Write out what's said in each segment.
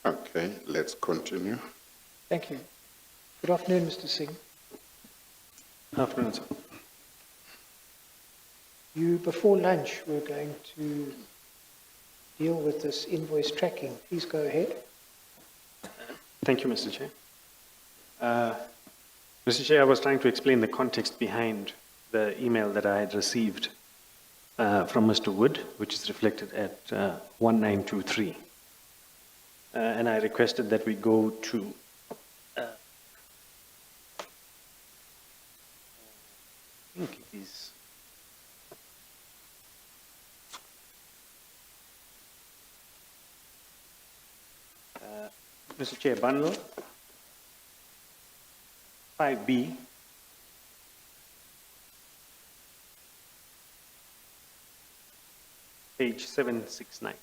Okay, let's continue. Thank you. Good afternoon, Mr. Singh. Afternoon, sir. You, before lunch, were going to deal with this invoice tracking. Please go ahead. Thank you, Mr. Chair. Mr. Chair, I was trying to explain the context behind the email that I had received from Mr. Wood, which is reflected at 1923. And I requested that we go to I think it is Mr. Chair, bundle 5B, page 769.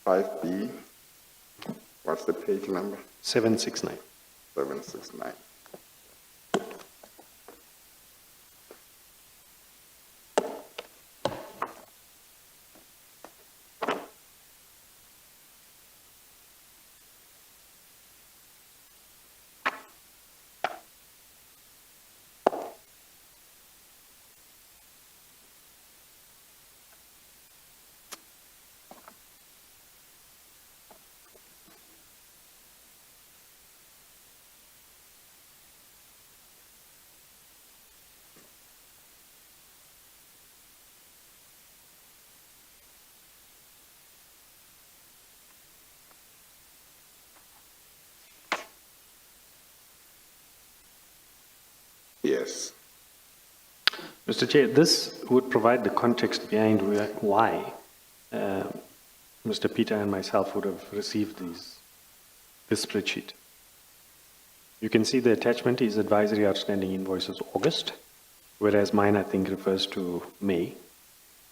Five B. What's the page number? 769. 769. Yes. Mr. Chair, this would provide the context behind why Mr. Peter and myself would have received this spreadsheet. You can see the attachment is advisory outstanding invoices August, whereas mine I think refers to May.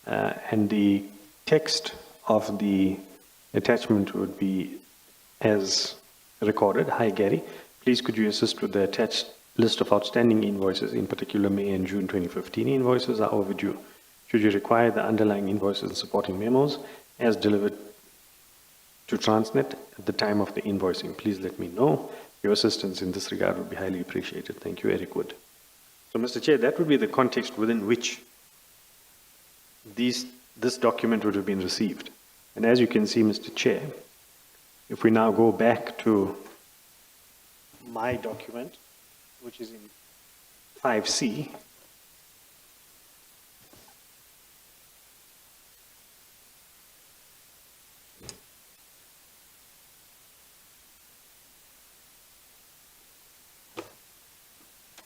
And the text of the attachment would be as recorded. Hi Gary, please could you assist with the attached list of outstanding invoices, in particular May and June 2015 invoices are overdue. Should you require the underlying invoices and supporting memos as delivered to Transnet at the time of the invoicing, please let me know. Your assistance in this regard would be highly appreciated. Thank you, Eric Wood. So, Mr. Chair, that would be the context within which this document would have been received. And as you can see, Mr. Chair, if we now go back to my document, which is in 5C,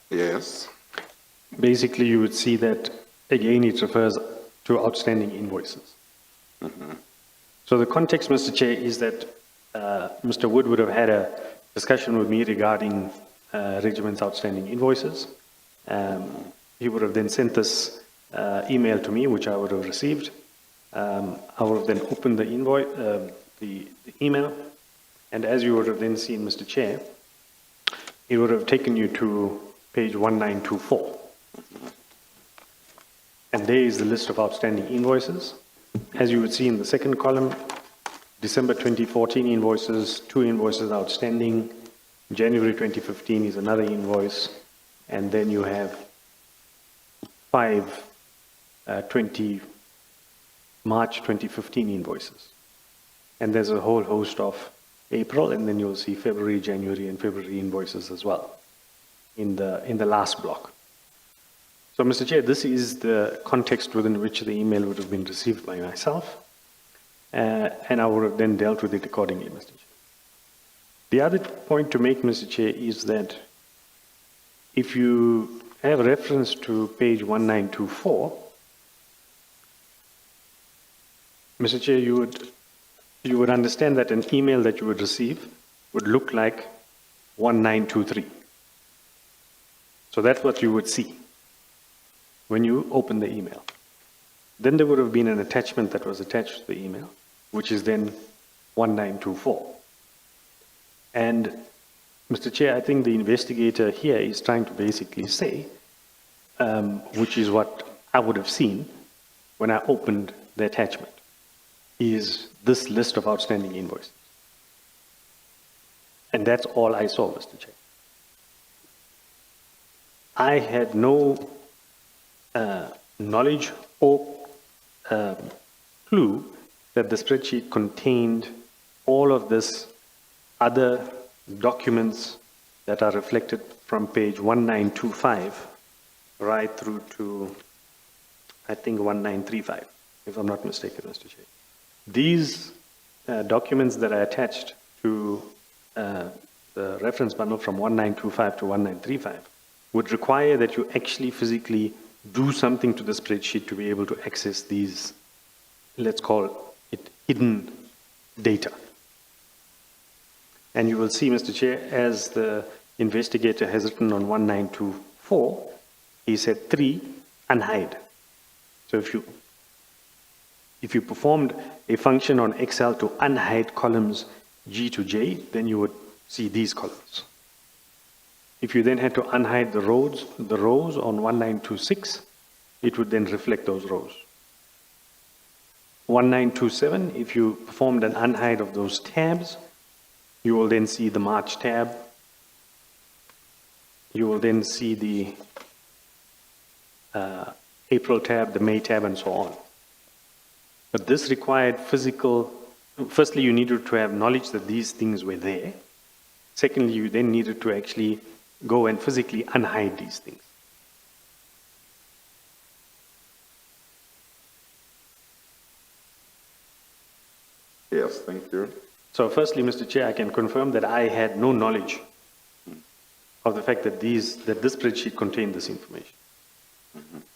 Yes. basically you would see that again it refers to outstanding invoices. So the context, Mr. Chair, is that Mr. Wood would have had a discussion with me regarding regiment's outstanding invoices. He would have then sent this email to me, which I would have received. I would have then opened the invoice, the email, and as you would have then seen, Mr. Chair, it would have taken you to page 1924. And there is the list of outstanding invoices. As you would see in the second column, December 2014 invoices, 2 invoices outstanding. January 2015 is another invoice. And then you have 5 March 2015 invoices. And there's a whole host of April, and then you'll see February, January, and February invoices as well in the last block. So, Mr. Chair, this is the context within which the email would have been received by myself, and I would have then dealt with it accordingly, Mr. Chair. The other point to make, Mr. Chair, is that if you have reference to page 1924, Mr. Chair, you would understand that an email that you would receive would look like 1923. So that's what you would see when you open the email. Then there would have been an attachment that was attached to the email, which is then 1924. And Mr. Chair, I think the investigator here is trying to basically say, which is what I would have seen when I opened the attachment, is this list of outstanding invoices. And that's all I saw, Mr. Chair. I had no knowledge or clue that the spreadsheet contained all of this other documents that are reflected from page 1925 right through to, I think, 1935, if I'm not mistaken, Mr. Chair. These documents that are attached to the reference bundle from 1925 to 1935 would require that you actually physically do something to the spreadsheet to be able to access these, let's call it hidden data. And you will see, Mr. Chair, as the investigator has written on 1924, he said 3, unhide. So if you performed a function on Excel to unhide columns G to J, then you would see these columns. If you then had to unhide the rows on 1926, it would then reflect those rows. 1927, if you performed an unhide of those tabs, you will then see the March tab. You will then see the April tab, the May tab, and so on. But this required physical, firstly, you needed to have knowledge that these things were there. Secondly, you then needed to actually go and physically unhide these things. Yes, thank you. So firstly, Mr. Chair, I can confirm that I had no knowledge of the fact that this spreadsheet contained this information.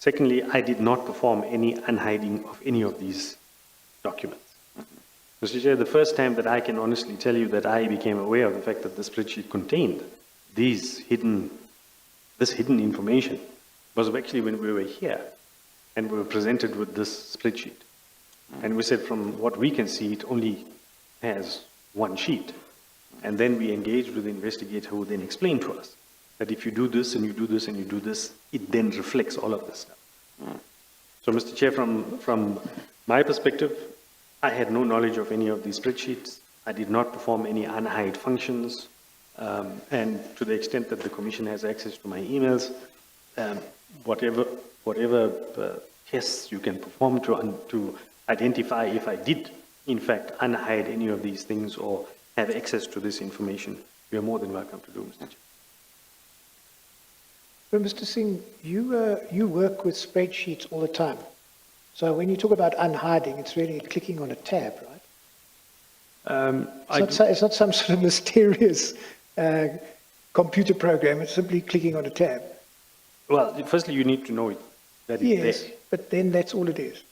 Secondly, I did not perform any unhiding of any of these documents. Mr. Chair, the first time that I can honestly tell you that I became aware of the fact that the spreadsheet contained this hidden information was actually when we were here and we were presented with this spreadsheet. And we said, from what we can see, it only has one sheet. And then we engaged with the investigator who then explained to us that if you do this and you do this and you do this, it then reflects all of this stuff. So, Mr. Chair, from my perspective, I had no knowledge of any of these spreadsheets. I did not perform any unhide functions. And to the extent that the Commission has access to my emails, whatever tests you can perform to identify if I did, in fact, unhide any of these things or have access to this information, you are more than welcome to do, Mr. Chair. But Mr. Singh, you work with spreadsheets all the time. So when you talk about unhiding, it's really clicking on a tab, right? It's not some sort of mysterious computer program. It's simply clicking on a tab. Well, firstly, you need to know that it's Yes, there. but then that's all it is.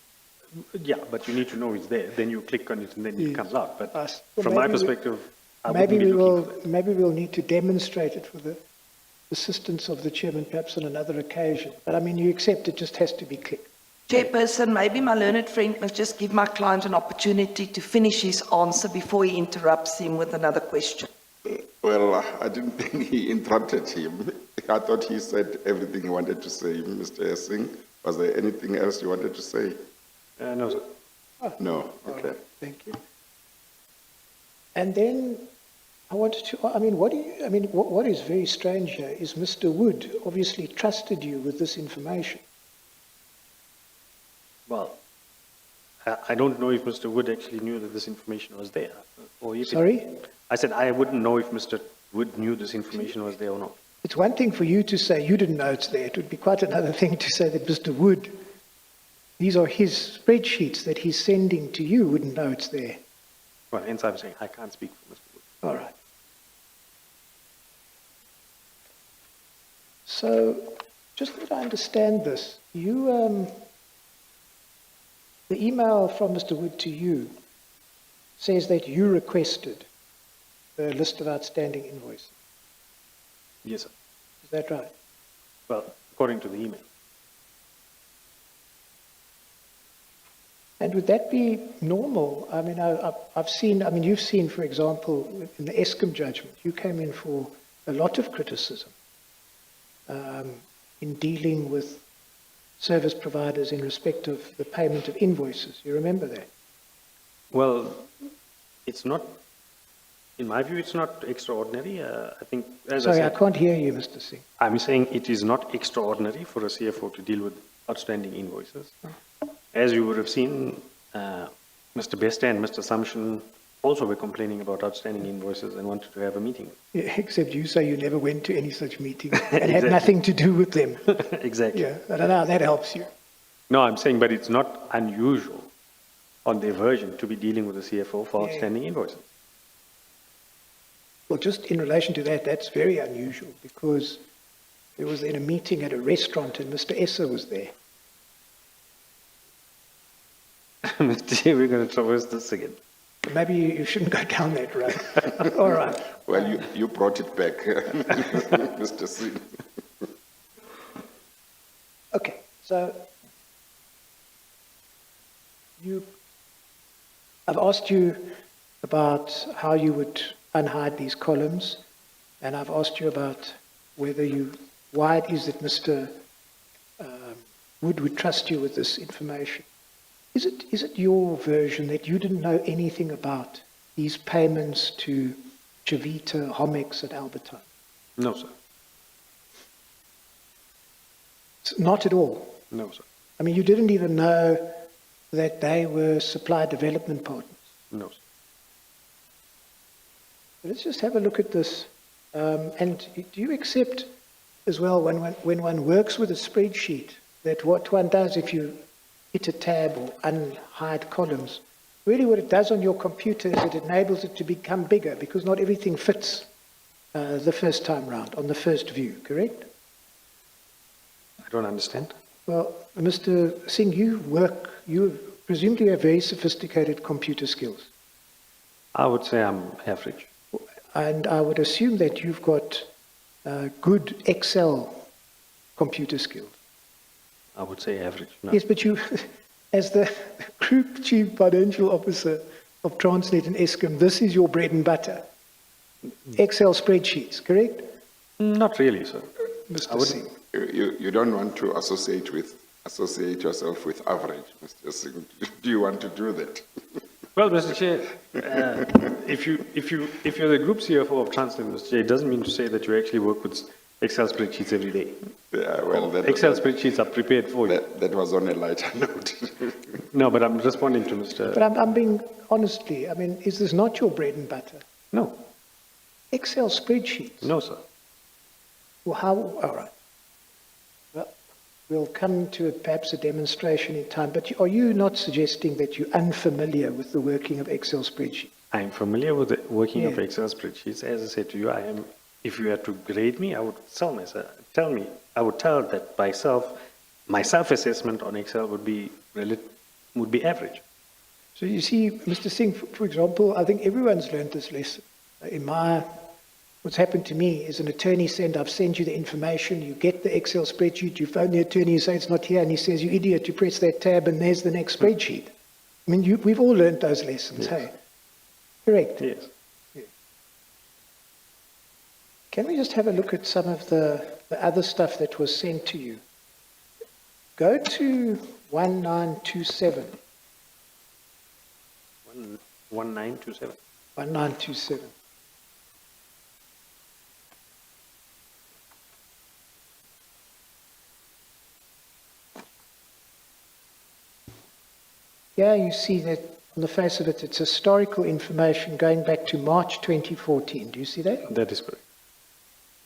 Yeah, but you need to know it's there. Then you click on it and then it comes out. But Well, from my maybe perspective, I Maybe wouldn't be we looking will. for that. Maybe we'll need to demonstrate it for the assistance of the chairman, perhaps on another occasion. But I mean, you accept it just has to be clicked. Chairperson, maybe my learned friend must just give my client an opportunity to finish his answer before he interrupts him with another question. Well, I didn't think he interrupted him. I thought he said everything he wanted to say, Mr. Singh. Was there anything else you wanted to say? No, sir. No, okay. Thank you. And then I wanted to. What is very strange here is Mr. Wood obviously trusted you with this information. Well, I don't know if Mr. Wood actually knew that this information was there. Or if Sorry? I said I wouldn't know if Mr. Wood knew this information was there or not. It's one thing for you to say you didn't know it's there. It would be quite another thing to say that Mr. Wood, these are his spreadsheets that he's sending to you, wouldn't know it's there. Well, hence I'm saying I can't speak for Mr. Wood. All right. So, just that I understand this, the email from Mr. Wood to you says that you requested the list of outstanding invoices. Yes, sir. Is that right? Well, according to the email. And would that be normal? I mean, I've seen, you've seen, for example, in the Eskom judgment, you came in for a lot of criticism in dealing with service providers in respect of the payment of invoices. You remember that? Well, it's not, in my view, it's not extraordinary. I think, as Sorry, I I said, can't hear you, Mr. Singh. I'm saying it is not extraordinary for a CFO to deal with outstanding invoices. As you would have seen, Mr. Besta and Mr. Samshin also were complaining about outstanding invoices and wanted to have a meeting. Yeah, except you say you never went to any such meeting and had Exactly. nothing to do with them. Exactly. Yeah, I don't know how that helps you. No, I'm saying, but it's not unusual on their version to be dealing with the CFO for Yeah. outstanding invoices. Well, just in relation to that, that's very unusual because there was in a meeting at a restaurant and Mr. Esser was there. Mr. Chair, we're going to traverse this again. Maybe you shouldn't go down that road. All right. Well, you brought it back, Mr. Singh. Okay, so I've asked you about how you would unhide these columns, and I've asked you about why it is that Mr. Wood would trust you with this information. Is it your version that you didn't know anything about these payments to Chavita, Homex, and Albertine? No, sir. Not at all. No, sir. I mean, you didn't even know that they were supply development partners. No, sir. Let's just have a look at this. And do you accept as well, when one works with a spreadsheet, that what one does if you hit a tab or unhide columns, really what it does on your computer is it enables it to become bigger because not everything fits the first time round on the first view, correct? I don't understand. Well, Mr. Singh, you presumably have very sophisticated computer skills. I would say I'm average. And I would assume that you've got good Excel computer skills. I would say average. No. Yes, but you, as the Group Chief Financial Officer of Transnet and Eskom, this is your bread and butter. Excel spreadsheets, correct? Not really, sir. Mr. Singh. You don't want to associate yourself with average, Mr. Singh. Do you want to do that? Well, Mr. Chair, if you're the Group CFO of Transnet, Mr. Chair, it doesn't mean to say that you actually work with Excel spreadsheets every day. Yeah, well, Excel spreadsheets are prepared for you. That was on a lighter note. No, but I'm responding to Mr. But I'm being honestly, I mean, is this not your bread and butter? No, Excel spreadsheets? no, sir. Well, how, all right. Well, we'll come to perhaps a demonstration in time, but are you not suggesting that you're unfamiliar with the working of Excel spreadsheets? I'm familiar with the working of Yeah. Excel spreadsheets. As I said to you, I am. If you had to grade me, I would tell that my self-assessment on Excel would be average. So you see, Mr. Singh, for example, I think everyone's learned this lesson. What's happened to me is an attorney I've sent you the information, you get the Excel spreadsheet, you phone the attorney, you say it's not here, and he says, you idiot, you press that tab and there's the next spreadsheet. I mean, we've all learned those lessons, Yes. hey? Correct? Yes. Can we just have a look at some of the other stuff that was sent to you? Go to 1927. 1927. 1927. Here you see that on the face of it, it's historical information going back to March 2014. Do you see that? That is correct.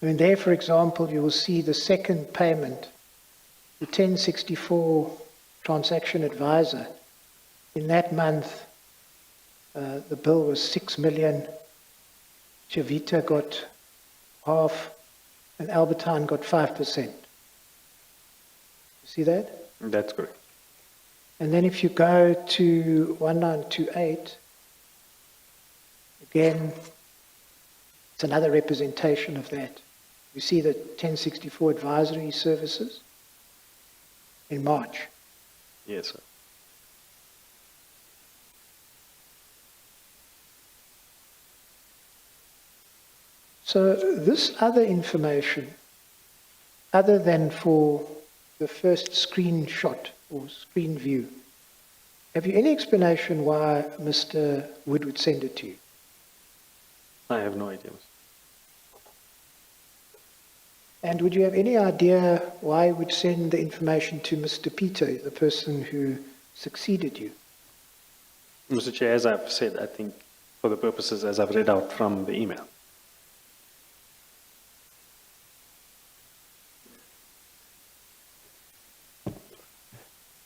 I mean, there, for example, you will see the second payment, the 1064 transaction advisor. In that month, the bill was 6 million. Chavita got half, and Albertine got 5%. You see that? That's correct. And then if you go to 1928, again, it's another representation of that. You see the 1064 advisory services in March. Yes, sir. So this other information, other than for the first screenshot or screen view, have you any explanation why Mr. Wood would send it to you? I have no idea. And would you have any idea why he would send the information to Mr. Peter, the person who succeeded you? Mr. Chair, as I've said, I think for the purposes as I've read out from the email.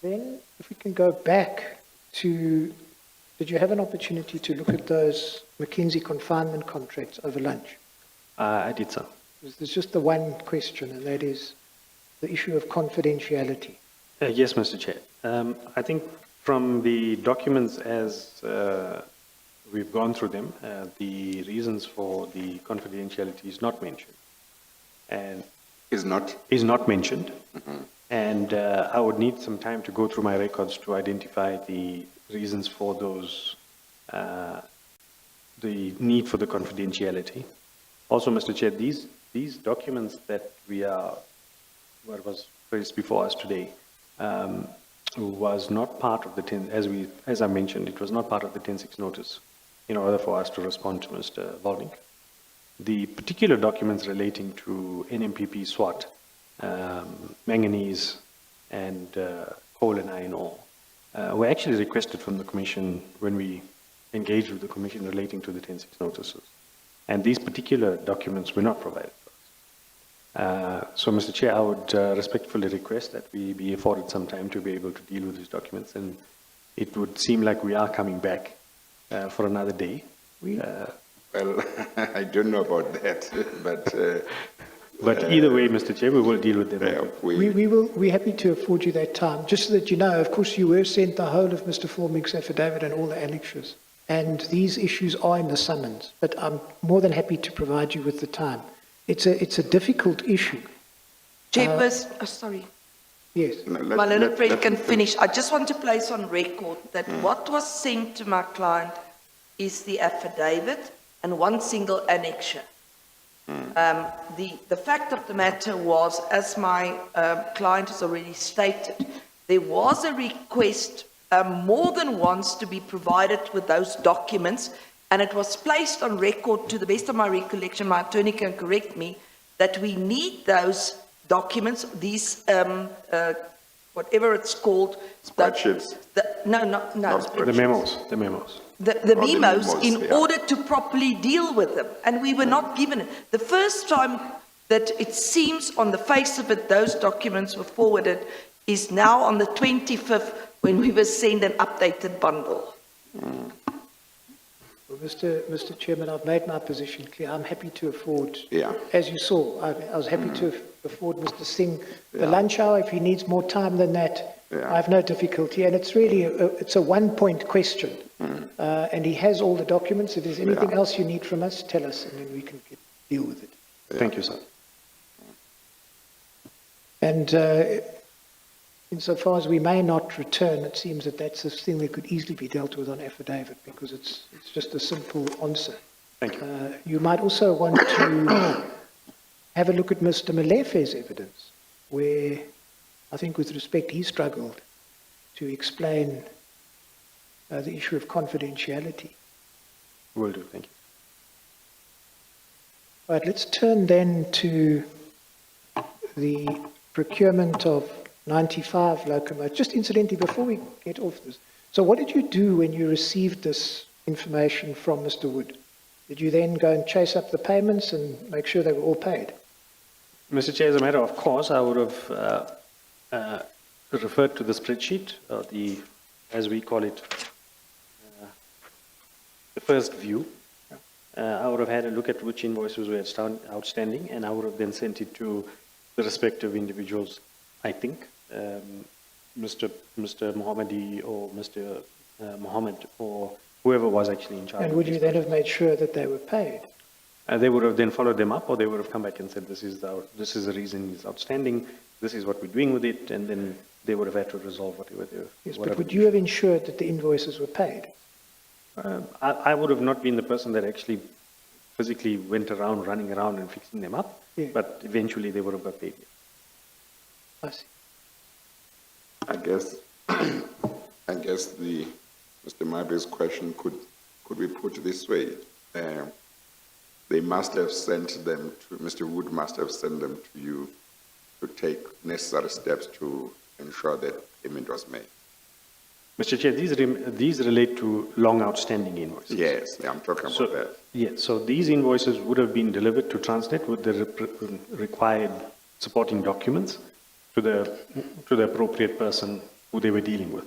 Then, if we can go back to, did you have an opportunity to look at those McKinsey confinement contracts over lunch? I did so. There's just the one question, and that is the issue of confidentiality. Yes, Mr. Chair. I think from the documents as we've gone through them, the reasons for the confidentiality is not mentioned. And Is not? is not mentioned. And I would need some time to go through my records to identify the reasons for those, the need for the confidentiality. Also, Mr. Chair, these documents that what was placed before us today, was not part of the as I mentioned, it was not part of the 10-6 notice in order for us to respond to Mr. Volvink. The particular documents relating to NMPP SWAT, manganese and coal and iron ore, were actually requested from the Commission when we engaged with the Commission relating to the 10-6 notices. And these particular documents were not provided for us. So, Mr. Chair, I would respectfully request that we be afforded some time to be able to deal with these documents. And it would seem like we are coming back for another day. Well, I don't know about that, But either way, Mr. Chair, we will deal with them. We're happy to afford you that time. Just so that you know, of course, you were sent the whole of Mr. Formick's affidavit and all the annexures. And these issues are in the summons, but I'm more than happy to provide you with the time. It's a difficult issue. Chairperson, sorry. Yes. My learned friend can finish. I just want to place on record that what was sent to my client is the affidavit and one single annexure. The fact of the matter was, as my client has already stated, there was a request more than once to be provided with those documents, and it was placed on record, to the best of my recollection, my attorney can correct me, that we need those documents, these, whatever it's called. Spreadsheets. No. The memos. The memos memos, in yeah. order to properly deal with them, and we were not given it. The first time that it seems on the face of it those documents were forwarded is now on the 25th, when we were sent an updated bundle. Well, Mr. Chairman, I've made my position clear. I'm happy to afford, Yeah. as you saw, I was happy to afford Mr. Singh the lunch hour. If he needs more time than that, I have no difficulty. And it's really, it's a one-point question. And he has all the documents. If there's anything else you need from us, tell us, and then we can deal with it. Thank you, sir. And insofar as we may not return, it seems that that's a thing that could easily be dealt with on affidavit, because it's just a simple answer. Thank you. You might also want to have a look at Mr. Malefe's evidence, where I think with respect he struggled to explain the issue of confidentiality. Will do, thank you. Right, let's turn then to the procurement of 95 locomotives. Just incidentally, before we get off this, so what did you do when you received this information from Mr. Wood? Did you then go and chase up the payments and make sure they were all paid? Mr. Chair, as a matter of course, I would have referred to the spreadsheet, or the, as we call it, the first view. I would have had a look at which invoices were outstanding, and I would have then sent it to the respective individuals, I think, Mr. Mohammadi or Mr. Mohammed or whoever was actually in charge. And would you then have made sure that they were paid? They would have then followed them up, or they would have come back and said, this is the reason it's outstanding, this is what we're doing with it, and then they would have had to resolve whatever. Yes, but would you have ensured that the invoices were paid? I would have not been the person that actually physically went around, running around and fixing them up, Yeah. but eventually they would have got paid. I see. I guess, Mr. Mabe's question could be put this way. They must have sent them to, Mr. Wood must have sent them to you to take necessary steps to ensure that payment was made. Mr. Chair, these relate to long outstanding invoices. Yes, I'm talking about that. Yes, so these invoices would have been delivered to Transnet with the required supporting documents to the appropriate person who they were dealing with.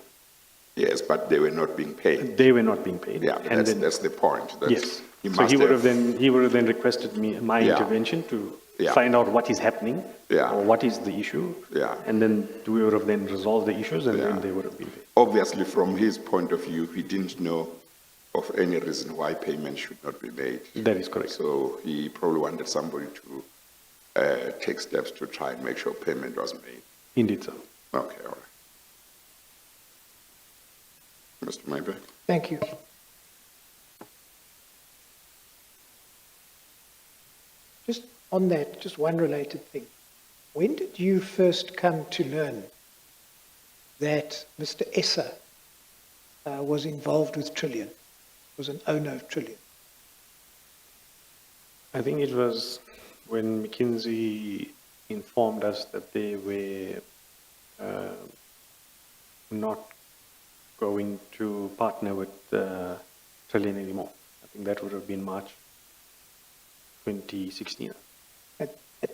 Yes, but they were not being paid. They were not being paid. Yeah, And that's the point. yes. He So must he would have then requested my Yeah. intervention to Yeah. find out what is happening Yeah. or what is the issue. Yeah. And then we would have then resolved the issues and Yeah. then they would have been paid. Obviously, from his point of view, he didn't know of any reason why payment should not be made. That is correct. So he probably wanted somebody to take steps to try and make sure payment was made. Indeed, sir. Okay, all right. Mr. Maybe? Thank you. Just on that, just one related thing. When did you first come to learn that Mr. Esser was involved with Trillian, was an owner of Trillian? I think it was when McKinsey informed us that they were not going to partner with Trillian anymore. I think that would have been March 2016. At the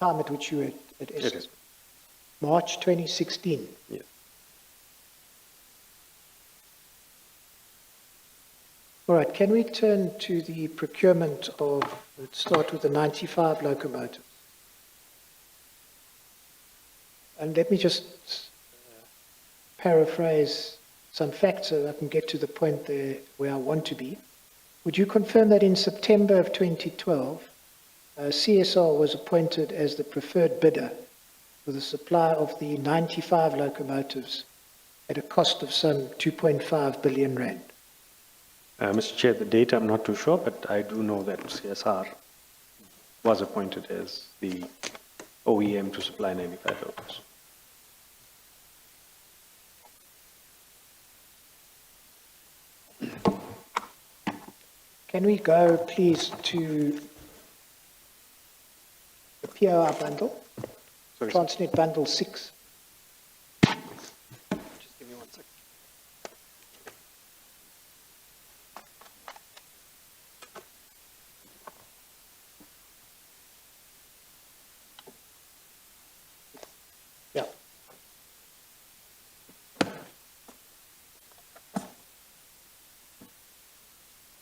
time at which you were at It Esser? is. March 2016. Yes. All right, can we turn to the procurement of, let's start with the 95 locomotives. And let me just paraphrase some facts so that I can get to the point there where I want to be. Would you confirm that in September of 2012, CSR was appointed as the preferred bidder for the supply of the 95 locomotives at a cost of some 2.5 billion rand? Mr. Chair, the date I'm not too sure, but I do know that CSR was appointed as the OEM to supply 95 locos. Can we go, please, to the POR bundle, Sorry, sir. Transnet Bundle 6? Just give me 1 second. Yeah.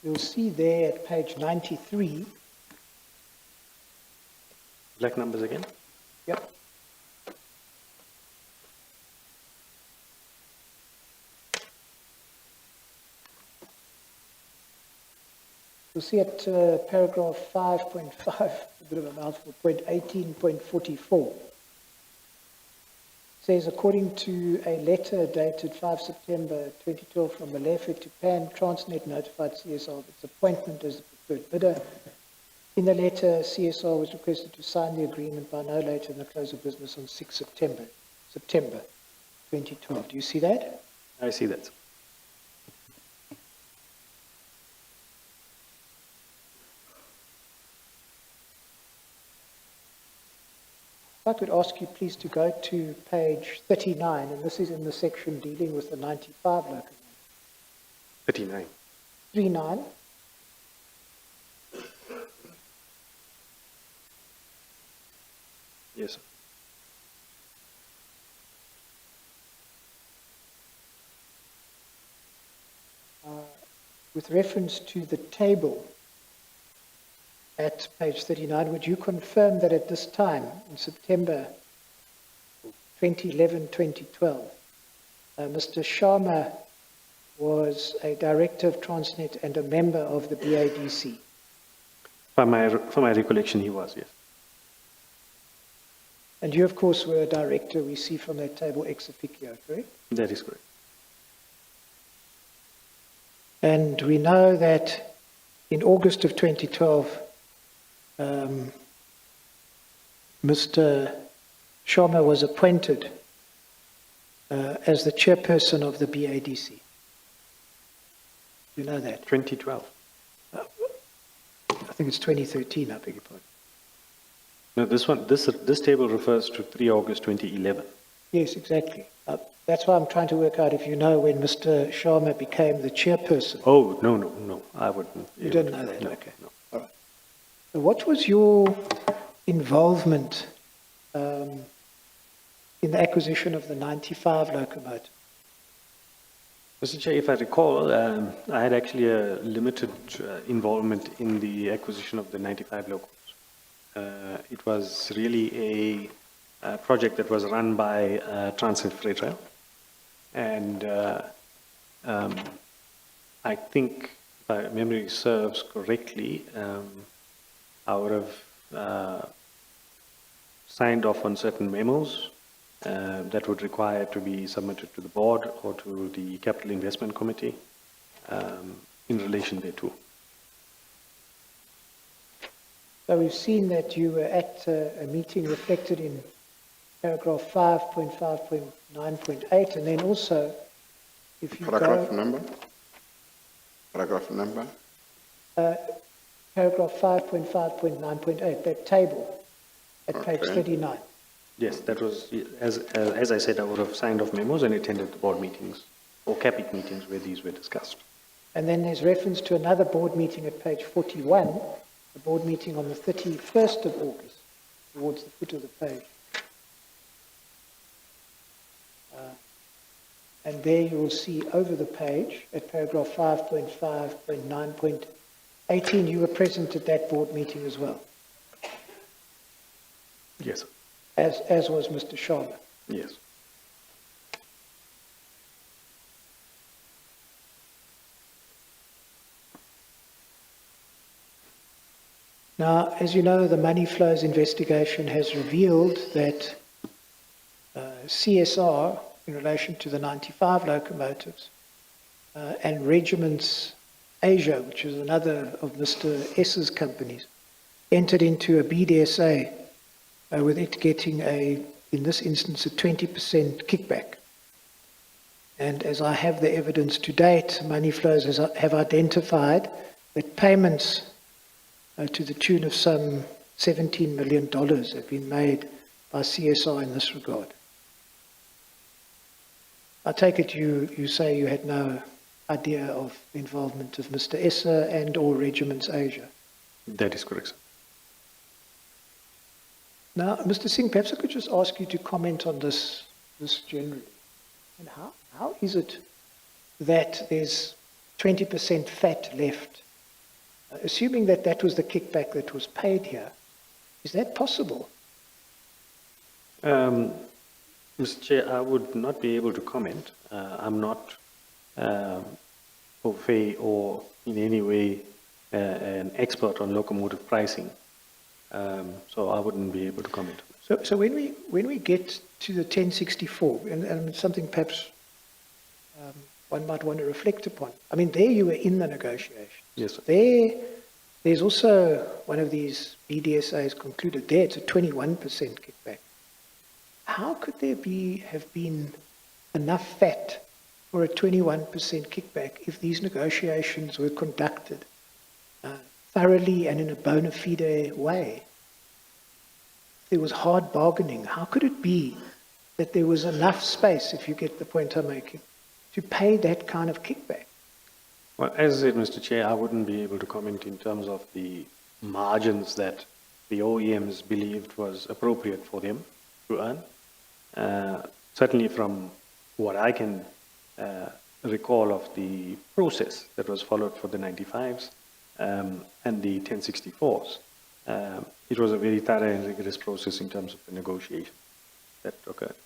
You'll see there at page 93. Black numbers again? Yep. You'll see at paragraph 5.5, a bit of a mouthful, point 18.44. Says, according to a letter dated 5 September 2012 from Malefe to PAN, Transnet notified CSR of its appointment as the preferred bidder. In the letter, CSR was requested to sign the agreement by no later than the close of business on 6 September 2012. Do you see that? I see that. If I could ask you please to go to page 39, and this is in the section dealing with the 95 locomotives. 39. 39. Yes, sir. With reference to the table at page 39, would you confirm that at this time, in September 2011-2012, Mr. Sharma was a director of Transnet and a member of the BADC? For my recollection, he was, yes. And you, of course, were a director, we see from that table, ex officio, correct? That is correct. And we know that in August of 2012, Mr. Sharma was appointed as the chairperson of the BADC. You know that? 2012. I think it's 2013, I beg your pardon. No, this table refers to 3 August 2011. Yes, exactly. That's why I'm trying to work out if you know when Mr. Sharma became the chairperson. Oh, no, I wouldn't. You didn't know that? No, Okay. no. All right. So what was your involvement in the acquisition of the 95 locomotive? Mr. Chair, if I recall, I had actually a limited involvement in the acquisition of the 95 locos. It was really a project that was run by Transnet Freight Rail. And I think, if my memory serves correctly, I would have signed off on certain memos that would require to be submitted to the board or to the Capital Investment Committee in relation thereto. So we've seen that you were at a meeting reflected in paragraph 5.5.9.8, and then also, if you Paragraph go... number? Paragraph number? Paragraph 5.5.9.8, that table at page Okay. 39. Yes, that was, as I said, I would have signed off memos and attended the board meetings or CAPIC meetings where these were discussed. And then there's reference to another board meeting at page 41, a board meeting on the 31st of August, towards the foot of the page. And there you will see over the page, at paragraph 5.5.9.18, you were present at that board meeting as well, Yes, as was Mr. Sharma. yes. Now, as you know, the money flows investigation has revealed that CSR, in relation to the 95 locomotives, and Regiments Asia, which is another of Mr. S's companies, entered into a BDSA with it getting in this instance, a 20% kickback. And as I have the evidence to date, money flows have identified that payments to the tune of some $17 million have been made by CSR in this regard. I take it you say you had no idea of the involvement of Mr. Esser and or Regiments Asia. That is correct, sir. Now, Mr. Singh, perhaps I could just ask you to comment on this generally. And how is it that there's 20% fat left? Assuming that that was the kickback that was paid here, is that possible? Mr. Chair, I would not be able to comment. I'm not au fait or in any way an expert on locomotive pricing, so I wouldn't be able to comment. So when we get to the 1064, and something perhaps one might want to reflect upon. I mean, there you were in the negotiation. Yes, sir. There's also one of these BDSAs concluded there, it's a 21% kickback. How could there have been enough fat for a 21% kickback if these negotiations were conducted thoroughly and in a bona fide way? If there was hard bargaining, how could it be that there was enough space, if you get the point I'm making, to pay that kind of kickback? Well, as I said, Mr. Chair, I wouldn't be able to comment in terms of the margins that the OEMs believed was appropriate for them to earn. Certainly from what I can recall of the process that was followed for the 95s and the 1064s, it was a very thorough and rigorous process in terms of the negotiation that occurred.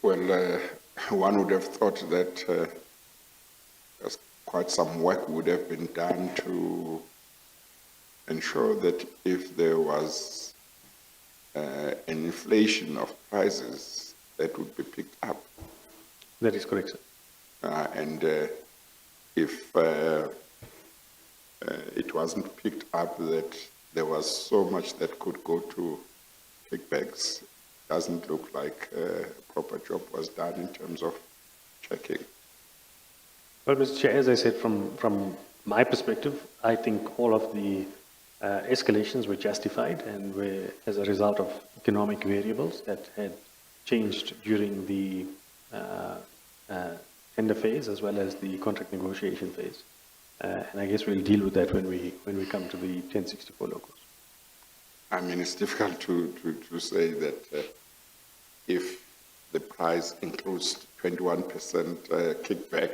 Well, one would have thought that quite some work would have been done to ensure that if there was an inflation of prices, that would be picked up. That is correct, sir. And if it wasn't picked up that there was so much that could go to kickbacks. Doesn't look like a proper job was done in terms of checking. Well, Mr. Chair, as I said, from my perspective, I think all of the escalations were justified and were as a result of economic variables that had changed during the tender phase as well as the contract negotiation phase. And I guess we'll deal with that when we come to the 1064 locals. I mean, it's difficult to say that if the price includes 21% kickback,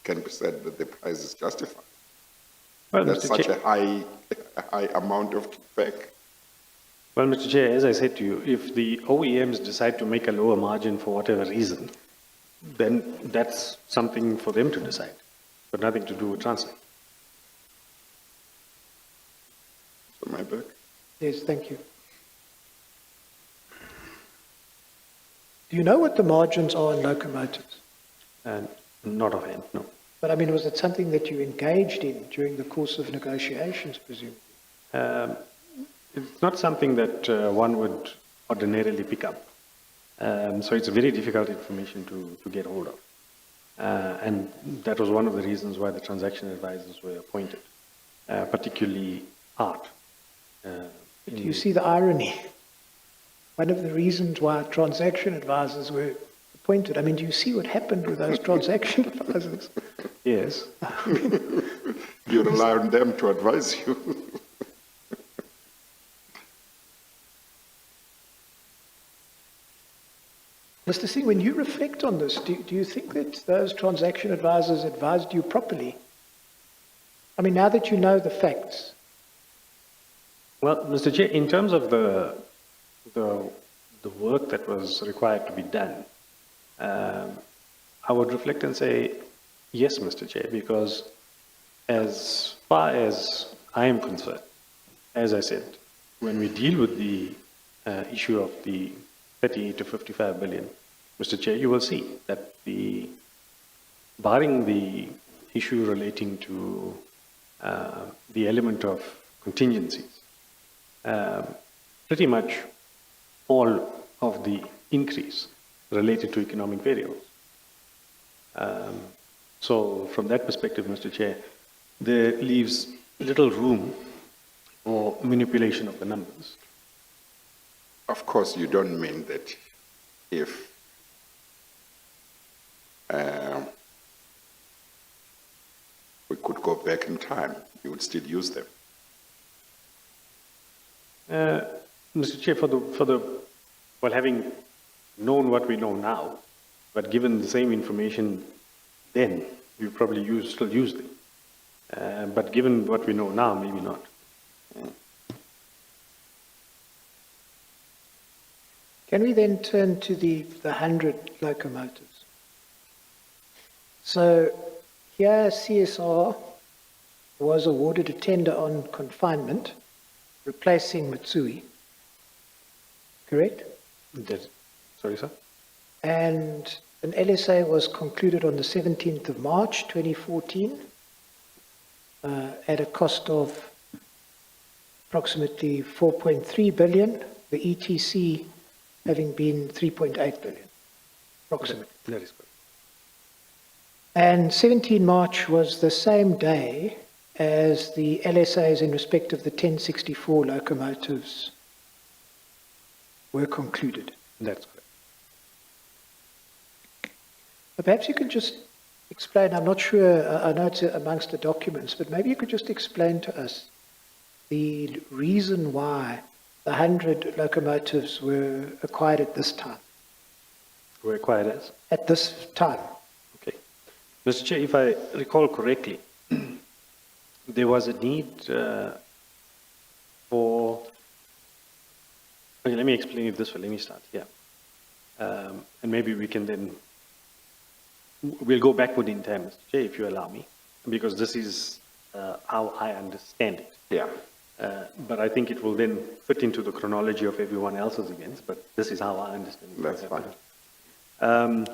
can be said that the price is justified. Well, That's Mr. such Chair, a high amount of kickback. well, Mr. Chair, as I said to you, if the OEMs decide to make a lower margin for whatever reason, then that's something for them to decide, but nothing to do with Transnet. So my back. Yes, thank you. Do you know what the margins are in locomotives? And not offhand, no. But I mean, was it something that you engaged in during the course of negotiations, presumably? It's not something that one would ordinarily pick up. So it's very difficult information to get hold of. And that was one of the reasons why the transaction advisors were appointed, particularly Art. Do you see the irony? One of the reasons why transaction advisors were appointed. I mean, do you see what happened with those transaction advisors? Yes. You rely on them to advise you. Mr. Singh, when you reflect on this, do you think that those transaction advisors advised you properly? I mean, now that you know the facts. Well, Mr. Chair, in terms of the work that was required to be done, I would reflect and say, yes, Mr. Chair, because as far as I am concerned, as I said, when we deal with the issue of the 38 to 55 billion, Mr. Chair, you will see that barring the issue relating to the element of contingencies, pretty much all of the increase related to economic variables. So from that perspective, Mr. Chair, there leaves little room for manipulation of the numbers. Of course, you don't mean that if we could go back in time, you would still use them. Mr. Chair, well, having known what we know now, but given the same information then, we probably still use them. But given what we know now, maybe not. Can we then turn to the 100 locomotives? So here CSR was awarded a tender on confinement, replacing Mitsui, correct? Sorry, sir? And an LSA was concluded on the 17th of March 2014 at a cost of approximately 4.3 billion, the ETC having been 3.8 billion, approximately. That is correct. And 17 March was the same day as the LSAs in respect of the 1064 locomotives were concluded. That's correct. But perhaps you could just explain, I'm not sure, I know it's amongst the documents, but maybe you could just explain to us the reason why the 100 locomotives were acquired at this time. Were acquired as? At this time. Okay. Mr. Chair, if I recall correctly, there was a need for... Okay, let me explain it this way. Let me start here. And maybe we can then... We'll go backward in time, Mr. Chair, if you allow me, because this is how I understand it. Yeah. But I think it will then fit into the chronology of everyone else's events, but this is how I understand it. That's fine.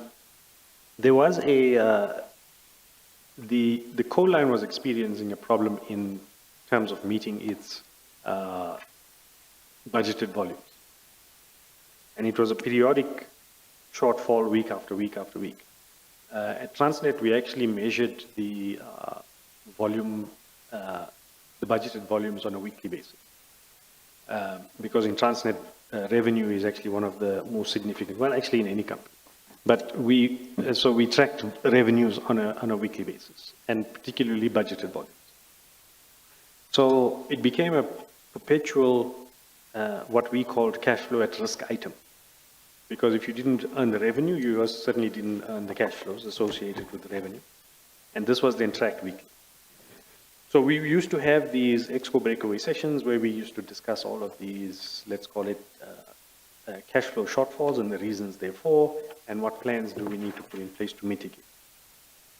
There was a the coal line was experiencing a problem in terms of meeting its budgeted volumes. And it was a periodic shortfall week after week after week. At Transnet, we actually measured the volume, the budgeted volumes on a weekly basis. Because in Transnet, revenue is actually one of the most significant, well, actually in any company. But so we tracked revenues on a weekly basis, and particularly budgeted volumes. So it became a perpetual, what we called cash flow at risk item. Because if you didn't earn the revenue, you certainly didn't earn the cash flows associated with the revenue. And this was then tracked weekly. So we used to have these exco breakaway sessions where we used to discuss all of these, let's call it, cash flow shortfalls and the reasons therefore, and what plans do we need to put in place to mitigate.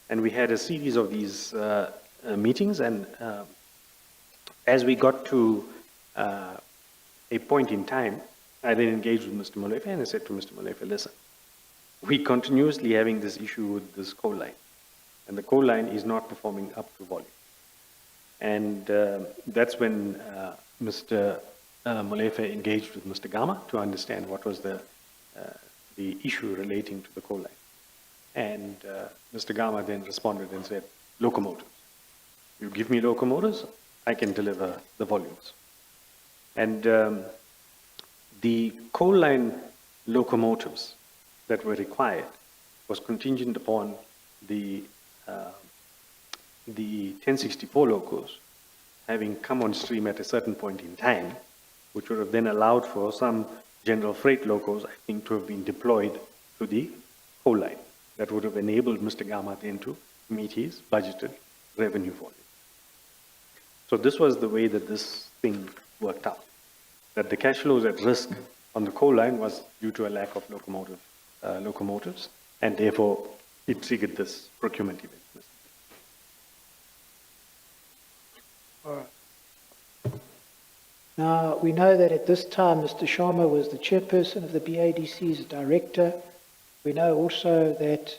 And we had a series of these meetings, and as we got to a point in time, I then engaged with Mr. Molefe and I said to Mr. Molefe, listen, we continuously having this issue with this coal line, and the coal line is not performing up to volume. And that's when Mr. Molefe engaged with Mr. Gama to understand what was the issue relating to the coal line. And Mr. Gama then responded and said, locomotives. You give me locomotives, I can deliver the volumes. And the coal line locomotives that were required was contingent upon the 1064 locos having come on stream at a certain point in time, which would have then allowed for some general freight locos, I think, to have been deployed to the coal line. That would have enabled Mr. Gama then to meet his budgeted revenue volume. So this was the way that this thing worked out. That the cash flows at risk on the coal line was due to a lack of locomotives, and therefore it triggered this procurement event. All right. Now, we know that at this time, Mr. Sharma was the chairperson of the BADC's director. We know also that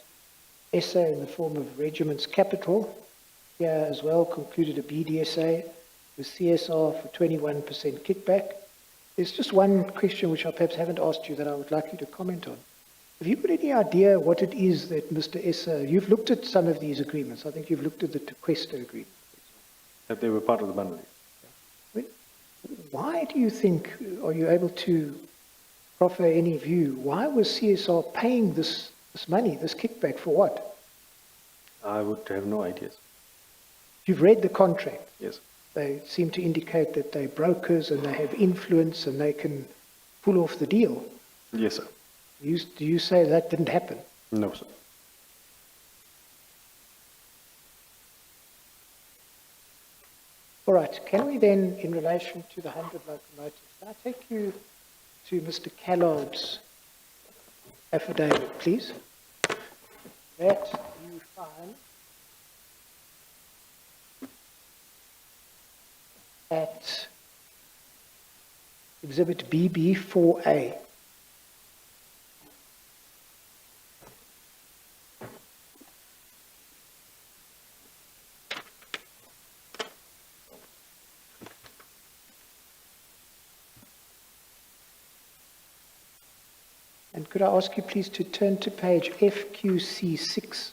SA, in the form of Regiment's Capital, here as well, concluded a BDSA with CSR for 21% kickback. There's just one question which I perhaps haven't asked you that I would like you to comment on. Have you got any idea what it is that Mr. Essa, you've looked at some of these agreements. I think you've looked at the Tequesta agreement. That they were part of the bundle. Why do you think, are you able to proffer any view, why was CSR paying this money, this kickback, for what? I would have no ideas. You've read the contract. Yes. They seem to indicate that they're brokers and they have influence and they can pull off the deal. Yes, sir. Do you say that didn't happen? No, sir. All right. Can we then, in relation to the 100 locomotives, can I take you to Mr. Callard's affidavit, please? That you find at Exhibit BB4A. And could I ask you please to turn to page FQC6?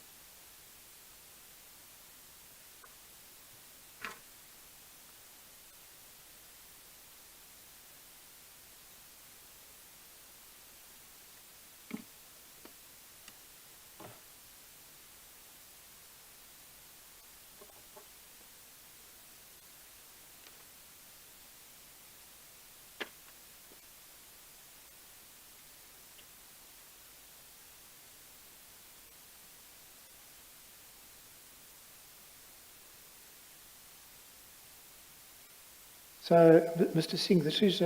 So, Mr. Singh, this is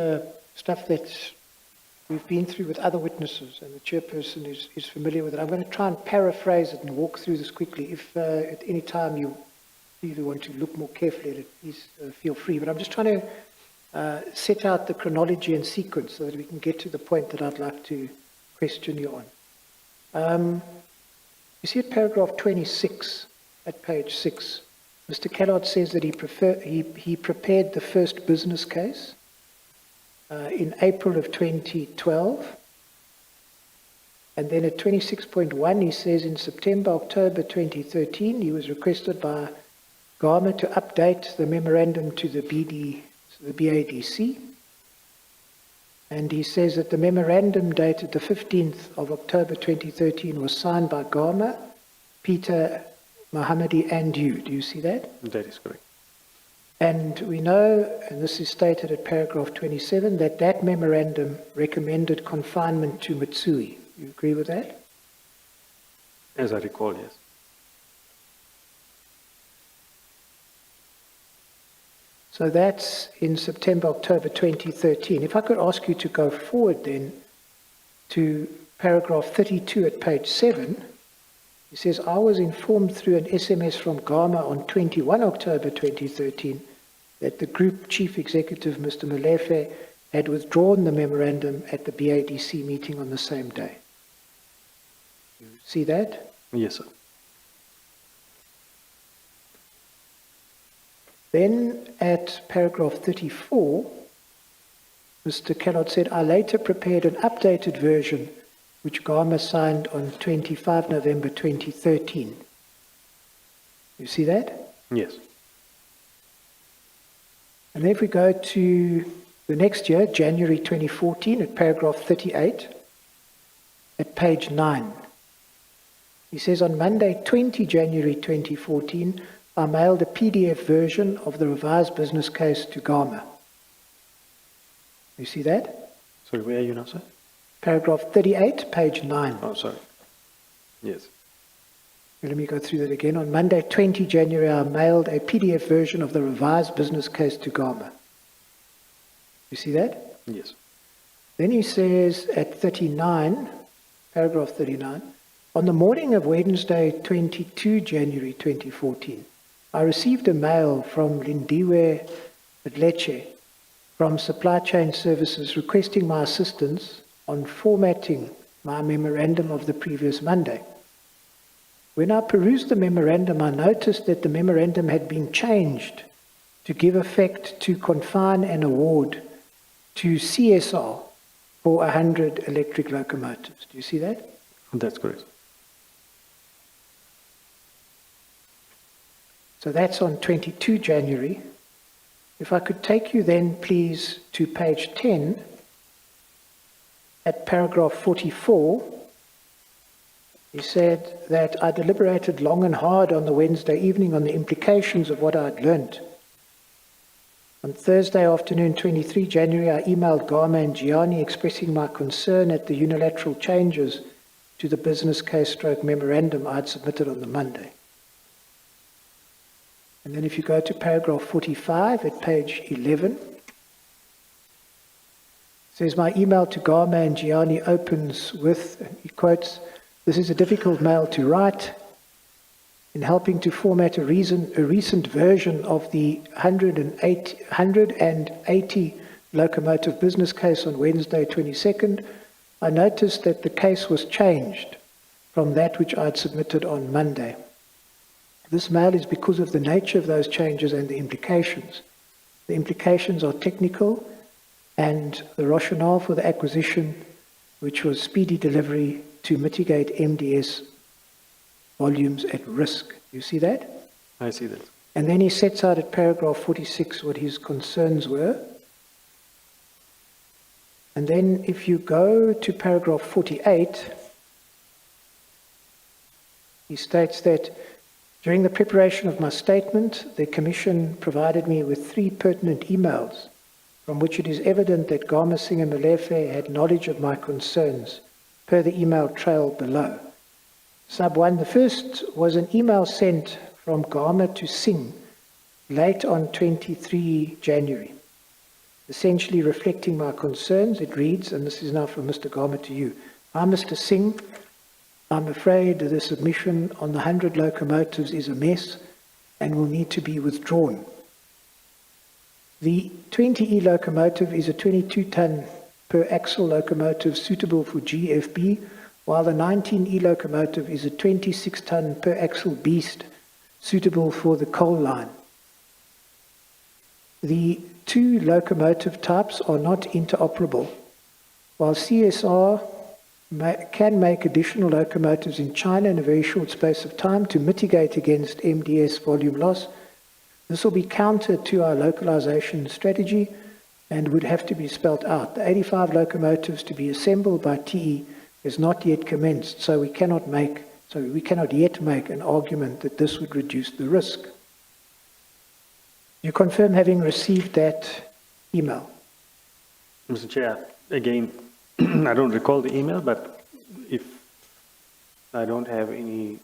stuff that we've been through with other witnesses, and the chairperson is familiar with it. I'm going to try and paraphrase it and walk through this quickly. If at any time you either want to look more carefully at it, please feel free. But I'm just trying to set out the chronology and sequence so that we can get to the point that I'd like to question you on. You see at paragraph 26, at page 6. Mr. Kellard says that he prepared the first business case in April of 2012. And then at 26.1, he says in September, October 2013, he was requested by GAMA to update the memorandum to the BADC. And he says that the memorandum dated the 15th of October 2013 was signed by GAMA, Peter, Mohammadi, and you. Do you see that? That is correct. And we know, and this is stated at paragraph 27, that that memorandum recommended confinement to Mitsui. You agree with that? As I recall, yes. So that's in September, October 2013. If I could ask you to go forward then to paragraph 32 at page 7, he says, I was informed through an SMS from GAMA on 21 October 2013 that the Group Chief Executive, Mr. Molefe, had withdrawn the memorandum at the BADC meeting on the same day. You see that? Yes, sir. Then at paragraph 34, Mr. Kellard said, I later prepared an updated version which GAMA signed on 25 November 2013. You see that? Yes. And then if we go to the next year, January 2014, at paragraph 38, at page 9, he says, on Monday, 20 January 2014, I mailed a PDF version of the revised business case to GAMA. You see that? Sorry, where are you now, sir? Paragraph 38, page 9. Oh, sorry. Yes. Let me go through that again. On Monday, 20 January, I mailed a PDF version of the revised business case to GAMA. You see that? Yes. Then he says at 39, paragraph 39, on the morning of Wednesday, 22 January 2014, I received a mail from Lindiwe Adleche from Supply Chain Services requesting my assistance on formatting my memorandum of the previous Monday. When I perused the memorandum, I noticed that the memorandum had been changed to give effect to confine an award to CSR for 100 electric locomotives. Do you see that? That's correct. So that's on 22 January. If I could take you then, please, to page 10 at paragraph 44. He said that I deliberated long and hard on the Wednesday evening on the implications of what I had learnt. On Thursday afternoon, 23 January, I emailed GAMA and Gianni expressing my concern at the unilateral changes to the business case stroke memorandum I had submitted on the Monday. And then if you go to paragraph 45 at page 11, it says, my email to GAMA and Gianni opens with, and he quotes, this is a difficult mail to write. In helping to format a recent version of the 180 locomotive business case on Wednesday 22nd, I noticed that the case was changed from that which I had submitted on Monday. This mail is because of the nature of those changes and the implications. The implications are technical, and the rationale for the acquisition, which was speedy delivery to mitigate MDS volumes at risk. You see that? I see that. And then he sets out at paragraph 46 what his concerns were. And then if you go to paragraph 48, he states that during the preparation of my statement, the Commission provided me with 3 pertinent emails from which it is evident that GAMA Singh and Molefe had knowledge of my concerns, per the email trail below. Sub 1, the first was an email sent from GAMA to Singh late on 23 January, essentially reflecting my concerns. It reads, and this is now from Mr. GAMA to you, Hi Mr. Singh, I'm afraid the submission on the 100 locomotives is a mess and will need to be withdrawn. The 20E locomotive is a 22-ton per axle locomotive suitable for GFB, while the 19E locomotive is a 26-ton per axle beast suitable for the coal line. The two locomotive types are not interoperable. While CSR can make additional locomotives in China in a very short space of time to mitigate against MDS volume loss, this will be counter to our localization strategy and would have to be spelt out. The 85 locomotives to be assembled by TE is not yet commenced, so we cannot yet make an argument that this would reduce the risk. You confirm having received that email? Mr. Chair, again, I don't recall the email, but if I don't have any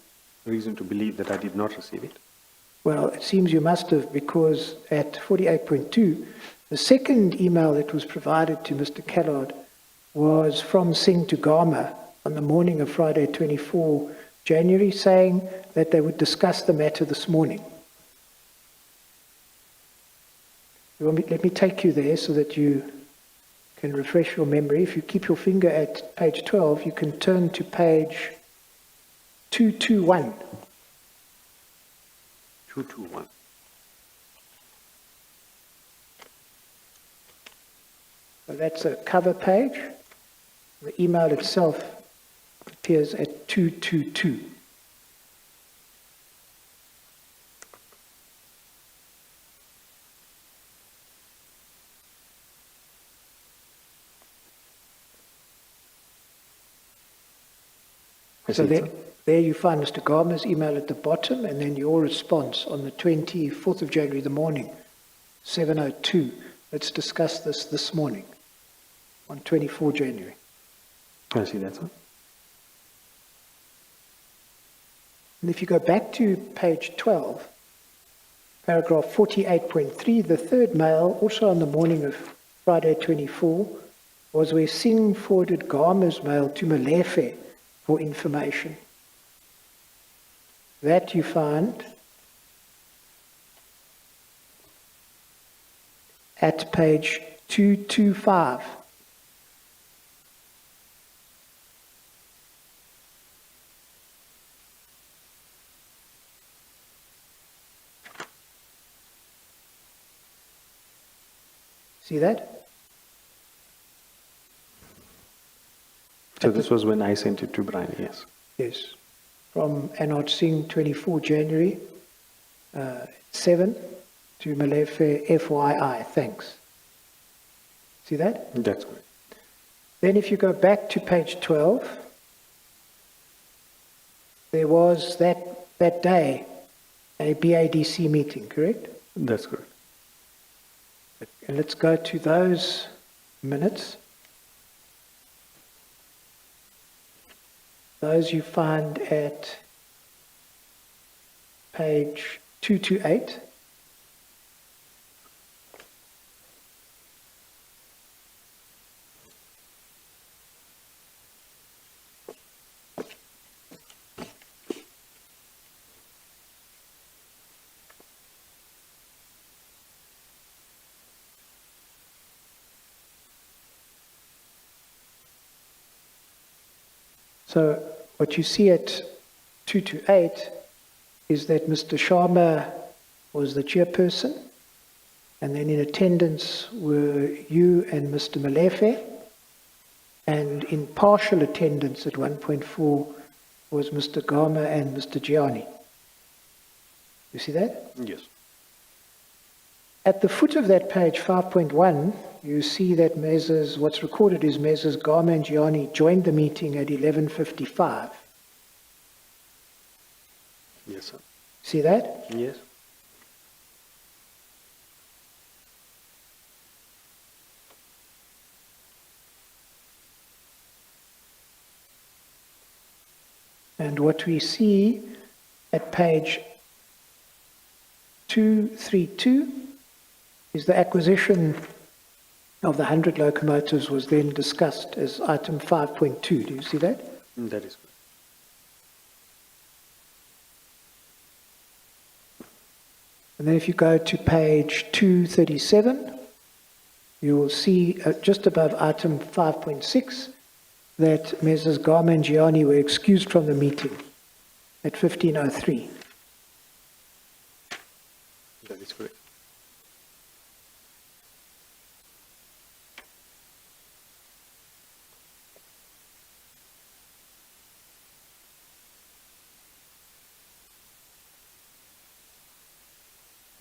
reason to believe that I did not receive it. Well, it seems you must have, because at 48.2, the second email that was provided to Mr. Callard was from Singh to Gama on the morning of Friday, 24 January, saying that they would discuss the matter this morning. Let me take you there so that you can refresh your memory. If you keep your finger at page 12, you can turn to page 221. 221. So that's a cover page. The email itself appears at 222. So there you find Mr. Gama's email at the bottom, and then your response on the 24th of January, the morning, 7:02. Let's discuss this morning, on 24 January. I see that, sir. And if you go back to page 12, paragraph 48.3, the third mail, also on the morning of Friday 24, was where Singh forwarded Gama's mail to Malefe for information. That you find at page 225. See that? So this was when I sent it to Brian, yes. Yes. From Anoj Singh, 24 January, 7, to Malefe, FYI, thanks. See that? That's good. Then if you go back to page 12, there was that day a BADC meeting, correct? That's good. And let's go to those minutes. Those you find at page 228. So what you see at 228 is that Mr. Sharma was the chairperson, and then in attendance were you and Mr. Malefe, and in partial attendance at 1.4 was Mr. Gama and Mr. Gianni. You see that? Yes. At the foot of that page, 5.1, you see that what's recorded is Messrs. Gama and Gianni joined the meeting at 11:55. Yes, sir. See that? Yes. And what we see at page 232 is the acquisition of the 100 locomotives was then discussed as item 5.2. Do you see that? That is good. And then if you go to page 237, you will see just above item 5.6 that Messrs. Gama and Gianni were excused from the meeting at 15:03. is correct.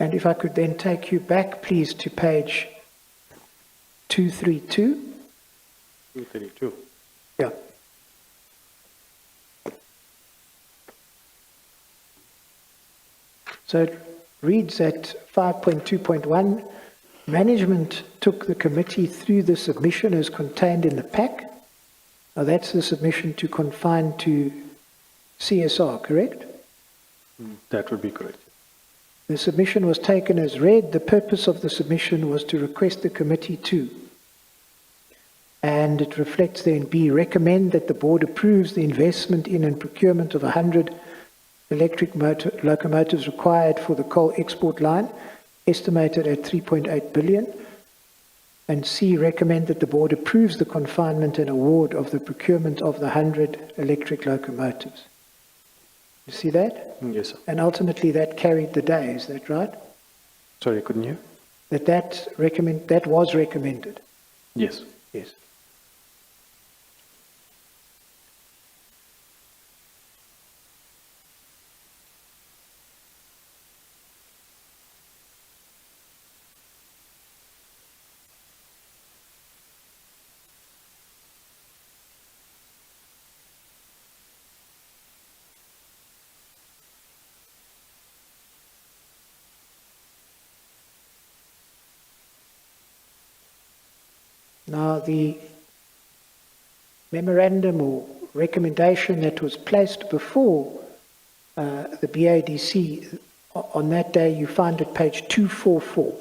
And if I could then take you back, please, to page 232. 232. Yeah. So it reads at 5.2.1, management took the committee through the submission as contained in the pack. Now that's the submission to confine to CSR, correct? That would be correct. The submission was taken as read. The purpose of the submission was to request the committee to, and it reflects then B, recommend that the board approves the investment in and procurement of 100 electric locomotives required for the coal export line, estimated at 3.8 billion. And C, recommend that the board approves the confinement and award of the procurement of the 100 electric locomotives. You see that? Yes, sir. And ultimately that carried the day, is that right? Sorry, couldn't you? That was recommended. Yes. Yes. Now, the memorandum or recommendation that was placed before the BADC, on that day you find at page 244.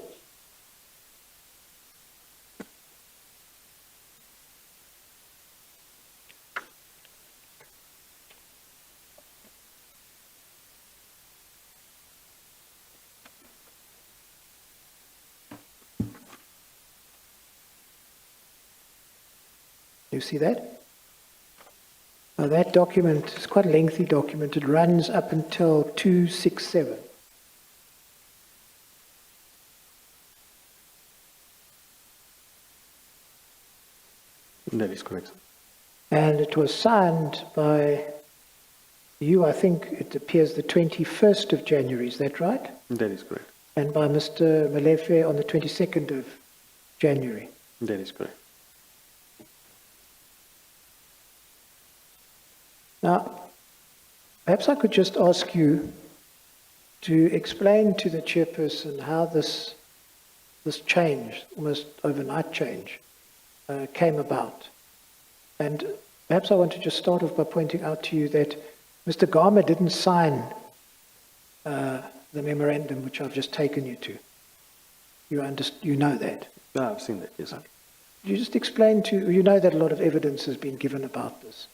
You see that? Now that document is quite a lengthy document. It runs up until 267. That is correct. And it was signed by you, I think it appears the 21st of January, is that right? That is correct. And by Mr. Molefe on the 22nd of January. That is correct. Now, perhaps I could just ask you to explain to the chairperson how this change, almost overnight change, came about. And perhaps I want to just start off by pointing out to you that Mr. Garma didn't sign the memorandum which I've just taken you to. You know that. No, I've seen that, yes. Could you just explain you know that a lot of evidence has been given about this.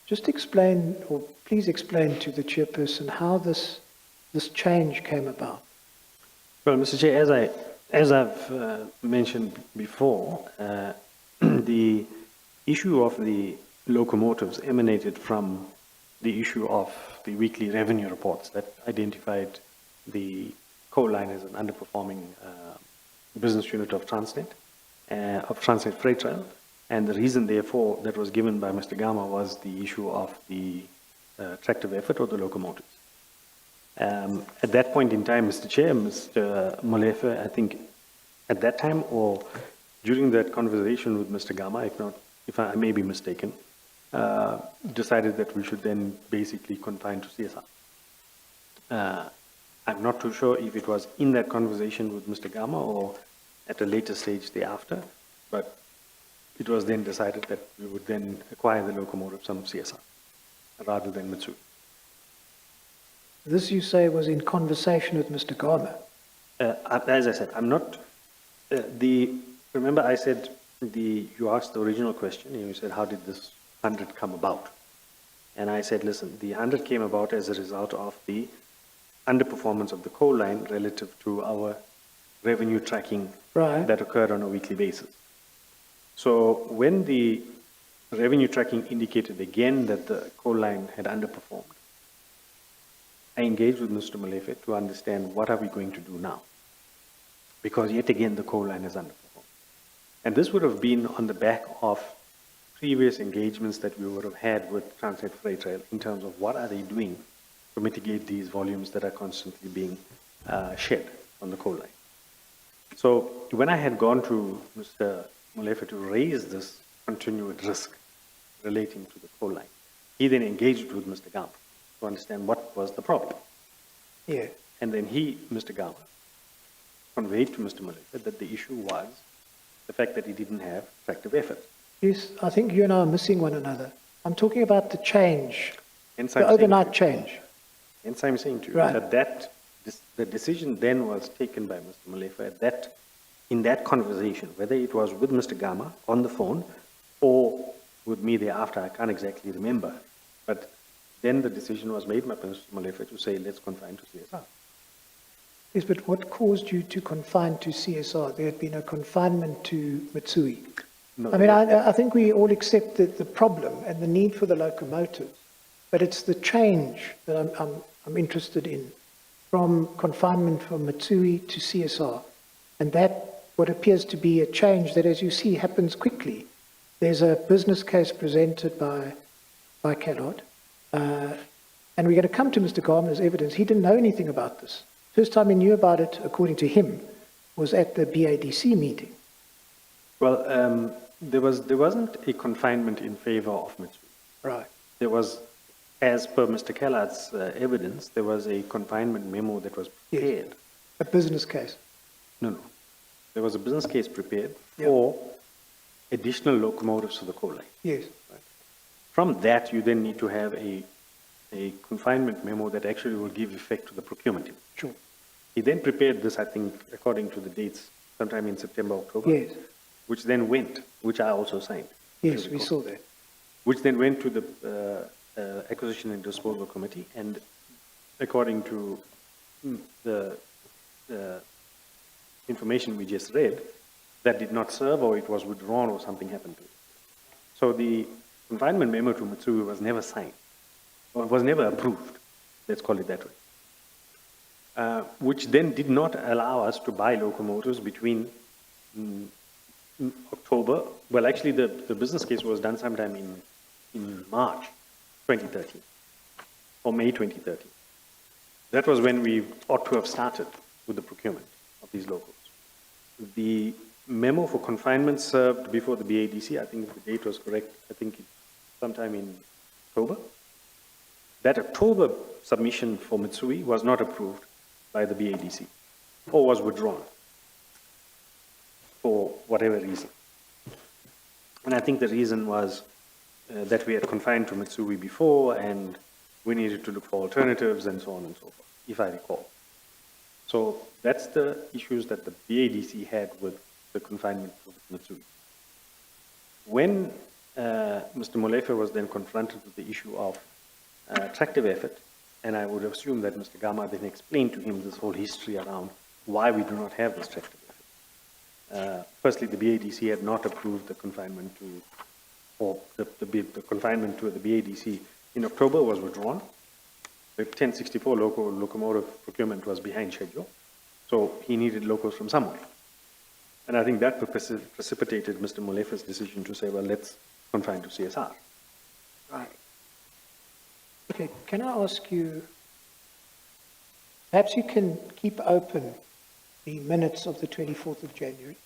Just explain, or please explain to the chairperson how this change came about. Well, Mr. Chair, as I've mentioned before, the issue of the locomotives emanated from the issue of the weekly revenue reports that identified the coal line as an underperforming business unit of Transnet Freight Rail. And the reason, therefore, that was given by Mr. Gama was the issue of the tractive effort or the locomotives. At that point in time, Mr. Chair, Mr. Molefe, I think at that time or during that conversation with Mr. Gama, if I may be mistaken, decided that we should then basically confine to CSR. I'm not too sure if it was in that conversation with Mr. Gama or at a later stage thereafter, but it was then decided that we would then acquire the locomotives from CSR rather than Mitsui. This, you say, was in conversation with Mr. Garma. As I said, I'm not remember I said you asked the original question and you said, how did this 100 come about? And I said, listen, the 100 came about as a result of the underperformance of the coal line relative to our revenue tracking that occurred on a weekly basis. So when the revenue tracking indicated again that the coal line had underperformed, I engaged with Mr. Molefe to understand what are we going to do now. because yet again the coal line is underperformed. And this would have been on the back of previous engagements that we would have had with Transnet Freight Rail in terms of what are they doing to mitigate these volumes that are constantly being shed on the coal line. So when I had gone to Mr. Molefe to raise this continued risk relating to the coal line, he then engaged with Mr. Gama to understand what was the problem. Yeah. And then Mr. Gama, conveyed to Mr. Molefe that the issue was the fact that he didn't have effective effort. Yes, I think you and I are missing one another. I'm talking about the change, Hence the overnight change. Hence I'm saying to you Right. that the decision then was taken by Mr. Molefe in that conversation, whether it was with Mr. Gama on the phone or with me thereafter, I can't exactly remember. But then the decision was made by Mr. Molefe to say, let's confine to CSR. Yes, but what caused you to confine to CSR? There had been a confinement to Mitsui. No, I mean, I think we all accept the problem and the need for the locomotives, but it's the change that I'm interested in, from confinement from Mitsui to CSR. And that, what appears to be a change that, as you see, happens quickly. There's a business case presented by Kellogg, and we're going to come to Mr. Gama's evidence. He didn't know anything about this. First time he knew about it, according to him, was at the BADC meeting. Well, there wasn't a confinement in favor of Mitsui. Right. There was, as per Mr. Kellard's evidence, there was a confinement memo that was prepared. Yes. A business case. No. There was a business case prepared Yeah. for additional locomotives for the coal line. Yes. From that, you then need to have a confinement memo that actually will give effect to the procurement. Sure. He then prepared this, I think, according to the dates, sometime in September, October. Yes. Which then went, which I also signed. Yes, we saw that. Which then went to the Acquisition and Disposal Committee, and according to the information we just read, that did not serve, or it was withdrawn, or something happened to it. So the confinement memo to Mitsui was never signed, or was never approved, let's call it that way, which then did not allow us to buy locomotives between October. Well, actually, the business case was done sometime in March 2013, or May 2013. That was when we ought to have started with the procurement of these locos. The memo for confinement served before the BADC, I think if the date was correct, I think sometime in October. That October submission for Mitsui was not approved by the BADC, or was withdrawn for whatever reason. And I think the reason was that we had confined to Mitsui before, and we needed to look for alternatives and so on and so forth, if I recall. So that's the issues that the BADC had with the confinement of Mitsui. When Mr. Molefe was then confronted with the issue of attractive effort, and I would assume that Mr. Gama then explained to him this whole history around why we do not have this attractive effort. Firstly, the BADC had not approved the confinement to, or the confinement to the BADC in October was withdrawn. The 1064 locomotive procurement was behind schedule, so he needed locos from somewhere. And I think that precipitated Mr. Molefe's decision to say, well, let's confine to CSR. Right. Okay, can I ask you, perhaps you can keep open the minutes of the 24th of January,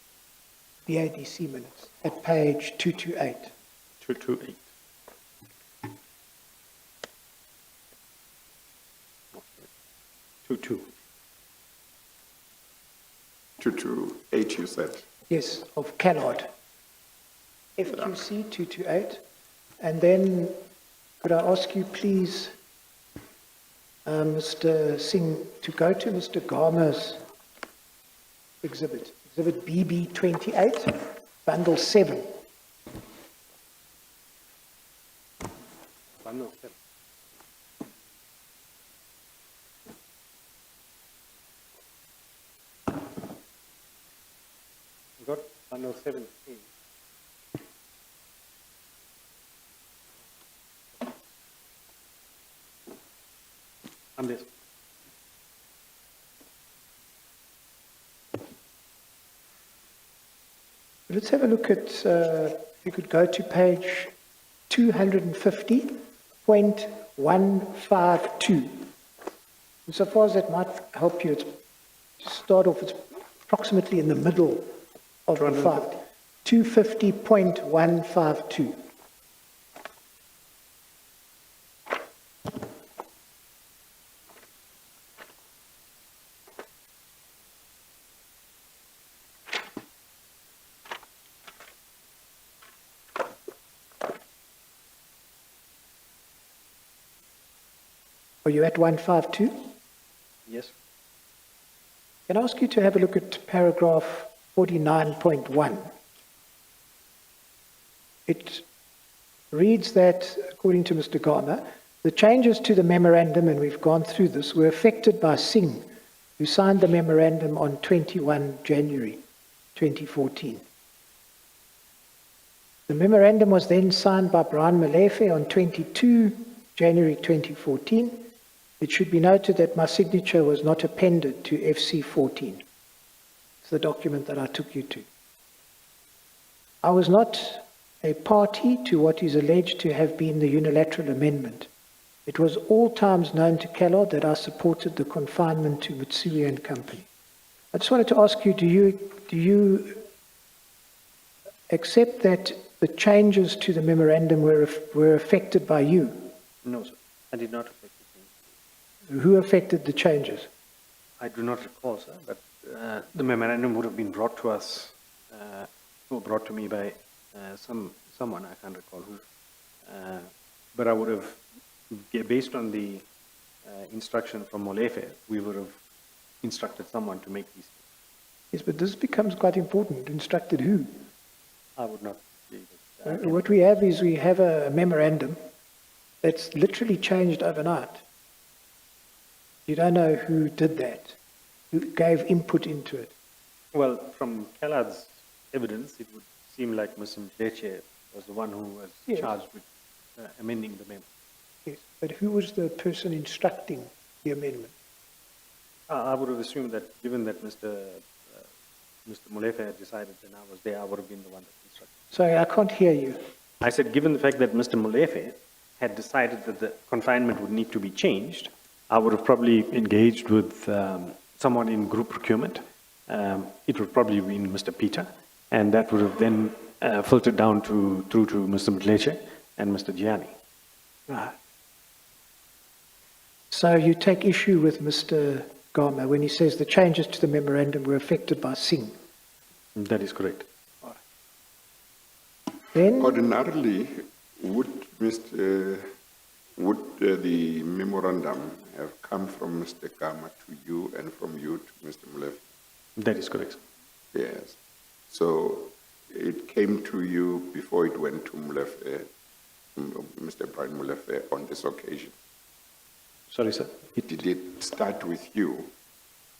the ADC minutes, at page 228. 228. 228, you said. Yes, of Kellogg. FQC 228. And then could I ask you please, Mr. Singh, to go to Mr. Gama's exhibit BB 28, bundle 7. Bundle 7. We got bundle 7. On this. Let's have a look at, you could go to page 250.152. Insofar as that might help you, it's, to start off, it's approximately in the middle of the file. 250.152. Are you at 152? Yes. Can I ask you to have a look at paragraph 49.1? It reads that, according to Mr. Garner, the changes to the memorandum, and we've gone through this, were effected by Singh, who signed the memorandum on 21 January 2014. The memorandum was then signed by Brian Molefe on 22 January 2014. It should be noted that my signature was not appended to FC 14. It's the document that I took you to. I was not a party to what is alleged to have been the unilateral amendment. It was all times known to Kellogg that I supported the confinement to Mitsui and Company. I just wanted to ask you, do you accept that the changes to the memorandum were affected by you? No, sir. I did not affect the change. Who affected the changes? I do not recall, sir, but the memorandum would have been brought to us, or brought to me by someone, I can't recall who. But I would have, based on the instruction from Molefe, we would have instructed someone to make these. Yes, but this becomes quite important. Instructed who? I would not believe it. What we have is we have a memorandum that's literally changed overnight. You don't know who did that, who gave input into it. Well, from Kellad's evidence, it would seem like Mr. Mdleche was the one who was charged with amending the memo. Yes, but who was the person instructing the amendment? I would have assumed that, given that Mr. Molefe had decided and I was there, I would have been the one that instructed. Sorry, I can't hear you. I said, given the fact that Mr. Molefe had decided that the confinement would need to be changed, I would have probably engaged with someone in group procurement. It would probably have been Mr. Peter, and that would have then filtered down through to Mr. Mdleche and Mr. Gianni. Right. So you take issue with Mr. Garma when he says the changes to the memorandum were affected by Singh. That is correct. Then, Ordinarily, would the memorandum have come from Mr. Gama to you and from you to Mr. Molefe? That is correct. Yes. So it came to you before it went to Molefe, Mr. Brian Molefe on this occasion. Sorry, sir. Did it start with you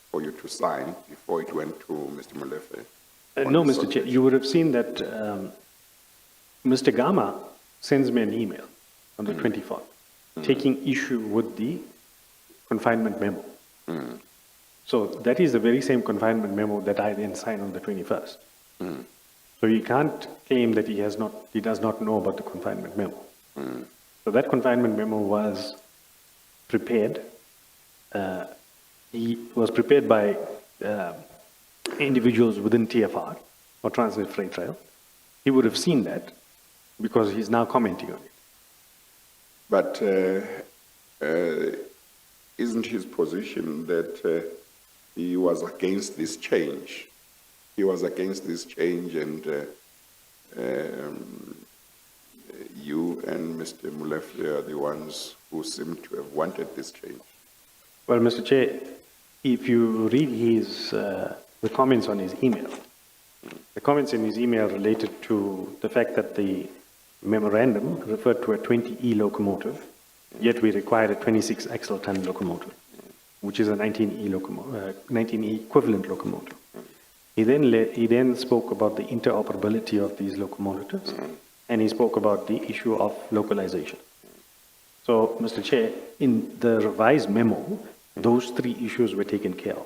for you to sign before it went to Mr. Molefe? No, Mr. Chair, you would have seen that Mr. Gama sends me an email on the 24th taking issue with the confinement memo. So that is the very same confinement memo that I then signed on the 21st. So you can't claim that he does not know about the confinement memo. So that confinement memo was prepared. He was prepared by individuals within TFR or Transnet Freight Rail. He would have seen that because he's now commenting on it. But isn't his position that he was against this change? He was against this change, and you and Mr. Molefe are the ones who seem to have wanted this change. Well, Mr. Chair, if you read the comments on his email, the comments in his email related to the fact that the memorandum referred to a 20E locomotive, yet we required a 26 axle ton locomotive, which is a 19E equivalent locomotive. He then spoke about the interoperability of these locomotives, and he spoke about the issue of localization. So, Mr. Chair, in the revised memo, those three issues were taken care of.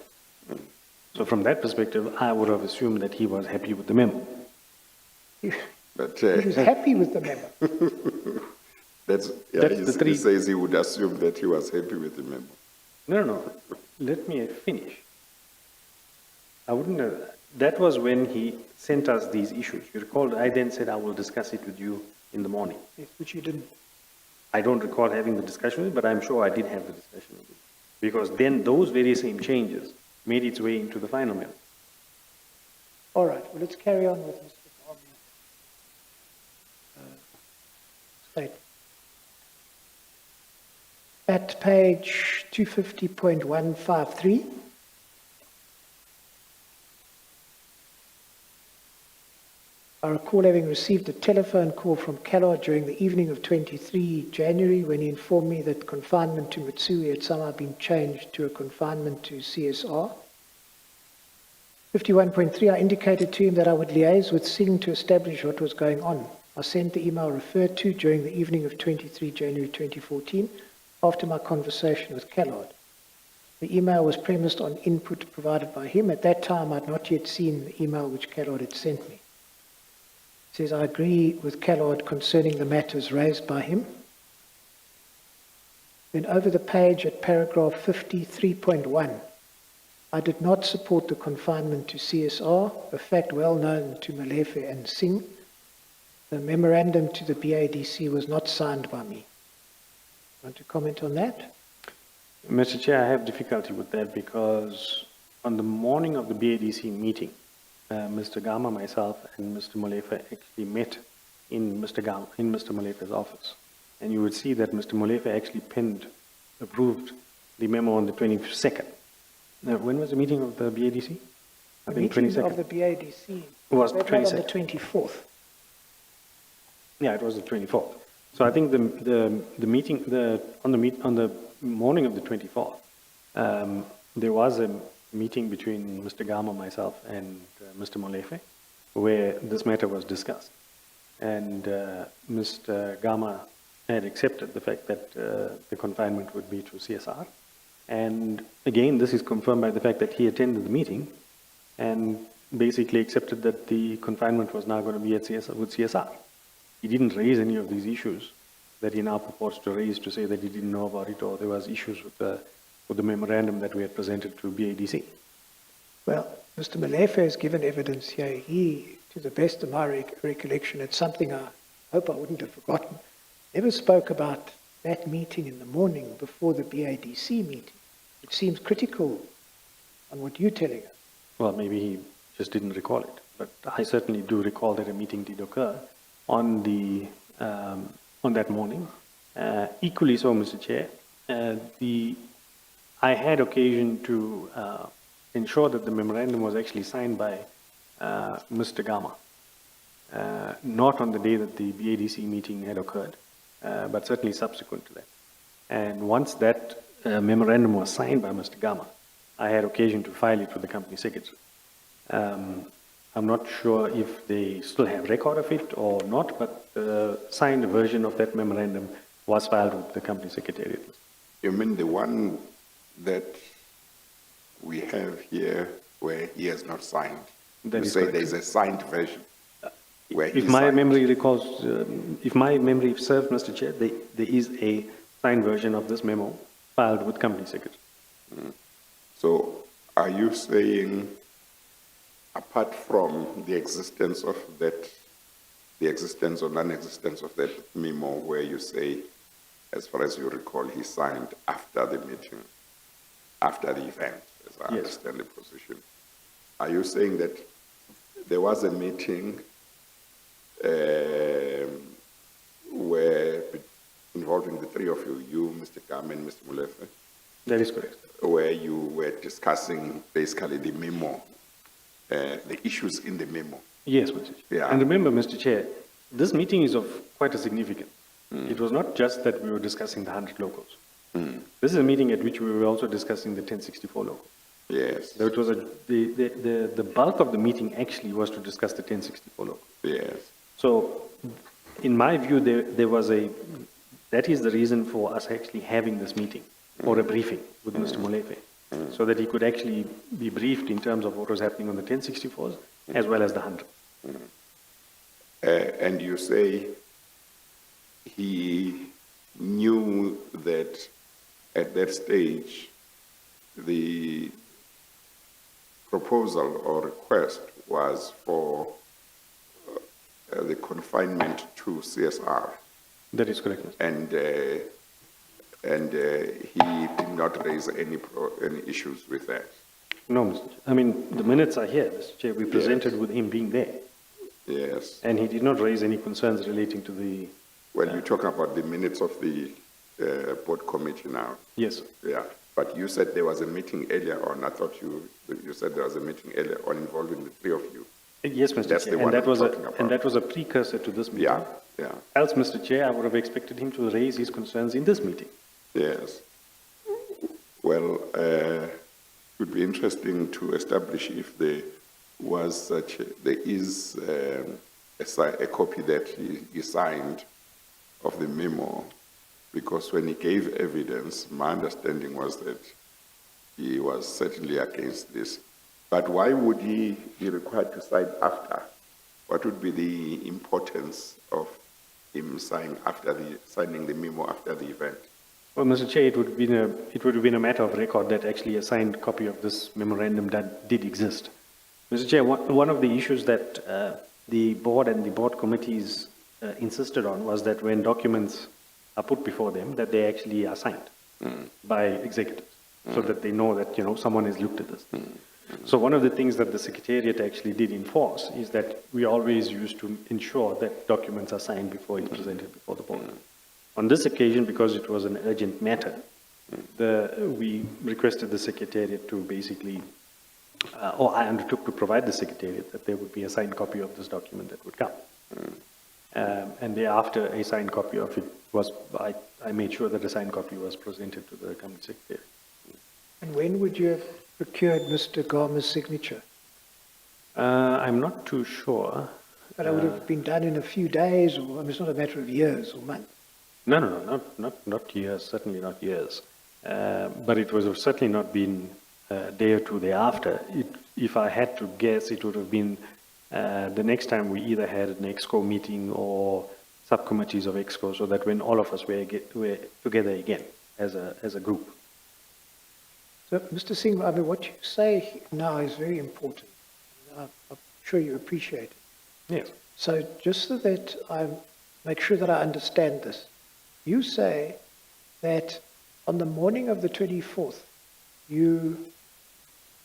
So from that perspective, I would have assumed that he was happy with the memo. But He was happy with the memo. that's, That's the he three- says he would assume that he was happy with the memo. No. Let me finish. I wouldn't know. That was when he sent us these issues. You recall, I then said I will discuss it with you in the morning. Yes, which you didn't. I don't recall having the discussion with you, but I'm sure I did have the discussion with you. Because then those very same changes made its way into the final memo. All right, well, let's carry on with Mr. Garman's statement. At page 250.153, I recall having received a telephone call from Kellogg during the evening of 23 January when he informed me that confinement to Mitsui had somehow been changed to a confinement to CSR. 51.3, I indicated to him that I would liaise with Singh to establish what was going on. I sent the email referred to during the evening of 23 January 2014 after my conversation with Kellogg. The email was premised on input provided by him. At that time, I had not yet seen the email which Kellogg had sent me. It says, I agree with Kellogg concerning the matters raised by him. Then over the page at paragraph 53.1, I did not support the confinement to CSR, a fact well known to Molefe and Singh. The memorandum to the BADC was not signed by me. Want to comment on that? Mr. Chair, I have difficulty with that because on the morning of the BADC meeting, Mr. Gama, myself, and Mr. Molefe actually met in Mr. Molefe's office. And you would see that Mr. Molefe actually approved the memo on the 22nd. Now, when was the meeting of the BADC? I The think meeting 22nd. of the BADC Was that on the 24th. Yeah, it was the 24th. So I think the meeting on the morning of the 24th, there was a meeting between Mr. Gama, myself, and Mr. Molefe, where this matter was discussed, and Mr. Gama had accepted the fact that the confinement would be to CSR, and again, this is confirmed by the fact that he attended the meeting, and basically accepted that the confinement was now going to be at CSR. He didn't raise any of these issues that he now purports to raise to say that he didn't know about it or there was issues with the memorandum that we had presented to BADC. Well, Mr. Molefe has given evidence here. He, to the best of my recollection, it's something I hope I wouldn't have forgotten, never spoke about that meeting in the morning before the BADC meeting. It seems critical on what you're telling us. Well, maybe he just didn't recall it, but I certainly do recall that a meeting did occur on that morning. Equally so, Mr. Chair, I had occasion to ensure that the memorandum was actually signed by Mr. Gama, not on the day that the BADC meeting had occurred, but certainly subsequent to that. And once that memorandum was signed by Mr. Gama, I had occasion to file it with the company secretary. I'm not sure if they still have record of it or not, but the signed version of that memorandum was filed with the company secretariat. You mean the one that we have here where he has not signed? That you is say correct. there's a signed version where he If my signed. memory recalls, if my memory serves, Mr. Chair, there is a signed version of this memo filed with company secretary. So are you saying, apart from the existence or non-existence of that memo where you say, as far as you recall, he signed after the meeting, after the event, as I Yes. understand the position, are you saying that there was a meeting where involving the three of you, Mr. Gama and Mr. Molefe, That is correct. where you were discussing basically the memo, the issues in the memo? Yes, Mr. Chair. Yeah. And remember, Mr. Chair, this meeting is of quite a significance. It was not just that we were discussing the 100 locals. This is a meeting at which we were also discussing the 1064 locals. Yes, So it was the bulk of the meeting actually was to discuss the 1064 locals. yes. So, in my view, that is the reason for us actually having this meeting, or a briefing with Mr. Molefe, so that he could actually be briefed in terms of what was happening on the 1064s, as well as the 100. And you say he knew that at that stage the proposal or request was for the confinement to CSR, That is correct, Mr. and he did not raise any issues with that. No, Mr. Chair. I mean, the minutes are here, Mr. Chair. We presented with him being there, Yes. and he did not raise any concerns relating to the, Well, you're talking about the minutes of the board committee now. yes. Yeah. But you said there was a meeting earlier on. I thought you said there was a meeting earlier on involving the three of you. Yes, Mr. That's Chair, the and one that I'm was talking about. and that was a precursor to this meeting. Yeah, yeah, Else, Mr. Chair, I would have expected him to raise his concerns in this meeting. yes. Well, it would be interesting to establish if there is a copy that he signed of the memo, because when he gave evidence, my understanding was that he was certainly against this. But why would he be required to sign after? What would be the importance of him signing the memo after the event? Well, Mr. Chair, it would have been a matter of record that actually a signed copy of this memorandum that did exist. Mr. Chair, one of the issues that the board and the board committees insisted on was that when documents are put before them, that they actually are signed by executives, so that they know that, someone has looked at this. So one of the things that the Secretariat actually did enforce is that we always used to ensure that documents are signed before it's presented before the board. On this occasion, because it was an urgent matter, we requested the Secretariat to basically, or I undertook to provide the Secretariat that there would be a signed copy of this document that would come. And thereafter, a signed copy of it was, I made sure that a signed copy was presented to the Company Secretariat. And when would you have procured Mr. Garma's signature? I'm not too sure. But it would have been done in a few days, or it's not a matter of years or months. No, not years, certainly not years. But it was certainly not been a day or two thereafter. If I had to guess, it would have been the next time we either had an EXCO meeting or subcommittees of EXCO, so that when all of us were together again as a group. So, Mr. Singh, I mean, what you say now is very important. I'm sure you appreciate it. Yes. So just so that I make sure that I understand this, you say that on the morning of the 24th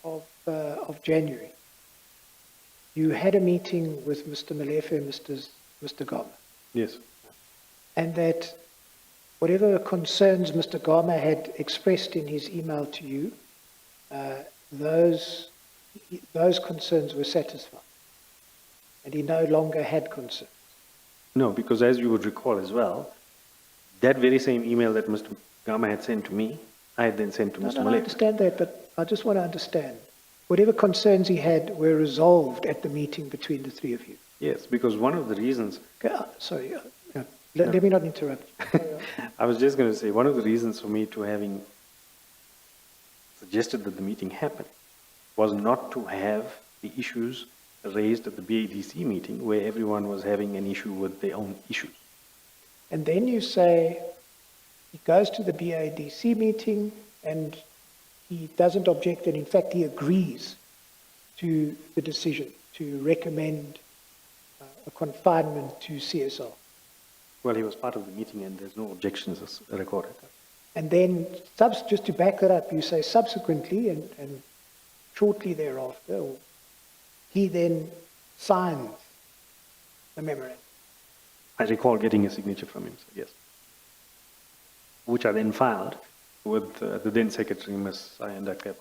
of January, you had a meeting with Mr. Malefe and Mr. Gama, Yes. and that whatever concerns Mr. Gama had expressed in his email to you, those concerns were satisfied, and he no longer had concerns. No, because as you would recall as well, that very same email that Mr. Gama had sent to me, I had then sent to Mr. I Malefe. understand that, but I just want to understand. Whatever concerns he had were resolved at the meeting between the three of you. Yes, because one of the reasons, Okay, sorry, let me not interrupt you. I was just going to say, one of the reasons for me to having suggested that the meeting happen was not to have the issues raised at the BADC meeting where everyone was having an issue with their own issues. And then you say he goes to the BADC meeting and he doesn't object, and in fact he agrees to the decision to recommend a confinement to CSR. Well, he was part of the meeting and there's no objections as recorded. And then, just to back that up, you say subsequently and shortly thereafter, he then signs the memorandum. I recall getting a signature from him, so yes. Which I then filed with the then Secretary, Ms. Ayanda Keba.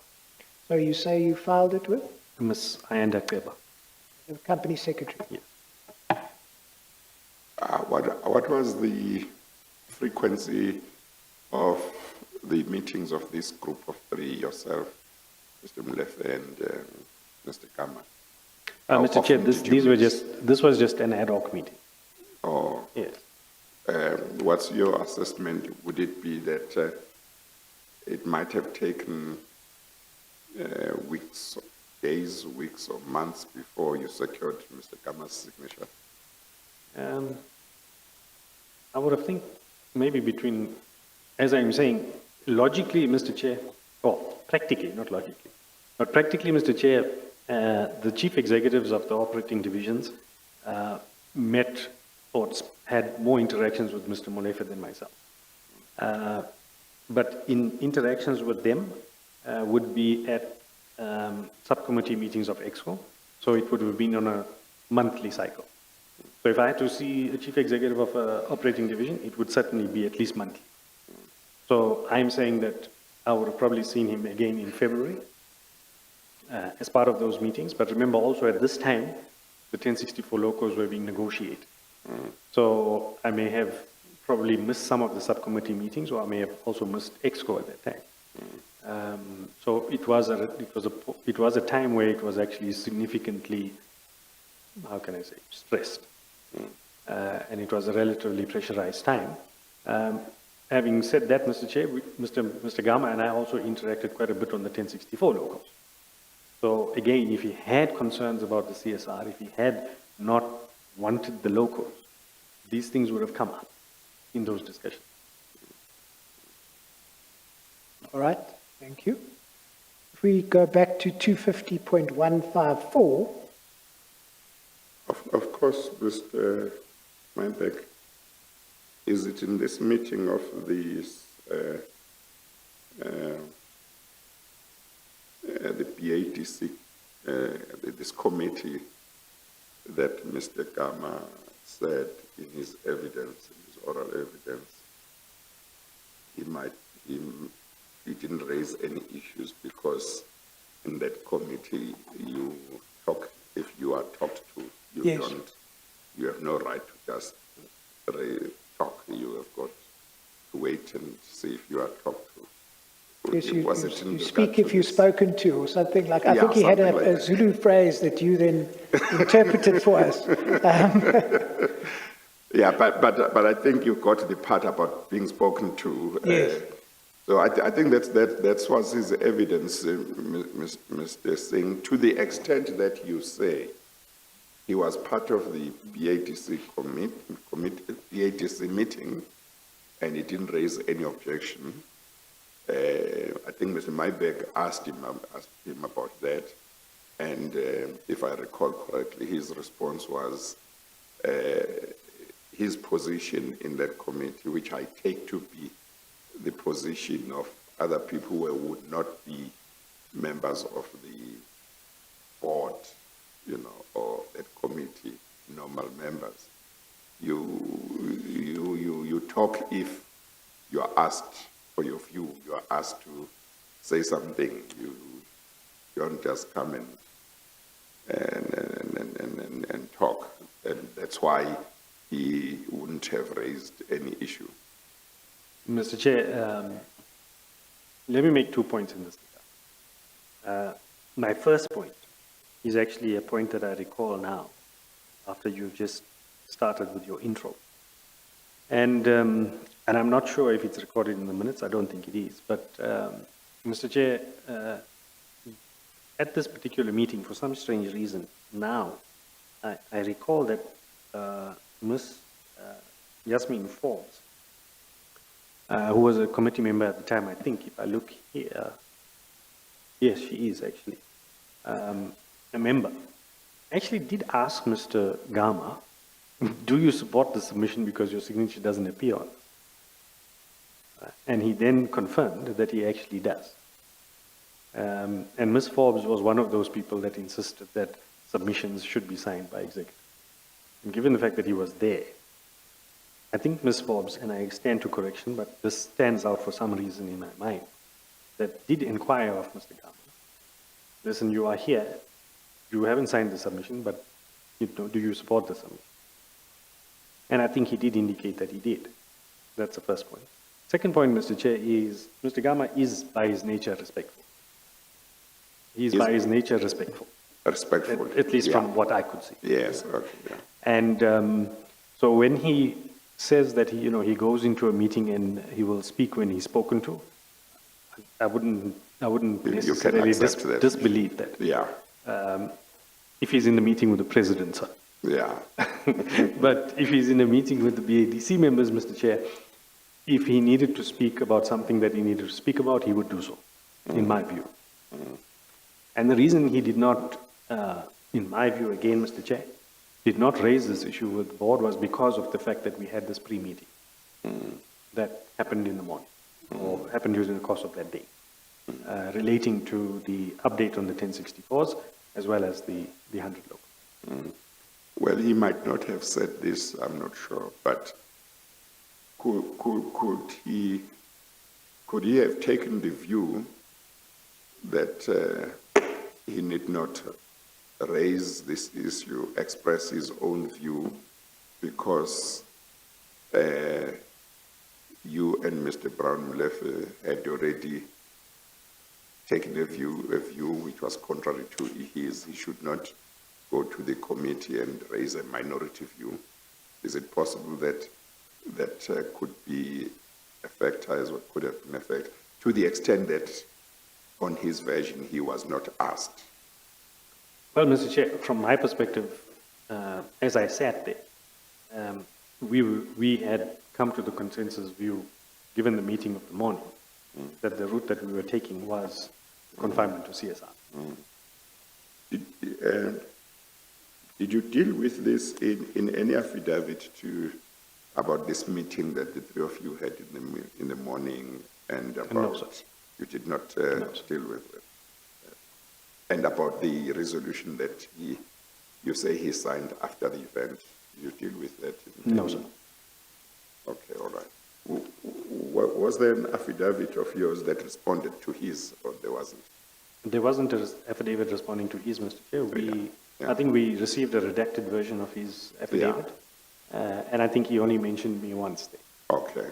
So you say you filed it with Ms. Ayanda Keba. the company secretary? Yes. What was the frequency of the meetings of this group of three, yourself, Mr. Malefe, and Mr. Gama? How Mr. Chair, often did you meet? this was just an ad hoc meeting. Or Yes. what's your assessment? Would it be that it might have taken days, weeks, or months before you secured Mr. Gama's signature? I would have think maybe between, as I'm saying, logically, Mr. Chair, or practically, not logically, but practically, Mr. Chair, the chief executives of the operating divisions met or had more interactions with Mr. Molefe than myself. But in interactions with them would be at subcommittee meetings of EXCO, so it would have been on a monthly cycle. So if I had to see a chief executive of an operating division, it would certainly be at least monthly. So I'm saying that I would have probably seen him again in February as part of those meetings. But remember also at this time, the 1064 locos were being negotiated. So I may have probably missed some of the subcommittee meetings, or I may have also missed EXCO at that time. So it was a time where it was actually significantly, how can I say, stressed. And it was a relatively pressurized time. Having said that, Mr. Chair, Mr. Gama and I also interacted quite a bit on the 1064 locals. So again, if he had concerns about the CSR, if he had not wanted the locals, these things would have come up in those discussions. All right, thank you. If we go back to 250.154. Of course, Mr. Meinberg, is it in this meeting of the BADC, this committee, that Mr. Gama said in his evidence, in his oral evidence, he didn't raise any issues because in that committee you talk, if you are talked to, you have no right to just talk. You have got to wait and see if you are talked to. Yes, you speak if you're spoken to, or something like. I think he had like a Zulu phrase that you then interpreted for us. Yeah, but I think you got the part about being spoken to. Yes. So I think that was his evidence, Mr. Singh, to the extent that you say he was part of the BADC BADC meeting, and he didn't raise any objection. I think Mr. Meinberg asked him about that, and if I recall correctly, his response was his position in that committee, which I take to be the position of other people who would not be members of the board, or that committee, normal members. You talk if you are asked for your view, you are asked to say something. You don't just come and talk, and that's why he wouldn't have raised any issue. Mr. Chair, let me make 2 points in this regard. My first point is actually a point that I recall now, after you've just started with your intro. And I'm not sure if it's recorded in the minutes, I don't think it is, but Mr. Chair, at this particular meeting, for some strange reason, now, I recall that Ms. Yasmin Forbes, who was a committee member at the time, I think, if I look here, yes, she is actually a member, actually did ask Mr. Gama, do you support the submission because your signature doesn't appear on it? And he then confirmed that he actually does. And Ms. Forbes was one of those people that insisted that submissions should be signed by executive. And given the fact that he was there, I think Ms. Forbes, and I stand to correction, but this stands out for some reason in my mind, that did inquire of Mr. Gama. Listen, you are here, you haven't signed the submission, but do you support the submission? And I think he did indicate that he did. That's the first point. Second point, Mr. Chair, is Mr. Gama is by his nature respectful. He is by his nature respectful. Respectful. At least from what I could see. Yes, okay. Yeah. And so when he says that he goes into a meeting and he will speak when he's spoken to, I wouldn't necessarily disbelieve that. Yeah. If he's in the meeting with the president, sir, Yeah. But if he's in a meeting with the BADC members, Mr. Chair, if he needed to speak about something that he needed to speak about, he would do so, in my view. And the reason he did not, in my view, again, Mr. Chair, did not raise this issue with the board was because of the fact that we had this pre-meeting that happened in the morning, or happened during the course of that day, relating to the update on the 1064s, as well as the 100 local. Well, he might not have said this, I'm not sure, but could he have taken the view that he need not raise this issue, express his own view, because you and Mr. Brown-Molefe had already taken a view which was contrary to his? He should not go to the committee and raise a minority view. Is it possible that could be effectized, or could have been effected, to the extent that on his version he was not asked? Well, Mr. Chair, from my perspective, as I sat there, we had come to the consensus view, given the meeting of the morning, that the route that we were taking was confinement to CSR. Did you deal with this in any affidavit about this meeting that the three of you had in the morning, and about No, sir. you did not No, sir. deal with it? And about the resolution that you say he signed after the event, did you deal with that? No, sir. Okay, all right. Was there an affidavit of yours that responded to his, or there wasn't? There wasn't an affidavit responding to his, Mr. Chair. Yeah. I think we received a redacted version of his affidavit, and I think he only mentioned me once there. Okay.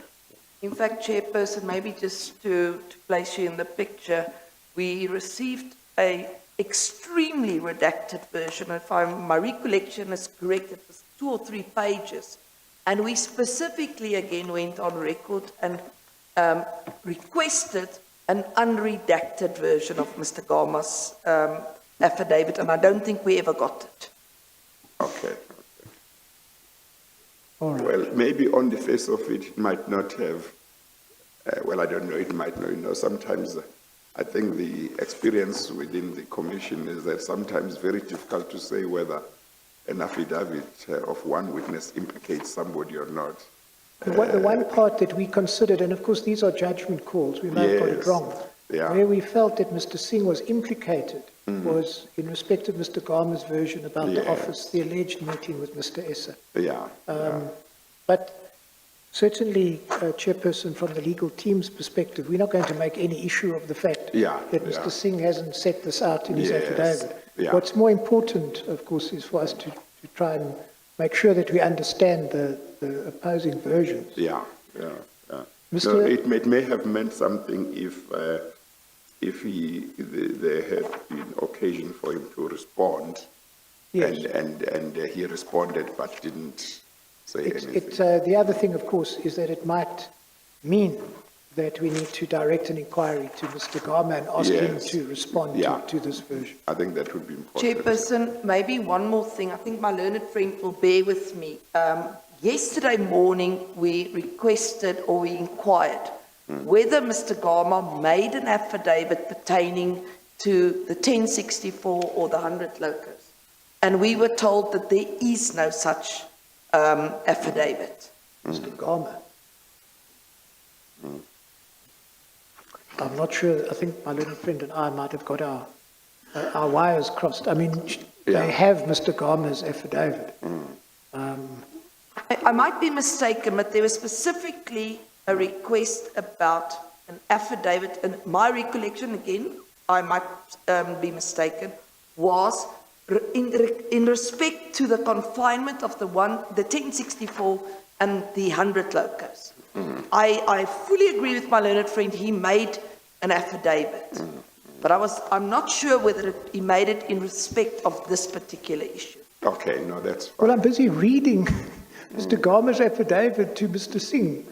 In fact, Chairperson, maybe just to place you in the picture, we received a extremely redacted version. If my recollection is correct, it was 2 or 3 pages. And we specifically again went on record and requested an unredacted version of Mr. Gama's affidavit, and I don't think we ever got it. Okay. All right. Well, maybe on the face of it, it might not have, well, I don't know, it might not, sometimes I think the experience within the commission is that sometimes it's very difficult to say whether an affidavit of one witness implicates somebody or not. The one part that we considered, and of course these are judgment calls, we may have got it Yes. wrong, Yeah. where we felt that Mr. Singh was implicated was in respect of Mr. Gama's version about the Yes. office, the alleged meeting with Mr. Essa. Yeah. But certainly, Chairperson, from the legal team's perspective, we're not going to make any issue of the fact that Mr. Singh hasn't set this out in his Yes. affidavit. Yeah. What's more important, of course, is for us to try and make sure that we understand the opposing versions. Yeah. Mr. No, it may have meant something if there had been occasion for him to respond, Yes. and he responded but didn't say anything. The other thing, of course, is that it might mean that we need to direct an inquiry to Mr. Gama and ask him Yes. to respond Yeah. to this version. I think that would be important. Chairperson, maybe one more thing. I think my learned friend will bear with me. Yesterday morning, we requested or we inquired whether Mr. Gama made an affidavit pertaining to the 1064 or the 100 locos. And we were told that there is no such affidavit. Mr. Gama. I'm not sure. I think my little friend and I might have got our wires crossed. I mean, they have Mr. Gama's affidavit. I might be mistaken, but there was specifically a request about an affidavit, and my recollection, again, I might be mistaken, was in respect to the confinement of the 1064 and the 100 locos. I fully agree with my learned friend. He made an affidavit, but I'm not sure whether he made it in respect of this particular issue. Okay, no, that's fine. Well, I'm busy reading Mr. Gama's affidavit to Mr. Singh.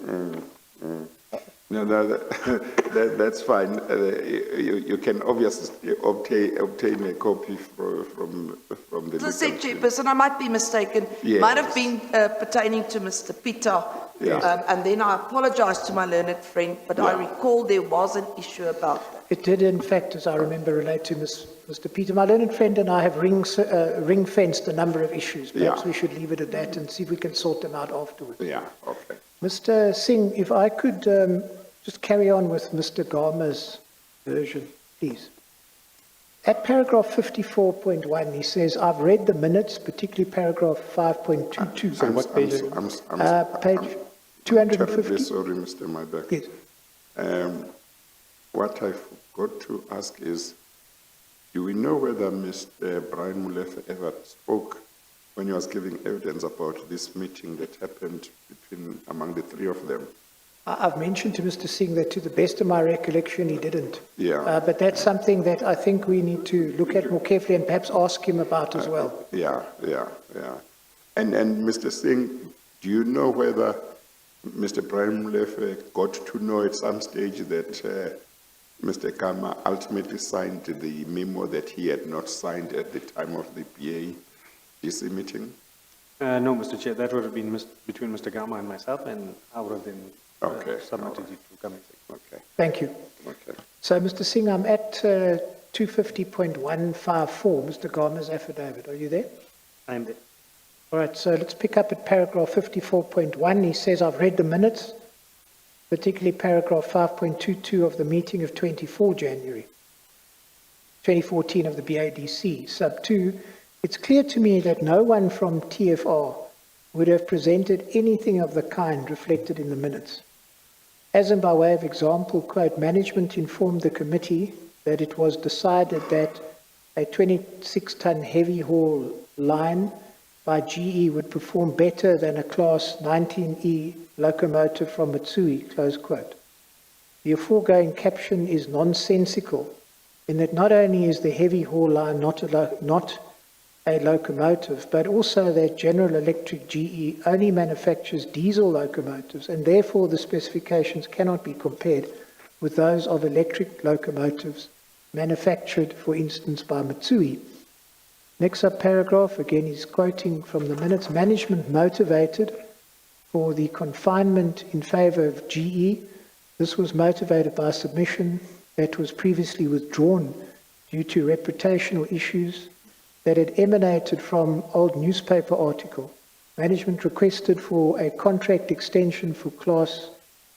No, that's You can obviously obtain a copy from on the As I said, legal team. Chairperson, I might be mistaken. Yes. Might have been pertaining to Mr. Peter. Yes. And then I apologise to my learned friend, but I Yeah. recall there was an issue about that. It did, in fact, as I remember, relate to Mr. Peter. My learned friend and I have ring-fenced a number of issues. Perhaps Yeah. we should leave it at that and see if we can sort them out afterwards. Yeah, okay. Mr. Singh, if I could just carry on with Mr. Garma's version, please. At paragraph 54.1, he says, I've read the minutes, particularly paragraph 5.22. So what page? Page 250. Terribly sorry, Mr. Madak. Yes. What I forgot to ask is, do we know whether Mr. Brian Molefe ever spoke when he was giving evidence about this meeting that happened among the three of them? I've mentioned to Mr. Singh that to the best of my recollection, he didn't. Yeah. But that's something that I think we need to look at more carefully and perhaps ask him about as well. Yeah. And Mr. Singh, do you know whether Mr. Brian Molefe got to know at some stage that Mr. Gama ultimately signed the memo that he had not signed at the time of the BADC meeting? No, Mr. Chair, that would have been between Mr. Gama and myself, and I would have then submitted it to Committee. Okay. Thank you. Okay. So, Mr. Singh, I'm at 250.154, Mr. Garma's affidavit. Are you there? I'm there. All right, so let's pick up at paragraph 54.1. He says, I've read the minutes, particularly paragraph 5.22 of the meeting of 24 January 2014 of the BADC. Sub 2, it's clear to me that no one from TFR would have presented anything of the kind reflected in the minutes. As in by way of example, quote, management informed the committee that it was decided that a 26-ton heavy haul line by GE would perform better than a class 19E locomotive from Mitsui, close quote. The aforegoing caption is nonsensical in that not only is the heavy haul line not a locomotive, but also that General Electric GE only manufactures diesel locomotives, and therefore the specifications cannot be compared with those of electric locomotives manufactured, for instance, by Mitsui. Next subparagraph, again, he's quoting from the minutes, management motivated for the confinement in favour of GE. This was motivated by a submission that was previously withdrawn due to reputational issues that had emanated from old newspaper article. Management requested for a contract extension for Class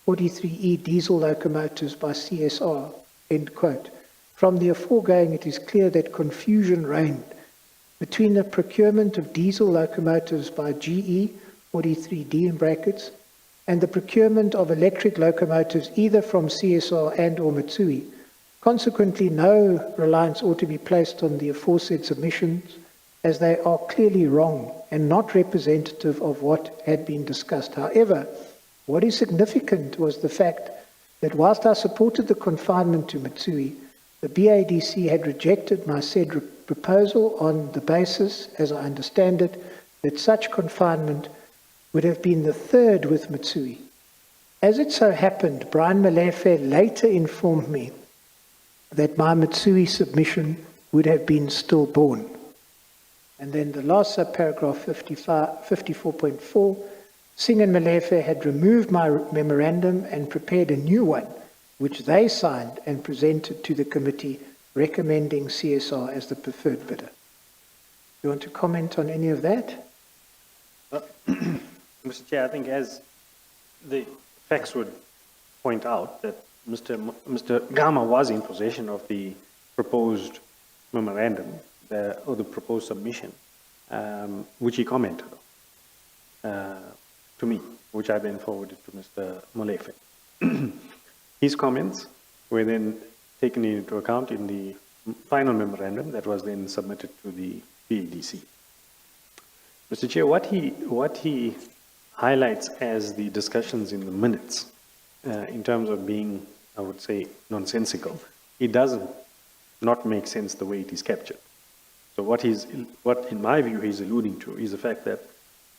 43E diesel locomotives by CSR, end quote. From the aforegoing, it is clear that confusion reigned between the procurement of diesel locomotives by GE, 43D in brackets, and the procurement of electric locomotives either from CSR and or Mitsui. Consequently, no reliance ought to be placed on the aforesaid submissions, as they are clearly wrong and not representative of what had been discussed. However, what is significant was the fact that whilst I supported the confinement to Mitsui, the BADC had rejected my said proposal on the basis, as I understand it, that such confinement would have been the third with Mitsui. As it so happened, Brian Molefe later informed me that my Mitsui submission would have been stillborn. And then the last subparagraph, 54.4, Singh and Molefe had removed my memorandum and prepared a new one, which they signed and presented to the committee, recommending CSR as the preferred bidder. You want to comment on any of that? Mr. Chair, I think as the facts would point out that Mr. Gama was in possession of the proposed memorandum, or the proposed submission, which he commented on to me, which I then forwarded to Mr. Molefe. His comments were then taken into account in the final memorandum that was then submitted to the BADC. Mr. Chair, what he highlights as the discussions in the minutes, in terms of being, I would say, nonsensical, it doesn't not make sense the way it is captured. So what in my view he's alluding to is the fact that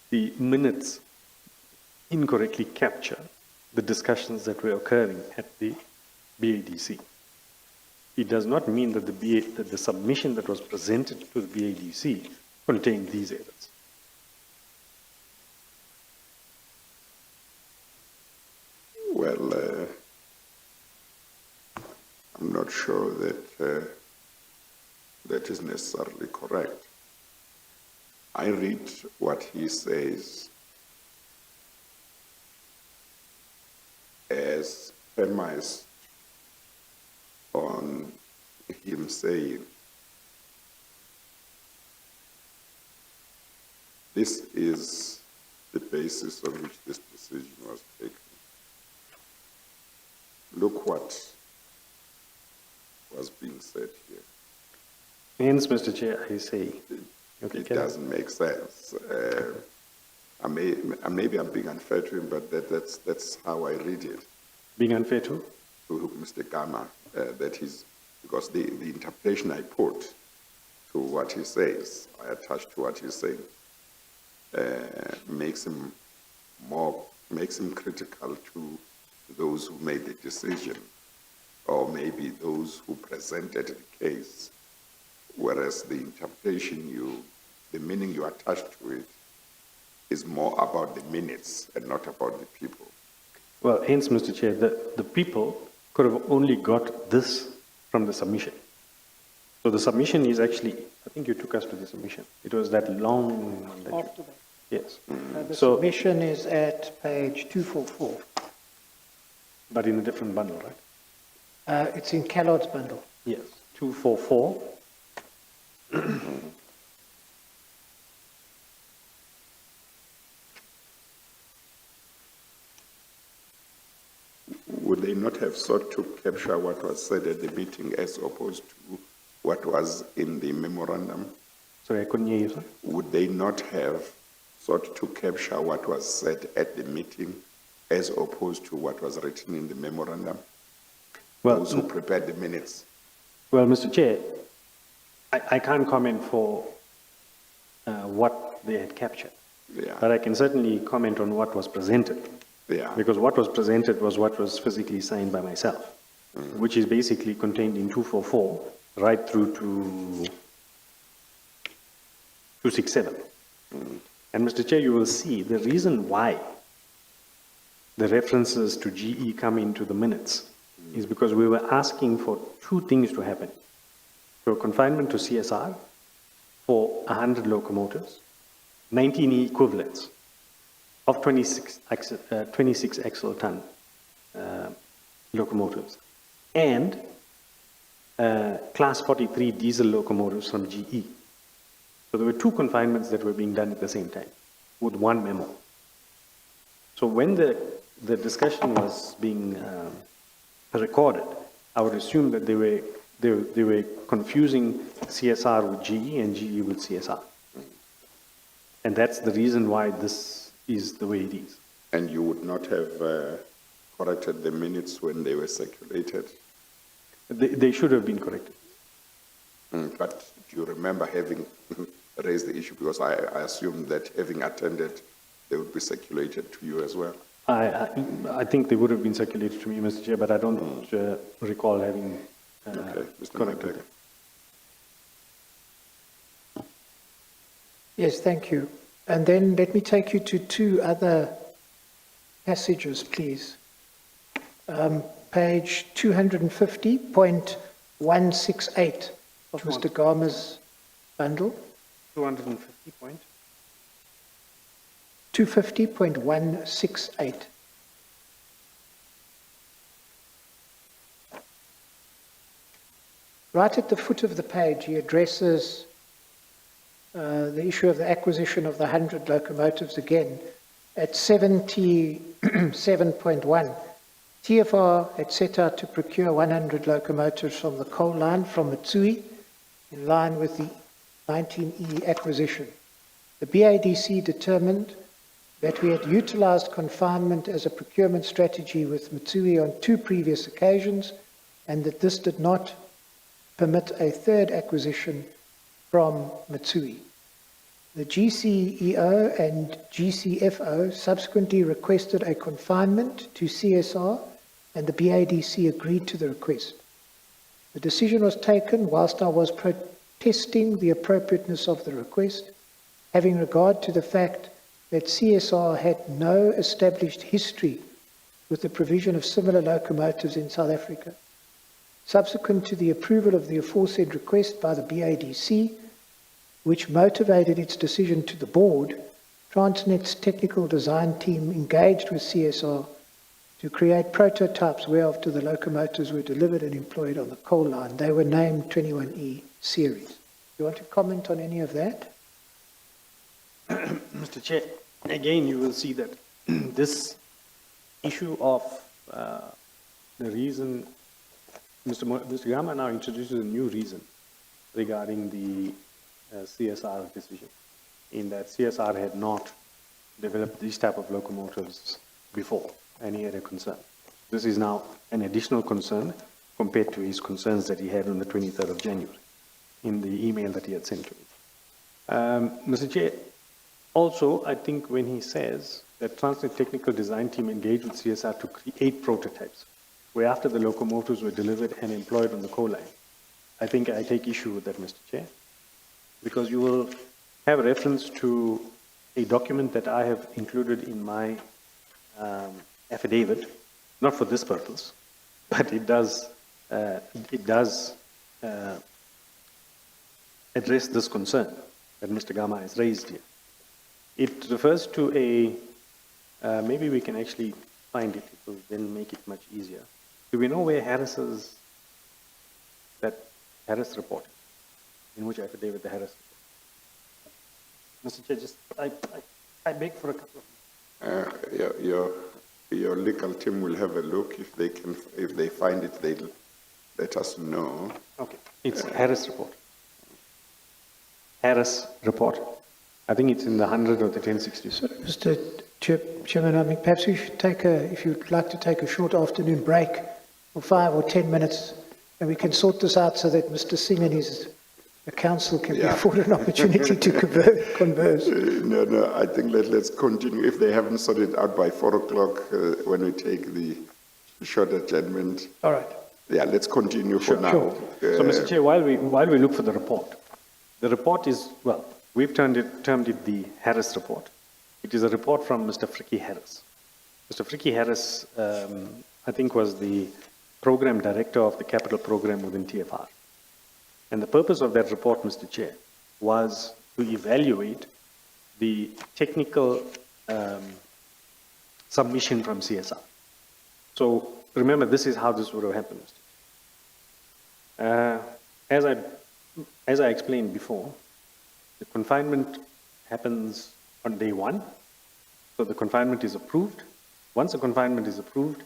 the minutes incorrectly capture the discussions that were occurring at the BADC. It does not mean that the submission that was presented to the BADC contain these errors. Well, I'm not sure that that is necessarily correct. I read what he says as premised on him saying, this is the basis on which this decision was taken. Look what was being said here. Hence, Mr. Chair, I say, It doesn't make sense. Maybe I'm being unfair to him, but that's how I read it. being unfair to? To Mr. Gama, that is, because the interpretation I put to what he says, I attach to what he's saying, makes him critical to those who made the decision, or maybe those who presented the case, whereas the interpretation the meaning you attach to it is more about the minutes and not about the people. Well, hence, Mr. Chair, the people could have only got this from the submission. So the submission is actually, I think you took us to the submission. It was that long one that After that. yes. The So, submission is at page 244. but in a different bundle, right? It's in Callard's bundle. Yes. 244. Would they not have sought to capture what was said at the meeting as opposed to what was in the memorandum? Sorry, I couldn't hear you, sir. Would they not have sought to capture what was said at the meeting as opposed to what was written in the memorandum? Well, Those who prepared the minutes. well, Mr. Chair, I can't comment for what they had captured, Yeah, but I can certainly comment on what was presented. yeah. Because what was presented was what was physically signed by myself, which is basically contained in 244 right through to 267. And Mr. Chair, you will see the reason why the references to GE come into the minutes is because we were asking for two things to happen. For confinement to CSR for 100 locomotives, 19 equivalents of 26 axle ton locomotives, and class 43 diesel locomotives from GE. So there were two confinements that were being done at the same time with one memo. So when the discussion was being recorded, I would assume that they were confusing CSR with GE and GE with CSR. And that's the reason why this is the way it is. And you would not have corrected the minutes when they were circulated? They should have been corrected. But do you remember having raised the issue? Because I assume that having attended, they would be circulated to you as well. I think they would have been circulated to me, Mr. Chair, but I don't recall having Okay, Mr. corrected Mbeki. them. Yes, thank you. And then let me take you to two other passages, please. Page 250.168 of Mr. Gama's bundle. 250 point. 250.168. Right at the foot of the page, he addresses the issue of the acquisition of the 100 locomotives again. At 77.1, TFR had set out to procure 100 locomotives from the coal line from Mitsui in line with the 19E acquisition. The BADC determined that we had utilized confinement as a procurement strategy with Mitsui on two previous occasions, and that this did not permit a third acquisition from Mitsui. The GCEO and GCFO subsequently requested a confinement to CSR, and the BADC agreed to the request. The decision was taken whilst I was protesting the appropriateness of the request, having regard to the fact that CSR had no established history with the provision of similar locomotives in South Africa. Subsequent to the approval of the aforesaid request by the BADC, which motivated its decision to the board, Transnet's technical design team engaged with CSR to create prototypes whereafter the locomotives were delivered and employed on the coal line. They were named 21E series. You want to comment on any of that? Mr. Chair, again, you will see that this issue of the reason, Mr. Gama now introduces a new reason regarding the CSR decision, in that CSR had not developed these type of locomotives before, and he had a concern. This is now an additional concern compared to his concerns that he had on the 23rd of January in the email that he had sent to me. Mr. Chair, also, I think when he says that Transnet technical design team engaged with CSR to create prototypes, where after the locomotives were delivered and employed on the coal line, I think I take issue with that, Mr. Chair, because you will have a reference to a document that I have included in my affidavit, not for this purpose, but it does address this concern that Mr. Gama has raised here. It refers to a, maybe we can actually find it, it will then make it much easier. Do we know where Harris report, in which affidavit the Harris report? Mr. Chair, just, I beg for a couple of Your legal team will have a look. If they find it, they'll let us know. Okay, it's Harris report. Harris report. I think it's in the 100 or the 1060. So, Mr. Chairman, I mean, perhaps we should if you'd like to take a short afternoon break for 5 or 10 minutes, and we can sort this out so that Mr. Singh and his council can be afforded an opportunity to converse. No, I think let's continue. If they haven't sorted it out by 4 o'clock, when we take the short adjournment. All right. Yeah, let's continue for now. Sure. So, Mr. Chair, while we look for the report is, well, we've termed it the Harris report. It is a report from Mr. Frikkie Harris. Mr. Frikkie Harris, I think, was the program director of the capital program within TFR. And the purpose of that report, Mr. Chair, was to evaluate the technical submission from CSR. So remember, this is how this would have happened, Mr. Chair. As I explained before, the confinement happens on day 1. So the confinement is approved. Once the confinement is approved,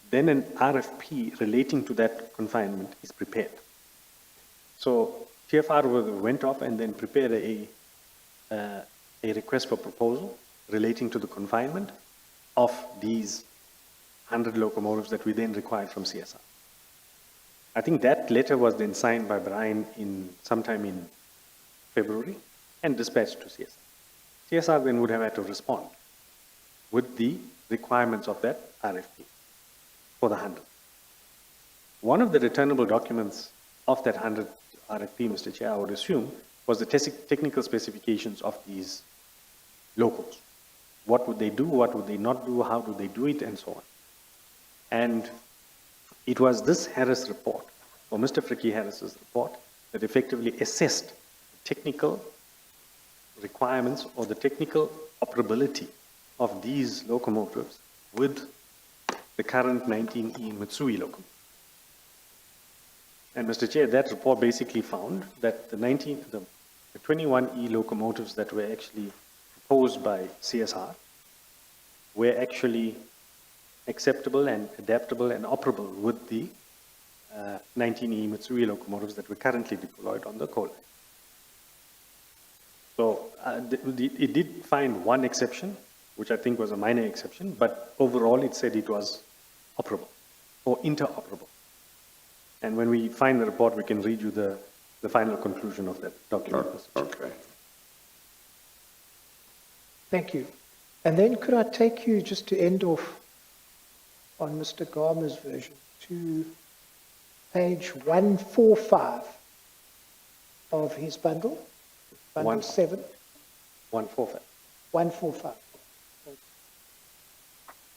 then an RFP relating to that confinement is prepared. So TFR went off and then prepared a request for proposal relating to the confinement of these 100 locomotives that we then required from CSR. I think that letter was then signed by Brian sometime in February and dispatched to CSR. CSR then would have had to respond with the requirements of that RFP for the 100. One of the returnable documents of that 100 RFP, Mr. Chair, I would assume, was the technical specifications of these locos. What would they do? What would they not do? How do they do it? And so on. And it was this Harris report, or Mr. Frikkie Harris's report, that effectively assessed the technical requirements or the technical operability of these locomotives with the current 19E Mitsui locomotive. And Mr. Chair, that report basically found that the 21E locomotives that were actually proposed by CSR were actually acceptable and adaptable and operable with the 19E Mitsui locomotives that were currently deployed on the coal line. So it did find one exception, which I think was a minor exception, but overall it said it was operable or interoperable. And when we find the report, we can read you the final conclusion of that document. Okay. Thank you. And then could I take you, just to end off on Mr. Gama's version, to page 145 of his bundle 7. 145. 145.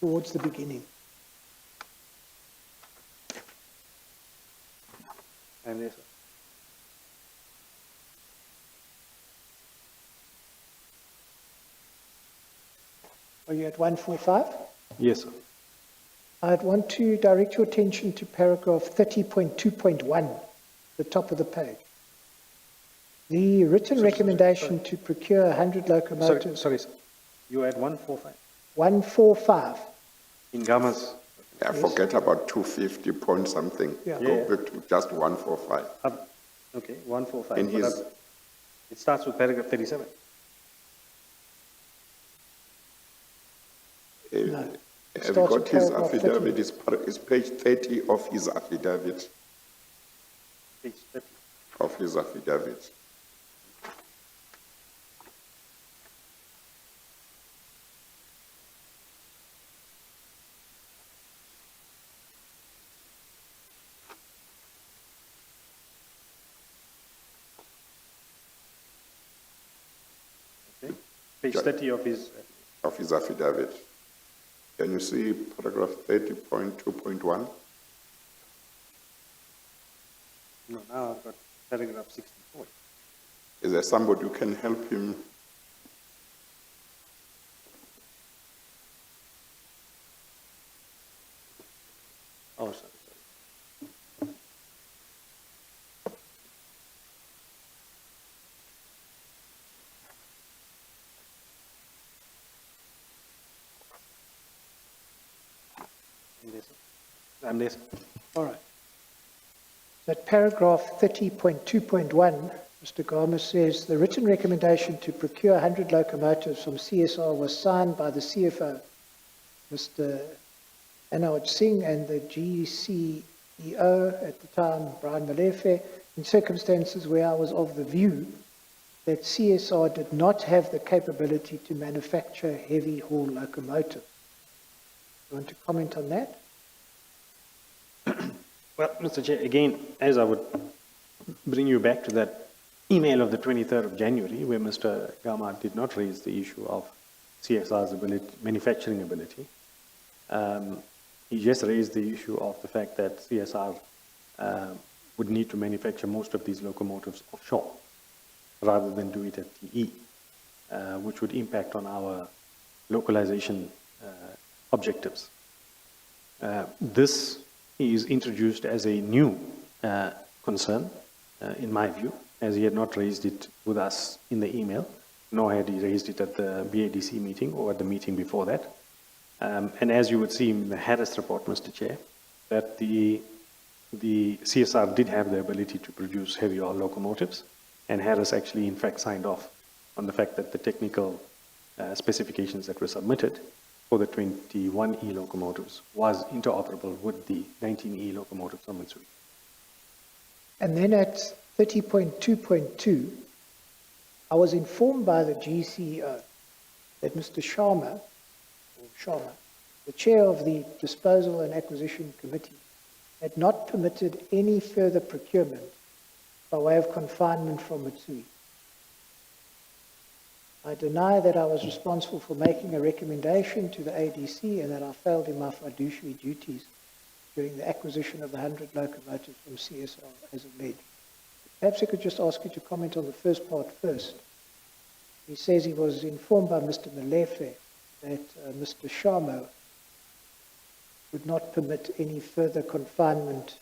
Towards the beginning. And yes, sir. Are you at 145? Yes, sir. I'd want to direct your attention to paragraph 30.2.1, the top of the page. The written recommendation to procure 100 locomotives. Sorry, sir. You at 145? 145. In Gama's. Yeah, forget about 250 point something. Yeah. Go Yeah. back to just 145. Okay, 145. And But his- it starts with paragraph 37. No. It Have you starts got with his paragraph 30. affidavit? It's page 30 of his affidavit. Page 30. Of his affidavit. Okay. Page 30 of his. Of his affidavit. Can you see paragraph 30.2.1? No, now I've got paragraph 64. Is there somebody who can help him? Oh, sorry. I'm there, sir. All right. That paragraph 30.2.1, Mr. Garma says, the written recommendation to procure 100 locomotives from CSR was signed by the CFO, Mr. Anoj Singh, and the GCEO at the time, Brian Malefe, in circumstances where I was of the view that CSR did not have the capability to manufacture heavy haul locomotives. You want to comment on that? Well, Mr. Chair, again, as I would bring you back to that email of the 23rd of January, where Mr. Gama did not raise the issue of CSR's ability, manufacturing ability. He just raised the issue of the fact that CSR would need to manufacture most of these locomotives offshore rather than do it at TE, which would impact on our localization objectives. This is introduced as a new concern, in my view, as he had not raised it with us in the email, nor had he raised it at the BADC meeting or at the meeting before that. And as you would see in the Harris report, Mr. Chair, that the CSR did have the ability to produce heavy haul locomotives, and Harris actually, in fact, signed off on the fact that the technical specifications that were submitted for the 21E locomotives was interoperable with the 19E locomotives on Mitsui. And then at 30.2.2, I was informed by the GCEO that Mr. Sharma, the chair of the Disposal and Acquisition Committee, had not permitted any further procurement by way of confinement from Mitsui. I deny that I was responsible for making a recommendation to the ADC and that I failed in my fiduciary duties during the acquisition of the 100 locomotives from CSR as alleged. Perhaps I could just ask you to comment on the first part first. He says he was informed by Mr. Malefe that Mr. Sharma would not permit any further confinement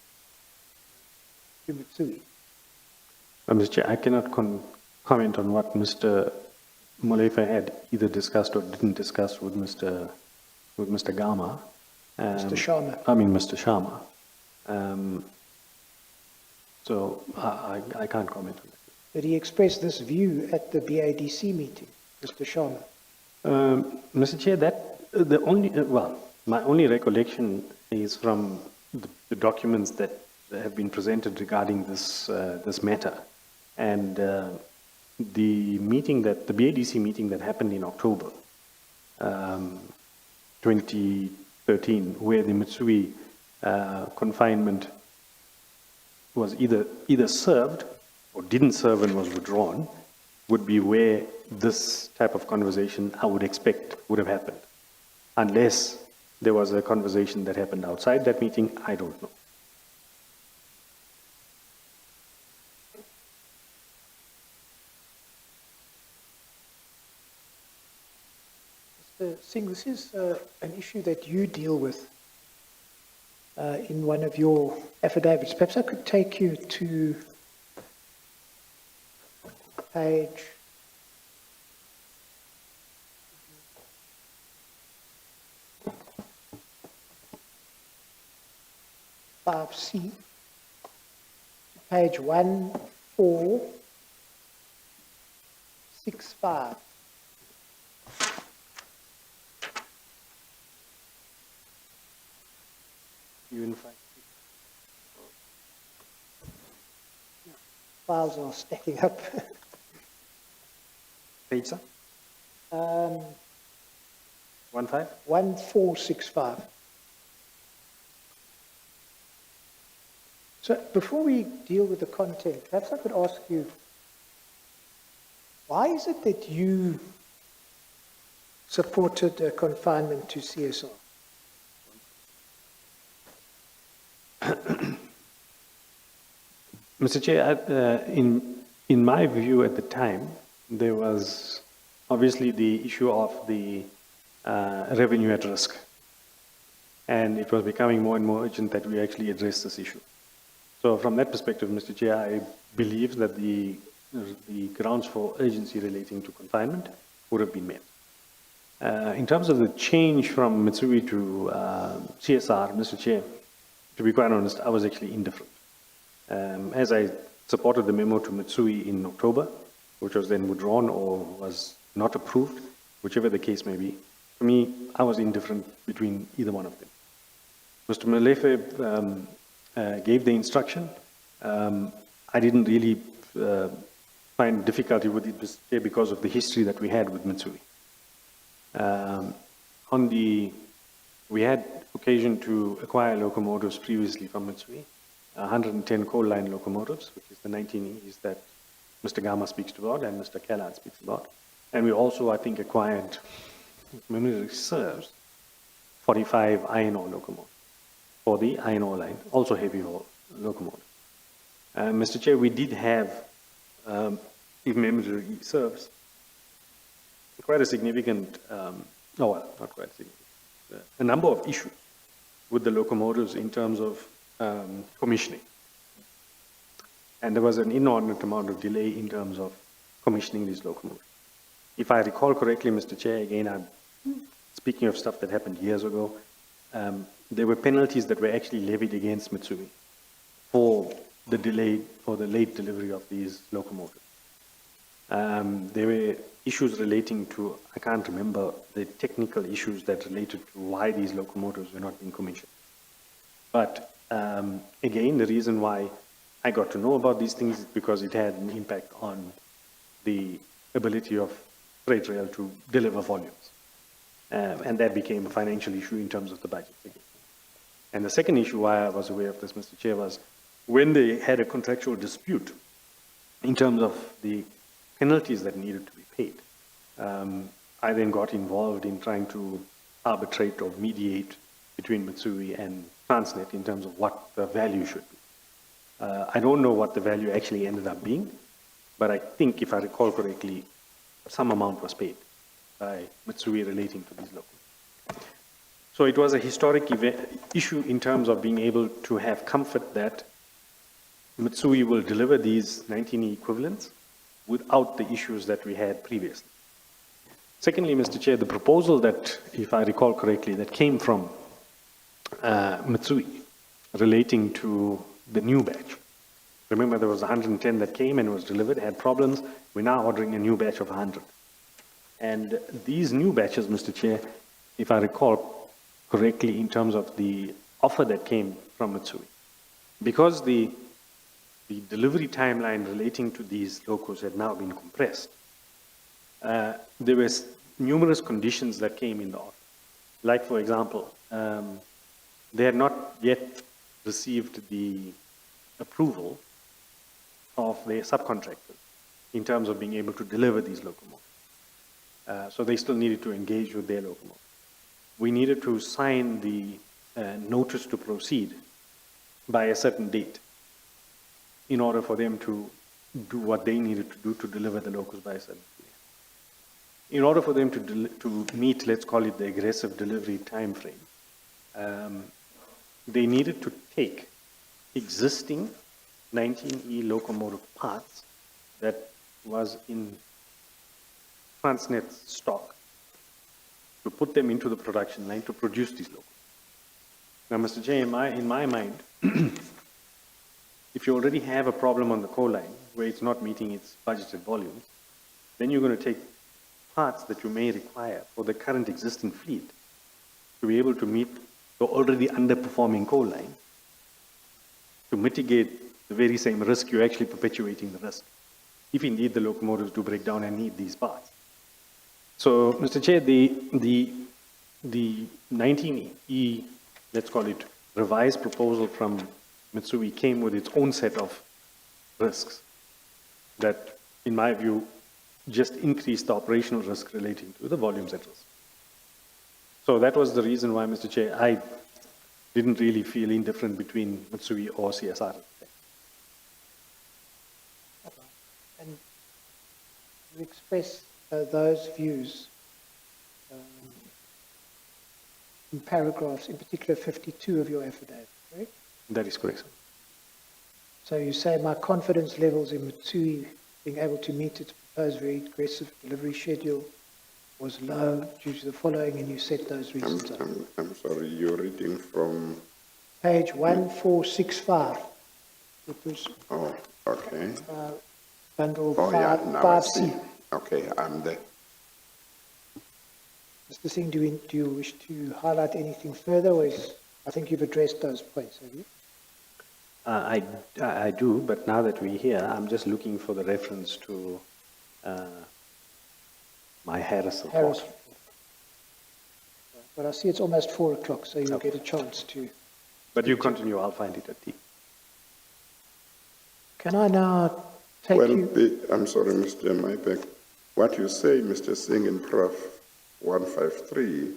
to Mitsui. Mr. Chair, I cannot comment on what Mr. Molefe had either discussed or didn't discuss with Mr. Gama. Mr. Sharma. I mean, Mr. Sharma. So I can't comment on that. Did he express this view at the BADC meeting, Mr. Sharma? Mr. Chair, my only recollection is from the documents that have been presented regarding this matter, and the BADC meeting that happened in October 2013, where the Mitsui confinement was either served or didn't serve and was withdrawn, would be where this type of conversation, I would expect, would have happened. Unless there was a conversation that happened outside that meeting, I don't know. Mr. Singh, this is an issue that you deal with in one of your affidavits. Perhaps I could take you to page 5C, page 1465. Unified. Files are stacking up. Page, sir? 15? 1465. So before we deal with the content, perhaps I could ask you, why is it that you supported confinement to CSR? Mr. Chair, in my view at the time, there was obviously the issue of the revenue at risk. And it was becoming more and more urgent that we actually address this issue. So from that perspective, Mr. Chair, I believe that the grounds for urgency relating to confinement would have been met. In terms of the change from Mitsui to CSR, Mr. Chair, to be quite honest, I was actually indifferent. As I supported the memo to Mitsui in October, which was then withdrawn or was not approved, whichever the case may be, for me, I was indifferent between either one of them. Mr. Molefe gave the instruction. I didn't really find difficulty with it, Mr. Chair, because of the history that we had with Mitsui. We had occasion to acquire locomotives previously from Mitsui, 110 coal line locomotives, which is the 19Es that Mr. Gama speaks about and Mr. Kellard speaks about. And we also, I think, acquired, if memory serves, 45 iron ore locomotives for the iron ore line, also heavy ore locomotive. Mr. Chair, we did have, if memory serves, quite a significant, not quite significant, a number of issues with the locomotives in terms of commissioning. And there was an inordinate amount of delay in terms of commissioning these locomotives. If I recall correctly, Mr. Chair, again, I'm speaking of stuff that happened years ago, there were penalties that were actually levied against Mitsui for the delay or the late delivery of these locomotives. There were issues relating to, I can't remember the technical issues that related to why these locomotives were not being commissioned. But again, the reason why I got to know about these things is because it had an impact on the ability of freight rail to deliver volumes. And that became a financial issue in terms of the budget. And the second issue why I was aware of this, Mr. Chair, was when they had a contractual dispute in terms of the penalties that needed to be paid. I then got involved in trying to arbitrate or mediate between Mitsui and Transnet in terms of what the value should be. I don't know what the value actually ended up being, but I think, if I recall correctly, some amount was paid by Mitsui relating to these locomotives. So it was a historic issue in terms of being able to have comfort that Mitsui will deliver these 19E equivalents without the issues that we had previously. Secondly, Mr. Chair, the proposal that, if I recall correctly, that came from Mitsui relating to the new batch. Remember, there was 110 that came and was delivered, had problems. We're now ordering a new batch of 100. And these new batches, Mr. Chair, if I recall correctly, in terms of the offer that came from Mitsui, because the delivery timeline relating to these locos had now been compressed, there were numerous conditions that came in the offer. Like, for example, they had not yet received the approval of their subcontractors in terms of being able to deliver these locomotives. So they still needed to engage with their locomotive. We needed to sign the notice to proceed by a certain date in order for them to do what they needed to do to deliver the locos by a certain period. In order for them to meet, let's call it the aggressive delivery time frame, they needed to take existing 19E locomotive parts that was in Transnet's stock to put them into the production line to produce these locos. Now, Mr. J, in my mind, if you already have a problem on the coal line where it's not meeting its budgeted volumes, then you're going to take parts that you may require for the current existing fleet to be able to meet the already underperforming coal line. To mitigate the very same risk, you're actually perpetuating the risk, if indeed the locomotives do break down and need these parts. So, Mr. Chair, the 19E, let's call it revised proposal from Mitsui, came with its own set of risks that, in my view, just increased the operational risk relating to the volumes at risk. So that was the reason why, Mr. Chair, I didn't really feel indifferent between Mitsui or CSR. And you express those views in paragraphs, in particular 52 of your affidavit, correct? That is correct, sir. So you say my confidence levels in Mitsui being able to meet its proposed very aggressive delivery schedule was low due to the following, and you set those reasons up. I'm sorry, you're reading from, Page 1465. It was oh, okay. bundle Oh, yeah, now I see. 5C. Okay, I'm there. Mr. Singh, do you wish to highlight anything further, or I think you've addressed those points, have you? I do, but now that we're here, I'm just looking for the reference to my Harris report. Harris. But I see it's almost 4 o'clock, so you'll get a chance to... But you continue, I'll find it at T. Can I now take Well, you... I'm sorry, Mr. Maibek. What you say, Mr. Singh, in paragraph 153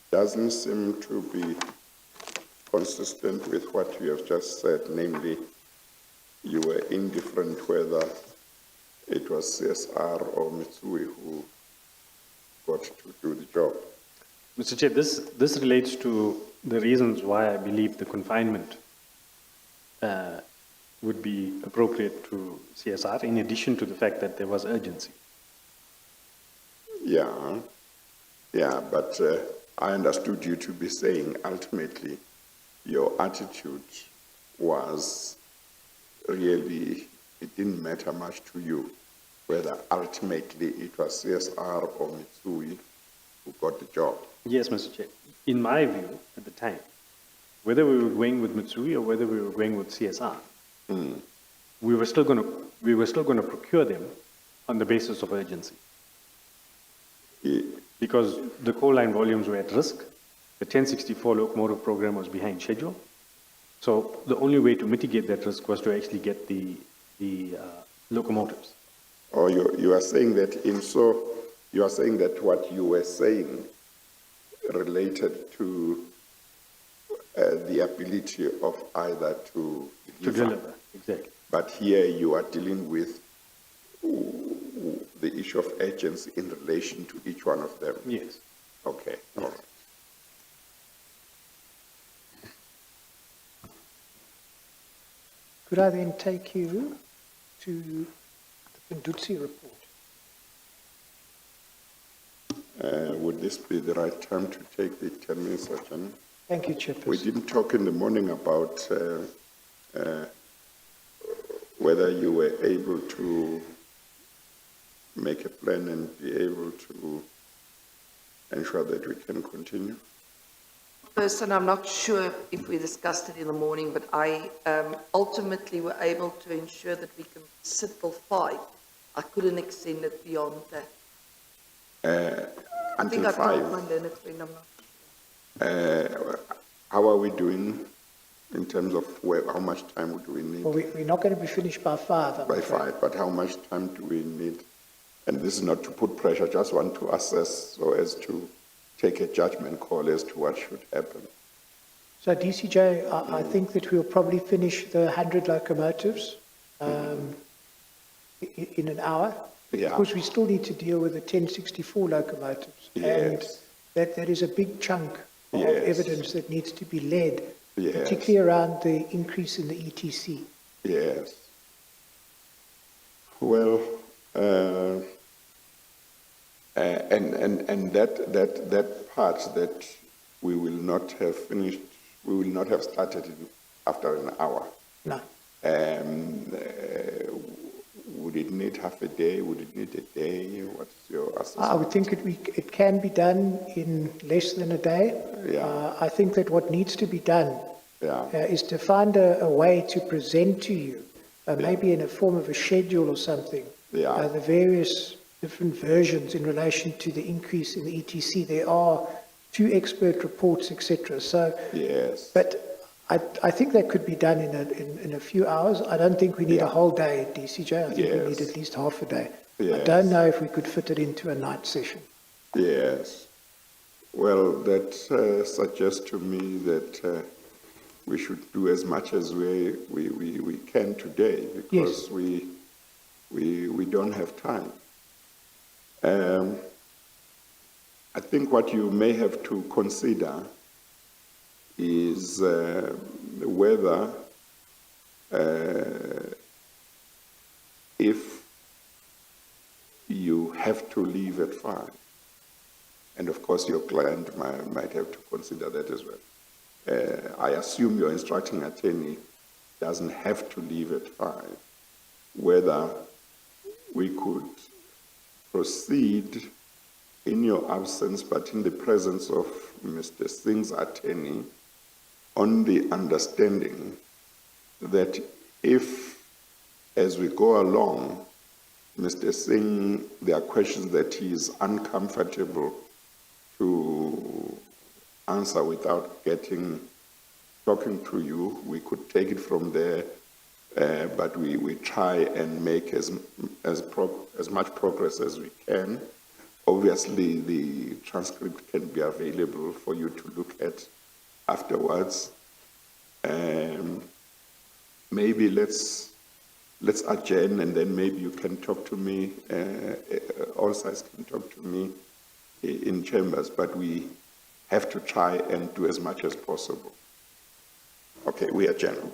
doesn't seem to be consistent with what you have just said, namely, you were indifferent whether it was CSR or Mitsui who got to do the job. Mr. Chair, this relates to the reasons why I believe the confinement would be appropriate to CSR, in addition to the fact that there was urgency. Yeah, but I understood you to be saying ultimately your attitude was really, it didn't matter much to you whether ultimately it was CSR or Mitsui who got the job. Yes, Mr. Chair. In my view, at the time, whether we were going with Mitsui or whether we were going with CSR, we were still going to procure them on the basis of urgency. Because the coal line volumes were at risk, the 1064 locomotive program was behind schedule. So the only way to mitigate that risk was to actually get the locomotives. Or you are saying that you are saying that what you were saying related to the ability of either to deliver, exactly. But here you are dealing with the issue of urgency in relation to each one of them. Yes. Okay, all right. Could I then take you to the Pendutsi report? Would this be the right time to take the 10 minutes, Ajahn? Thank you, We Chairperson. didn't talk in the morning about whether you were able to make a plan and be able to ensure that we can continue. Person, I'm not sure if we discussed it in the morning, but I ultimately were able to ensure that we can sit till 5. I couldn't extend it beyond that. I think Until I 5. told my learned friend, I'm not. How are we doing in terms of how much time do we need? Well, we're not going to be finished by 5. I'm By afraid. 5, but how much time do we need? And this is not to put pressure, just want to assess so as to take a judgment call as to what should happen. So DCJ, I think that we'll probably finish the 100 locomotives in an hour. Yeah. Of course, we still need to deal with the 1064 locomotives. And Yes. that is a big chunk of Yes. evidence that needs to be led, Yes. particularly around the increase in the ETC. Yes. Well, and that part that we will not have finished, we will not have started it after an hour. No. Would it need half a day? Would it need a day? What's your assessment? I would think it can be done in less than a day. Yeah. I think that what needs to be done Yeah. is to find a way to present to you, maybe in a form of a schedule or something, Yeah. the various different versions in relation to the increase in the ETC. There are 2 expert reports, etc. So, Yes. but I think that could be done in a few hours. I don't think we need a Yeah. whole day at DCJ. I think we Yes. need at least half a day. I Yes. don't know if we could fit it into a night session. Yes. Well, that suggests to me that we should do as much as we can today because we don't have time. I think what you may have to consider is whether if you have to leave at 5, and of course your client might have to consider that as well. I assume your instructing attorney doesn't have to leave at 5, whether we could proceed in your absence, but in the presence of Mr. Singh's attorney, on the understanding that if, as we go along, Mr. Singh, there are questions that he is uncomfortable to answer without talking to you, we could take it from there, but we try and make as much progress as we can. Obviously, the transcript can be available for you to look at afterwards. Maybe let's adjourn, and then maybe you can talk to me, all sides can talk to me in chambers, but we have to try and do as much as possible. Okay, we adjourn.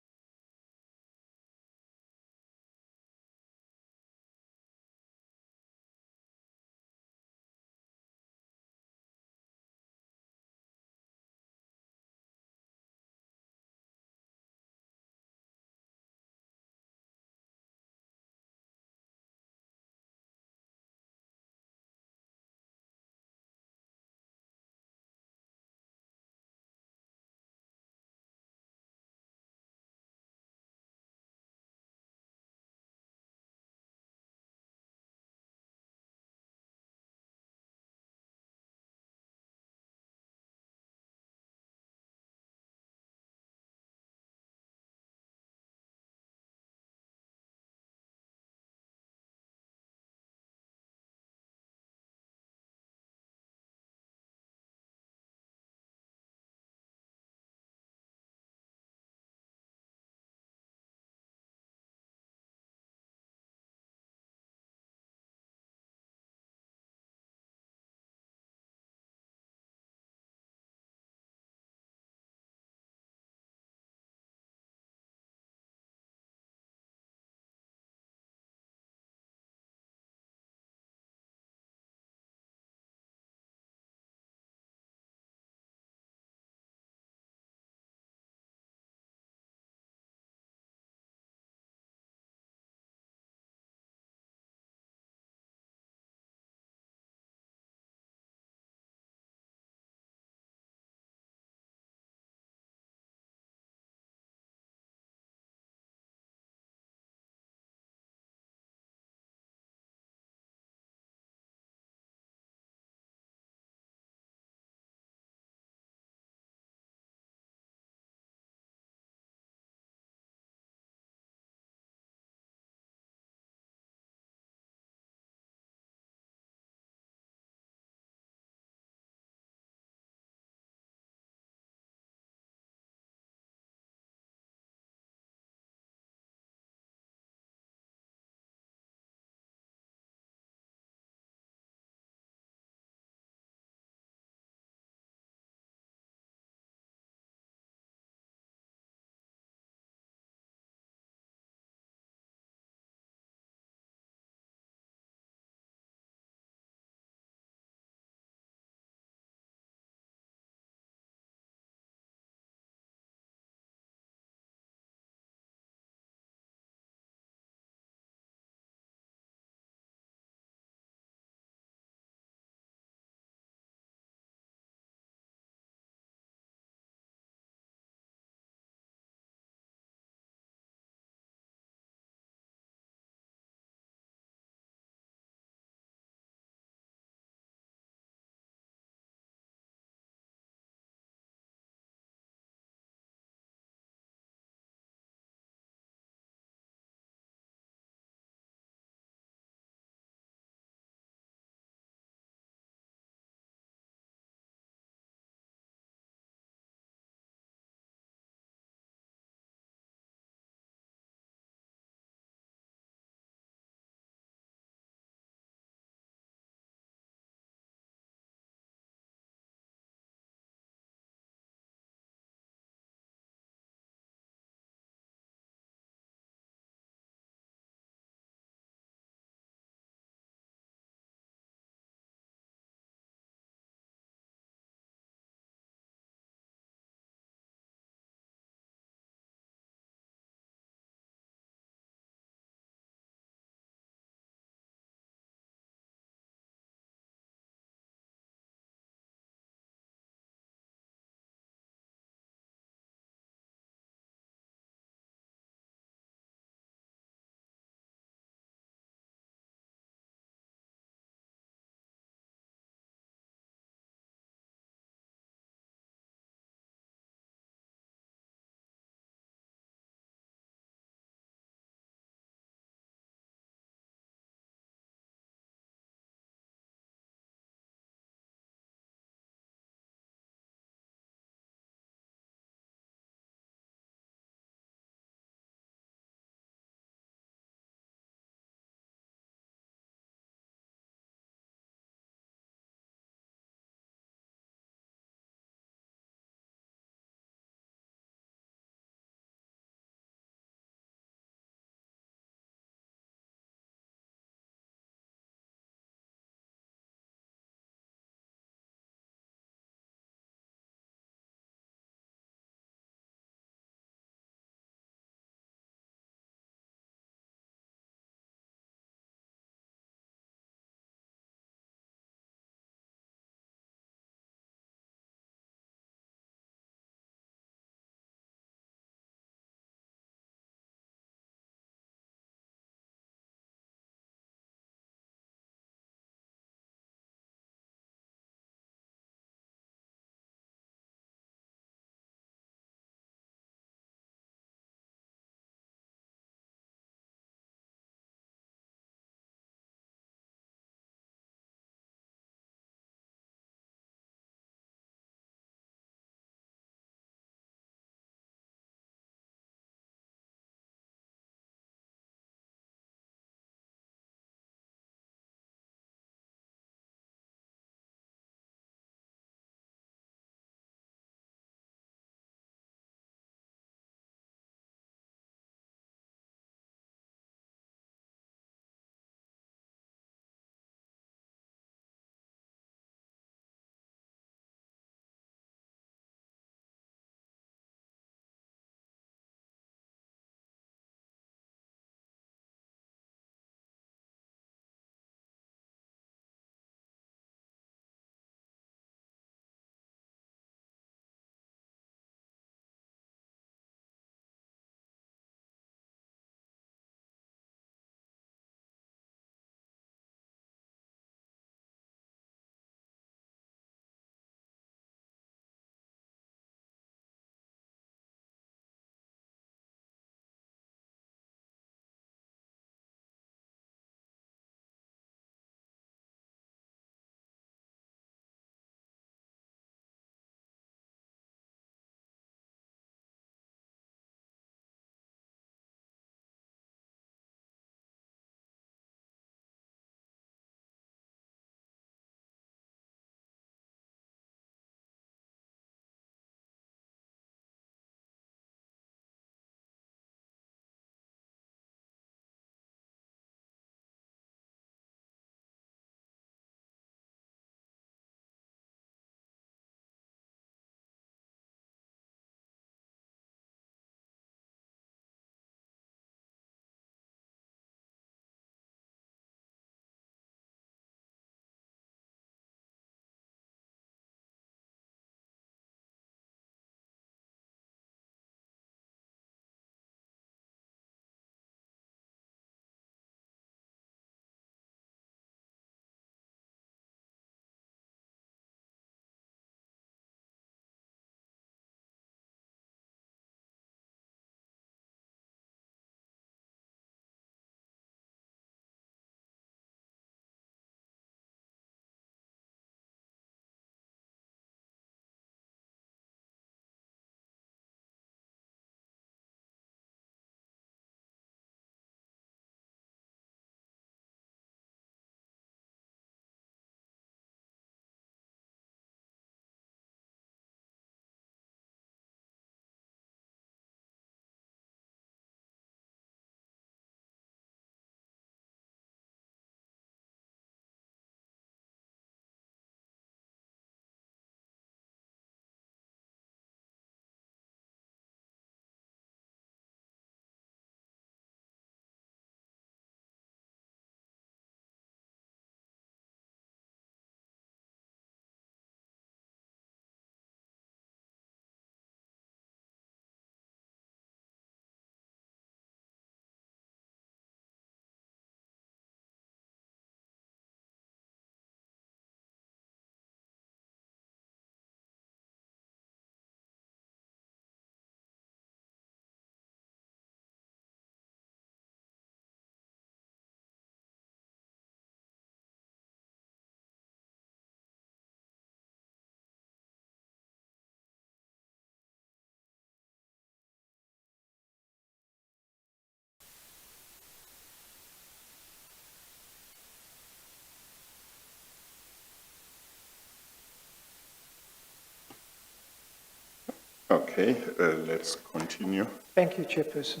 Okay, let's continue. Thank you, Chairperson.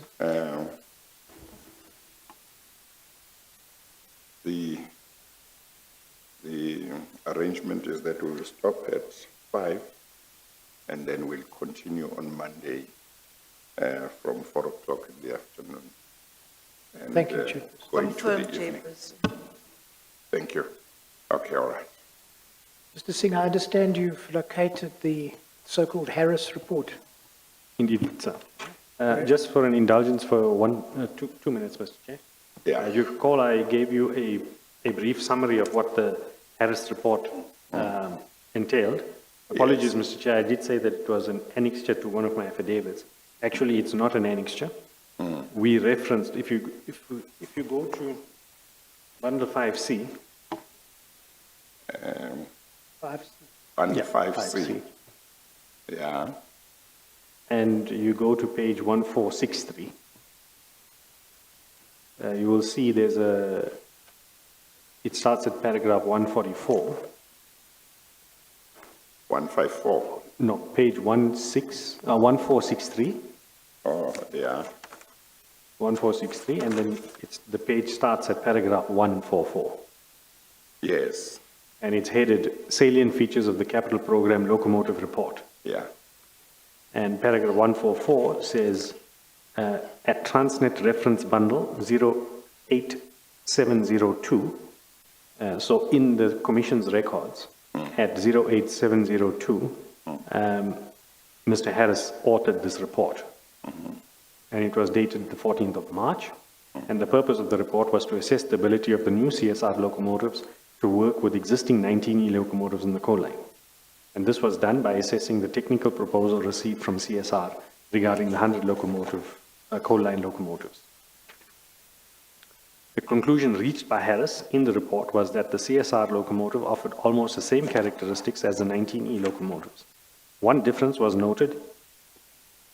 The arrangement is that we'll stop at 5 and then we'll continue on Monday from 4 o'clock in the afternoon. And, Thank you, Chairperson. go into the Confirmed, evening. Chairperson. Thank you. Okay, all right. Mr. Singh, I understand you've located the so-called Harris report. Indeed, sir. Just for an indulgence for 2 minutes, Mr. Chair. Yeah. You recall I gave you a brief summary of what the Harris report entailed. Apologies, Mr. Chair, I did say that it was an annexure to one of my affidavits. Actually, it's not an annexure. We referenced, if you go to bundle 5C. Under Yeah, 5C. Yeah. And you go to page 1463. You will see it starts at paragraph 144. 154. No, page 1463. Oh, yeah. 1463, and then the page starts at paragraph 144. Yes. And it's headed Salient Features of the Capital Program Locomotive Report. Yeah. And paragraph 144 says, at Transnet reference bundle 08702, so in the Commission's records, at 08702, Mr. Harris authored this report. And it was dated the 14th of March. And the purpose of the report was to assess the ability of the new CSR locomotives to work with existing 19E locomotives in the coal line. And this was done by assessing the technical proposal received from CSR regarding the 100 coal line locomotives. The conclusion reached by Harris in the report was that the CSR locomotive offered almost the same characteristics as the 19E locomotives. One difference was noted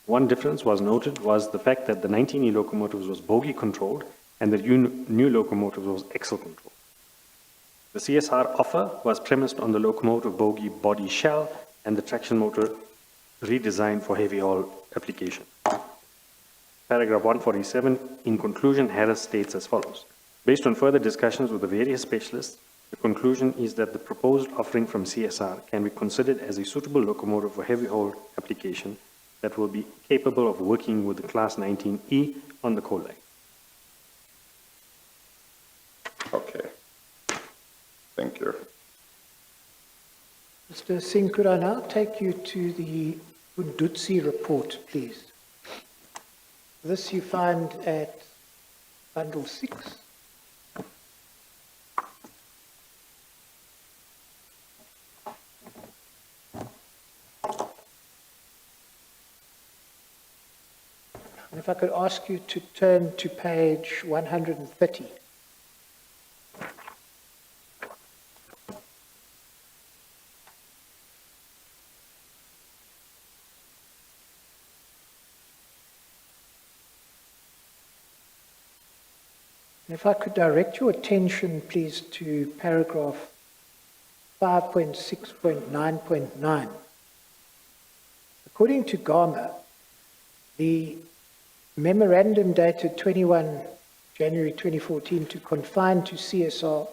was the fact that the 19E locomotives was bogie controlled and the new locomotive was axle controlled. The CSR offer was premised on the locomotive bogie body shell and the traction motor redesigned for heavy haul application. Paragraph 147, in conclusion, Harris states as follows. Based on further discussions with the various specialists, the conclusion is that the proposed offering from CSR can be considered as a suitable locomotive for heavy haul application that will be capable of working with the Class 19E on the coal line. Okay. Thank you. Mr. Singh, could I now take you to the Undutsi report, please? This you find at bundle 6. And if I could ask you to turn to page 130. If I could direct your attention, please, to paragraph 5.6.9.9. According to GAMA, the memorandum dated 21 January 2014 to confine to CSR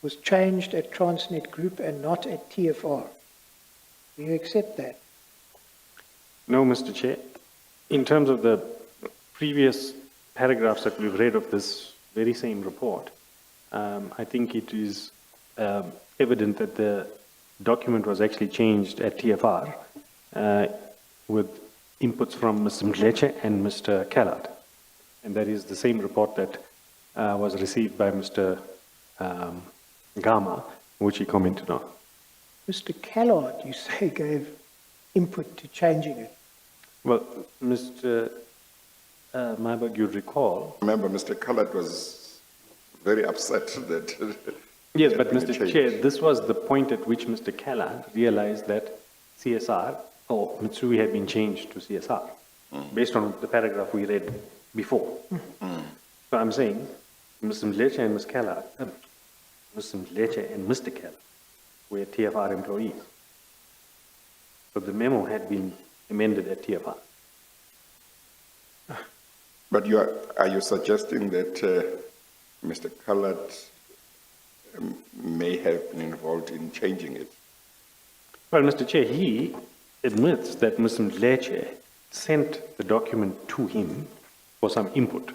was changed at Transnet Group and not at TFR. Do you accept that? No, Mr. Chair. In terms of the previous paragraphs that we've read of this very same report, I think it is evident that the document was actually changed at TFR with inputs from Mr. Mdleche and Mr. Callard. And that is the same report that was received by Mr. Gama, which he commented on. Mr. Callard, you say, gave input to changing it. Well, Mr. Myberg, you'd recall. Remember, Mr. Callard was very upset that. Yes, but Mr. Chair, this was the point at which Mr. Callard realized that CSR or Mitsui had been changed to CSR based on the paragraph we read before. So I'm saying Mr. Mdleche and Mr. Callard were TFR employees. So the memo had been amended at TFR. But are you suggesting that Mr. Callard may have been involved in changing it? Well, Mr. Chair, he admits that Mr. Mdletshe sent the document to him for some input.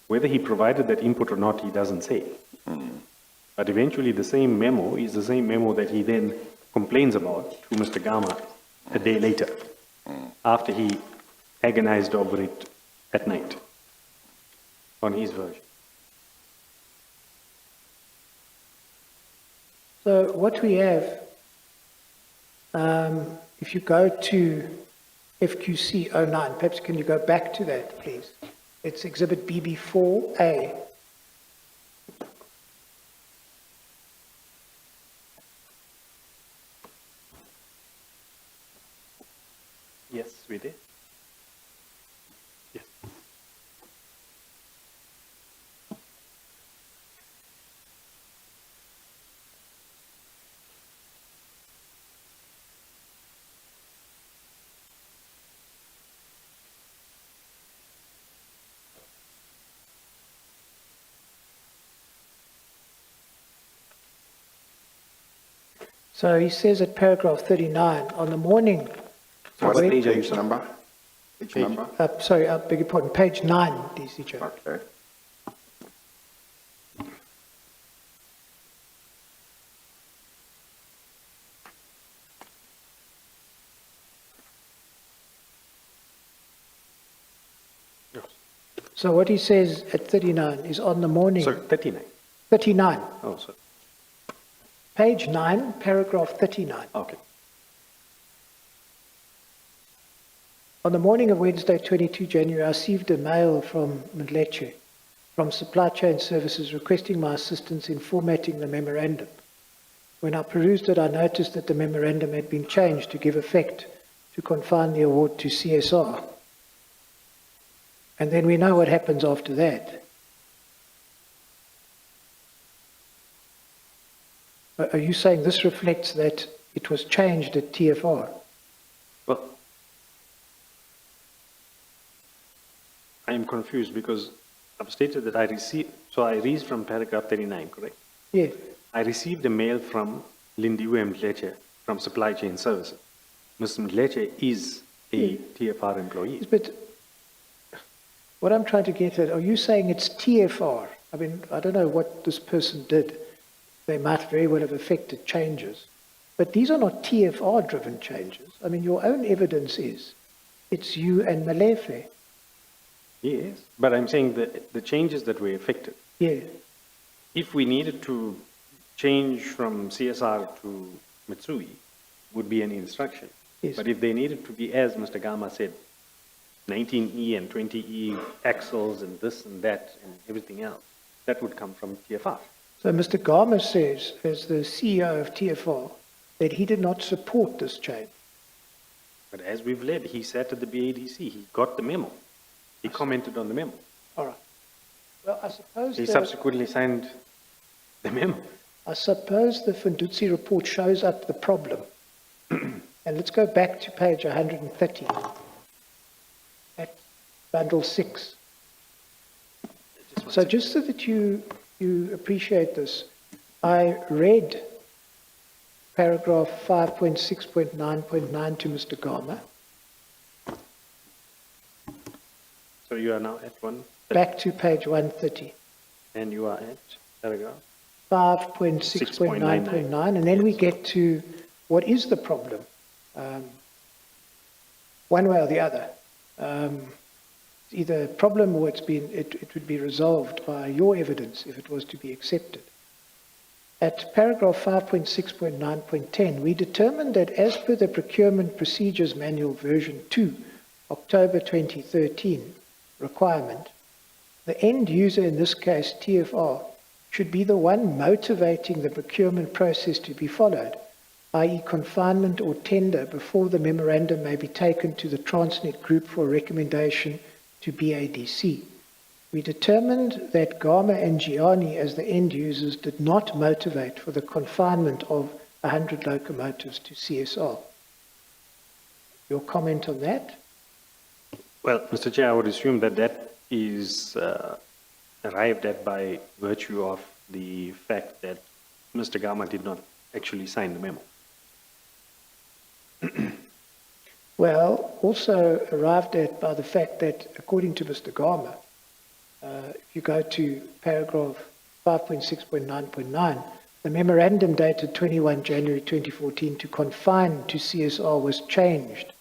Whether he provided that input or not, he doesn't say. But eventually the same memo is the same memo that he then complains about to Mr. Gama a day later, after he agonized over it at night on his version. So what we have, if you go to FQC 09, perhaps can you go back to that, please? It's Exhibit BB4A. Yes, we did. Yes. So he says at paragraph 39, on the morning, What Wait. page number? Page number? sorry, I beg your pardon, page 9, DCJ. Okay. So what he says at 39 is on the morning, So 39. 39, Oh, sorry. page 9, paragraph 39. Okay. On the morning of Wednesday, 22 January, I received a mail from Mdletshe from Supply Chain Services requesting my assistance in formatting the memorandum. When I perused it, I noticed that the memorandum had been changed to give effect to confine the award to CSR. And then we know what happens after that. Are you saying this reflects that it was changed at TFR? Well, I am confused because I've stated that I received, so I read from paragraph 39, correct? Yes. I received a mail from Lindiwe Mdletshe from Supply Chain Services. Mr. Mdletshe is a TFR employee. But what I'm trying to get at, are you saying it's TFR? I mean, I don't know what this person did. They might very well have affected changes. But these are not TFR-driven changes. I mean, your own evidence is it's you and Malefe. Yes, but I'm saying that the changes that were affected, Yeah. if we needed to change from CSR to Mitsui, would be an instruction. Yes. But if they needed to be, as Mr. Gama said, 19E and 20E axles and this and that and everything else, that would come from TFR. So Mr. Garmer says, as the CEO of TFR, that he did not support this change. But as we've led, he sat at the BADC, he got the memo. He commented on the memo. All right. Well, I suppose He subsequently signed the memo. the Fundutsi report shows up the problem. And let's go back to page 130. At bundle 6. So just so that you appreciate this, I read paragraph 5.6.9.9 to Mr. Garmer. So you are now at one, Back to page 130. and you are at paragraph? 5.6.9.9, and then we get to what is the problem, one way or the other. Either a problem or it would be resolved by your evidence if it was to be accepted. At paragraph 5.6.9.10, we determined that as per the Procurement Procedures Manual version 2, October 2013 requirement, the end user, in this case TFR, should be the one motivating the procurement process to be followed, i.e. confinement or tender, before the memorandum may be taken to the Transnet Group for recommendation to BADC. We determined that Garma and Gianni, as the end users, did not motivate for the confinement of 100 locomotives to CSR. Your comment on that? Well, Mr. Chair, I would assume that that is arrived at by virtue of the fact that Mr. Gama did not actually sign the memo. Well, also arrived at by the fact that, according to Mr. Gama, if you go to paragraph 5.6.9.9, the memorandum dated 21 January 2014 to confine to CSR was changed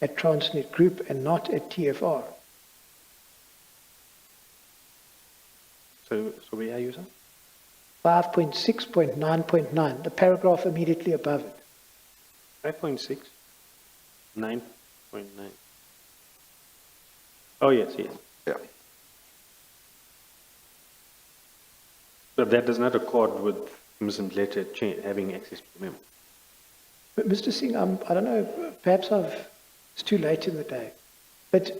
at Transnet Group and not at TFR. So where are you, sir? 5.6.9.9, the paragraph immediately above it. 5.6, 9.9. Oh, yes. Yeah. But that does not accord with Ms. Mdletshe having access to the memo. But Mr. Singh, I don't know, perhaps it's too late in the day, but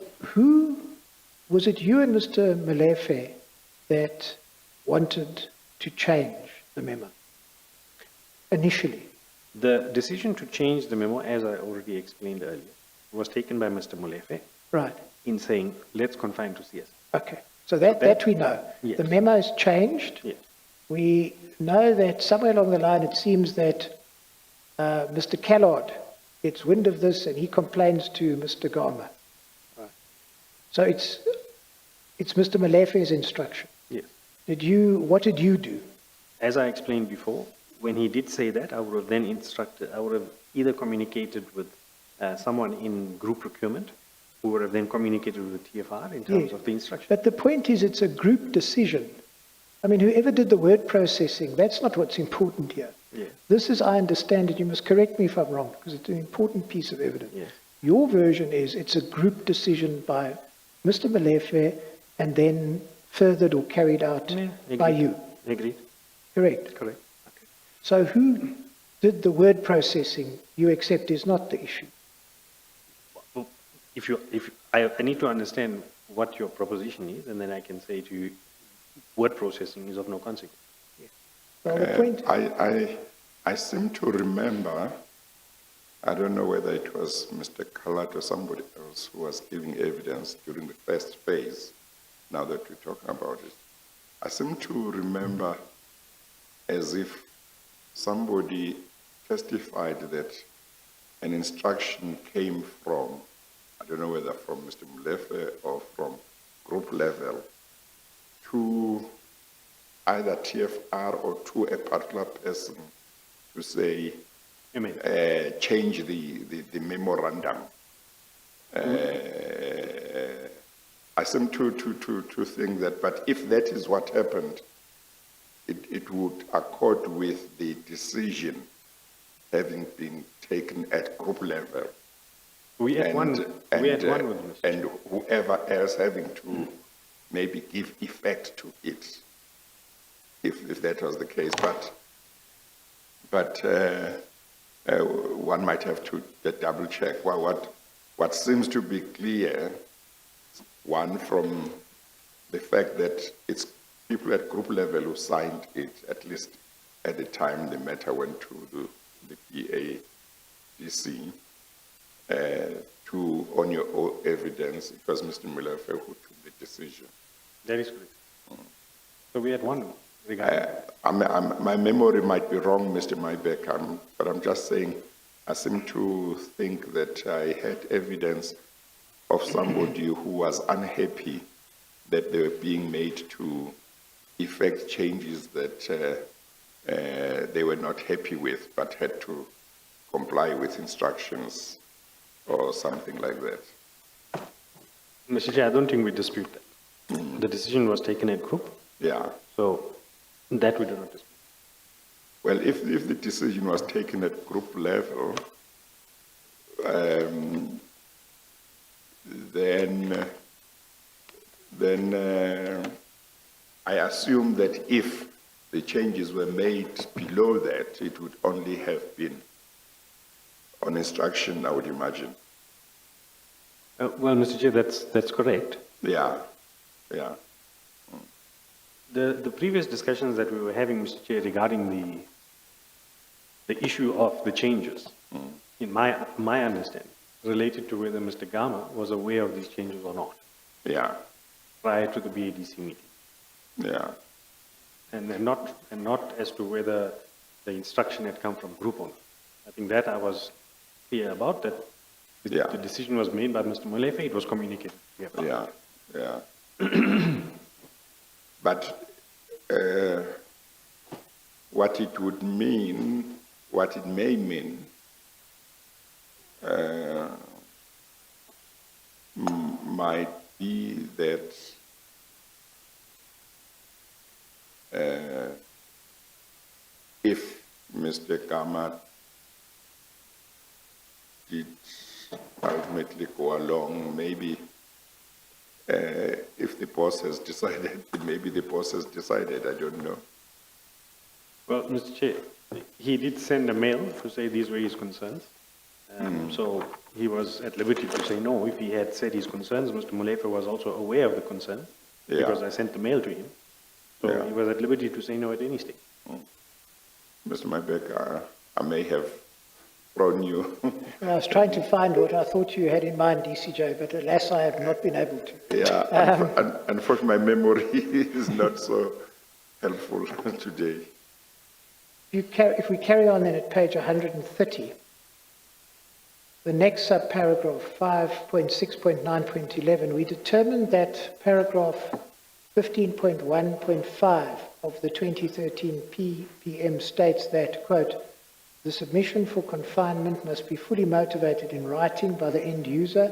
was it you and Mr. Molefe that wanted to change the memo initially? The decision to change the memo, as I already explained earlier, was taken by Mr. Molefe Right. in saying, let's confine to CS. Okay. So that we know. Yes. The memo has changed. Yes. We know that somewhere along the line it seems that Mr. Callard gets wind of this and he complains to Mr. Gama. Right. So it's Mr. Malefe's instruction. Yes. What did you do? As I explained before, when he did say that, I would have then I would have either communicated with someone in group procurement, who would have then communicated with the TFR in terms Yes. of the instruction. But the point is it's a group decision. I mean, whoever did the word processing, that's not what's important here. Yes. This is, I understand it, you must correct me if I'm wrong, because it's an important piece of evidence. Yes. Your version is it's a group decision by Mr. Molefe and then furthered or carried out Yeah, by agreed. you. Agreed. Correct. Correct. So who did the word processing you accept is not the issue? Well, I need to understand what your proposition is, and then I can say to you, word processing is of no consequence. Well, the point, I seem to remember, I don't know whether it was Mr. Kalat or somebody else who was giving evidence during the first phase, now that we're talking about it. I seem to remember as if somebody testified that an instruction came from, I don't know whether from Mr. Molefe or from group level, to either TFR or to a particular person to say, change the memorandum. I seem to think that, but if that is what happened, it would accord with the decision having been taken at group level. We had one with Mr. And whoever else having to maybe give effect to it, if that was the case. But one might have to double check. What seems to be clear, one, from the fact that it's people at group level who signed it, at least at the time the matter went to the BADC, to, on your own evidence, it was Mr. Molefe who took the decision. That is correct. So we had one regarding My memory might be wrong, Mr. Maibek, but I'm just saying I seem to think that I had evidence of somebody who was unhappy that they were being made to effect changes that they were not happy with, but had to comply with instructions or something like that. Mr. Chair, I don't think we dispute that. The decision was taken at group, Yeah. so that we do not dispute. Well, if the decision was taken at group level, then I assume that if the changes were made below that, it would only have been on instruction, I would imagine. Well, Mr. Chair, that's correct. Yeah. The previous discussions that we were having, Mr. Chair, regarding the issue of the changes, in my understanding, related to whether Mr. Gama was aware of these changes or not Yeah, prior to the BADC meeting. yeah, And not as to whether the instruction had come from group owner. I think that I was clear about, that Yeah. the decision was made by Mr. Molefe, it was communicated. yeah, yeah. But what it would mean, what it may mean, might be that if Mr. Gama did ultimately go along, maybe if the boss has decided, maybe the boss has decided, I don't know. Well, Mr. Chair, he did send a mail to say these were his concerns. So he was at liberty to say no. If he had said his concerns, Mr. Molefe was also aware of the concern because I sent the mail to him. So he was at liberty to say no at any stage. Mr. Maibek, I may have thrown you. I was trying to find what I thought you had in mind, DCJ, but alas, I have not been able to. Yeah, unfortunately, my memory is not so helpful today. If we carry on then at page 130, the next subparagraph, 5.6.9.11, we determined that paragraph 15.1.5 of the 2013 PPM states that, quote, the submission for confinement must be fully motivated in writing by the end user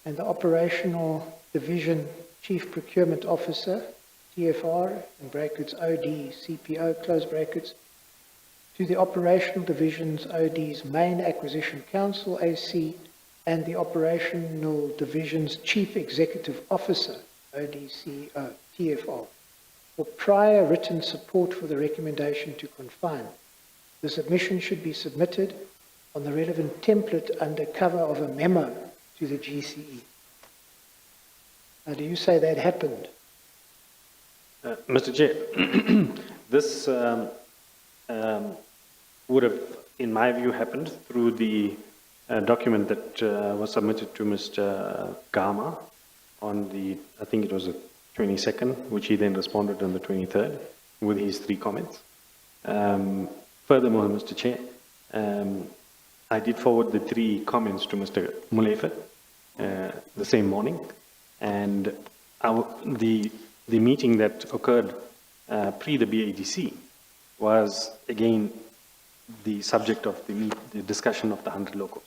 and the operational division chief procurement officer, TFR, in brackets OD, CPO, close brackets, to the operational division's OD's main acquisition counsel, AC, and the operational division's chief executive officer, ODCO, TFR, for prior written support for the recommendation to confine. The submission should be submitted on the relevant template under cover of a memo to the GCE. Now, do you say that happened? Mr. Chair, this would have, in my view, happened through the document that was submitted to Mr. Gama on the, I think it was the 22nd, which he then responded on the 23rd with his 3 comments. Furthermore, Mr. Chair, I did forward the 3 comments to Mr. Molefe the same morning, and the meeting that occurred pre the BADC was again the subject of the discussion of the 100 locals.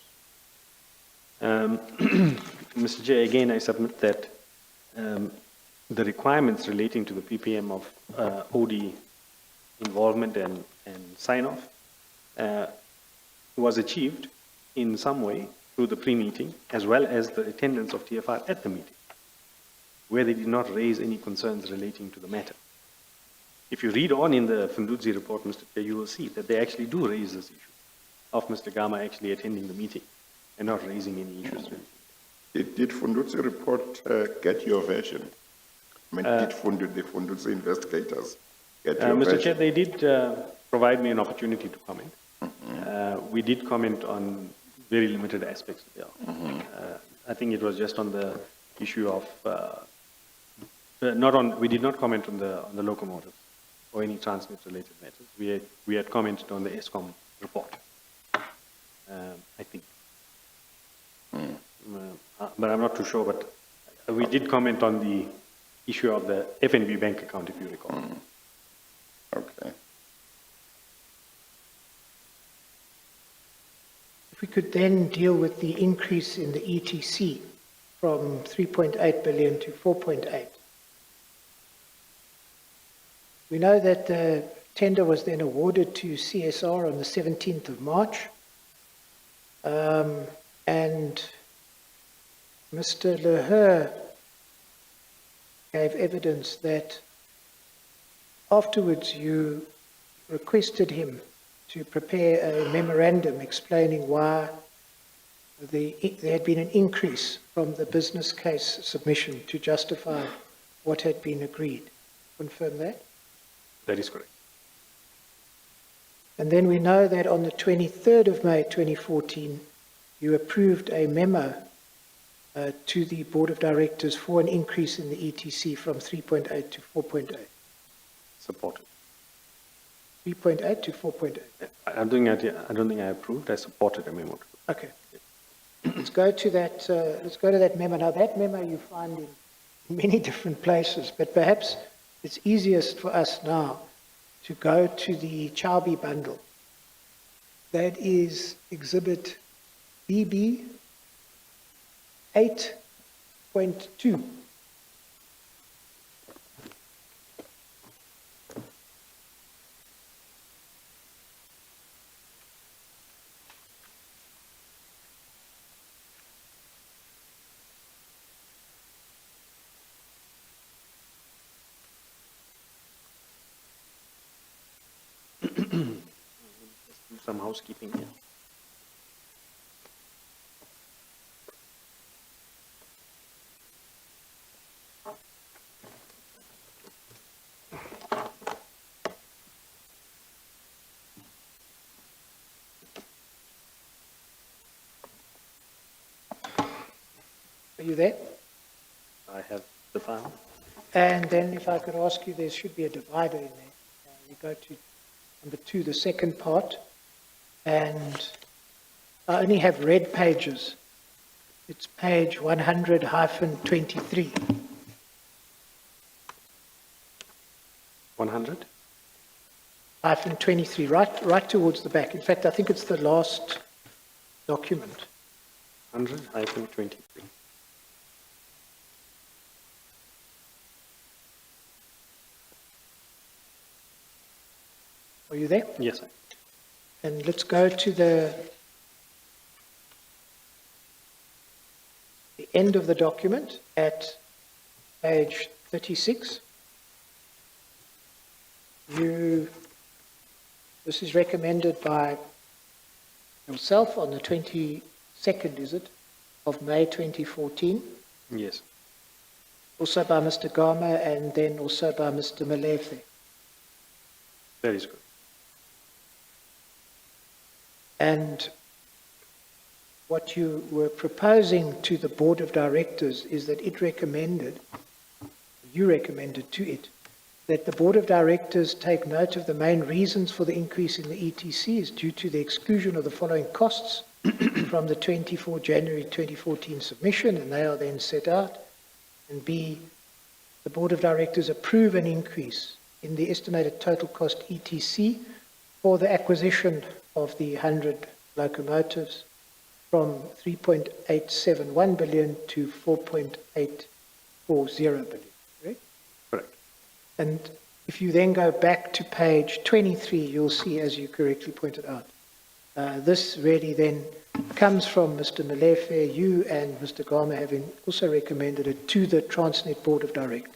Mr. Chair, again I submit that the requirements relating to the PPM of OD involvement and sign-off was achieved in some way through the pre-meeting as well as the attendance of TFR at the meeting, where they did not raise any concerns relating to the matter. If you read on in the Fundudzi report, Mr. Chair, you will see that they actually do raise this issue of Mr. Gama actually attending the meeting and not raising any issues. Did Fundudzi report get your version? I mean, did the Fundudzi investigators get your version? Mr. Chair, they did provide me an opportunity to comment. We did comment on very limited aspects of it. I think it was just on the issue of, we did not comment on the locomotive or any Transnet-related matters. We had commented on the ESCOM report, I think. But I'm not too sure, but we did comment on the issue of the FNB bank account, if you recall. Okay. If we could then deal with the increase in the ETC from 3.8 billion to 4.8. We know that the tender was then awarded to CSR on the 17th of March. And Mr. Leher gave evidence that afterwards you requested him to prepare a memorandum explaining why there had been an increase from the business case submission to justify what had been agreed. Confirm that? That is correct. And then we know that on the 23rd of May 2014, you approved a memo to the Board of Directors for an increase in the ETC from 3.8 to 4.8. Supported. 3.8 to 4.8. I don't think I approved. I supported a memo. Okay. Let's go to that memo. Now, that memo you find in many different places, but perhaps it's easiest for us now to go to the Chowby bundle. That is Exhibit BB 8.2. Some housekeeping here. Are you there? I have the file. And then if I could ask you, there should be a divider in there. We go to number 2, the second part. And I only have red pages. It's page 100-23. 100? 23, right towards the back. In fact, I think it's the last document. 100-23. Are you there? Yes, sir. And let's go to the end of the document at page 36. This is recommended by yourself on the 22nd, is it, of May 2014. Yes. Also by Mr. Gama and then also by Mr. Malefe. That is good. And what you were proposing to the Board of Directors is that you recommended to it, that the Board of Directors take note of the main reasons for the increase in the ETC is due to the exclusion of the following costs from the 24 January 2014 submission, and they are then set out. And B, the Board of Directors approve an increase in the estimated total cost ETC for the acquisition of the 100 locomotives from 3.871 billion to 4.840 billion, correct? Correct. And if you then go back to page 23, you'll see, as you correctly pointed out, this really then comes from Mr. Malefe, you and Mr. Gama having also recommended it to the Transnet Board of Directors.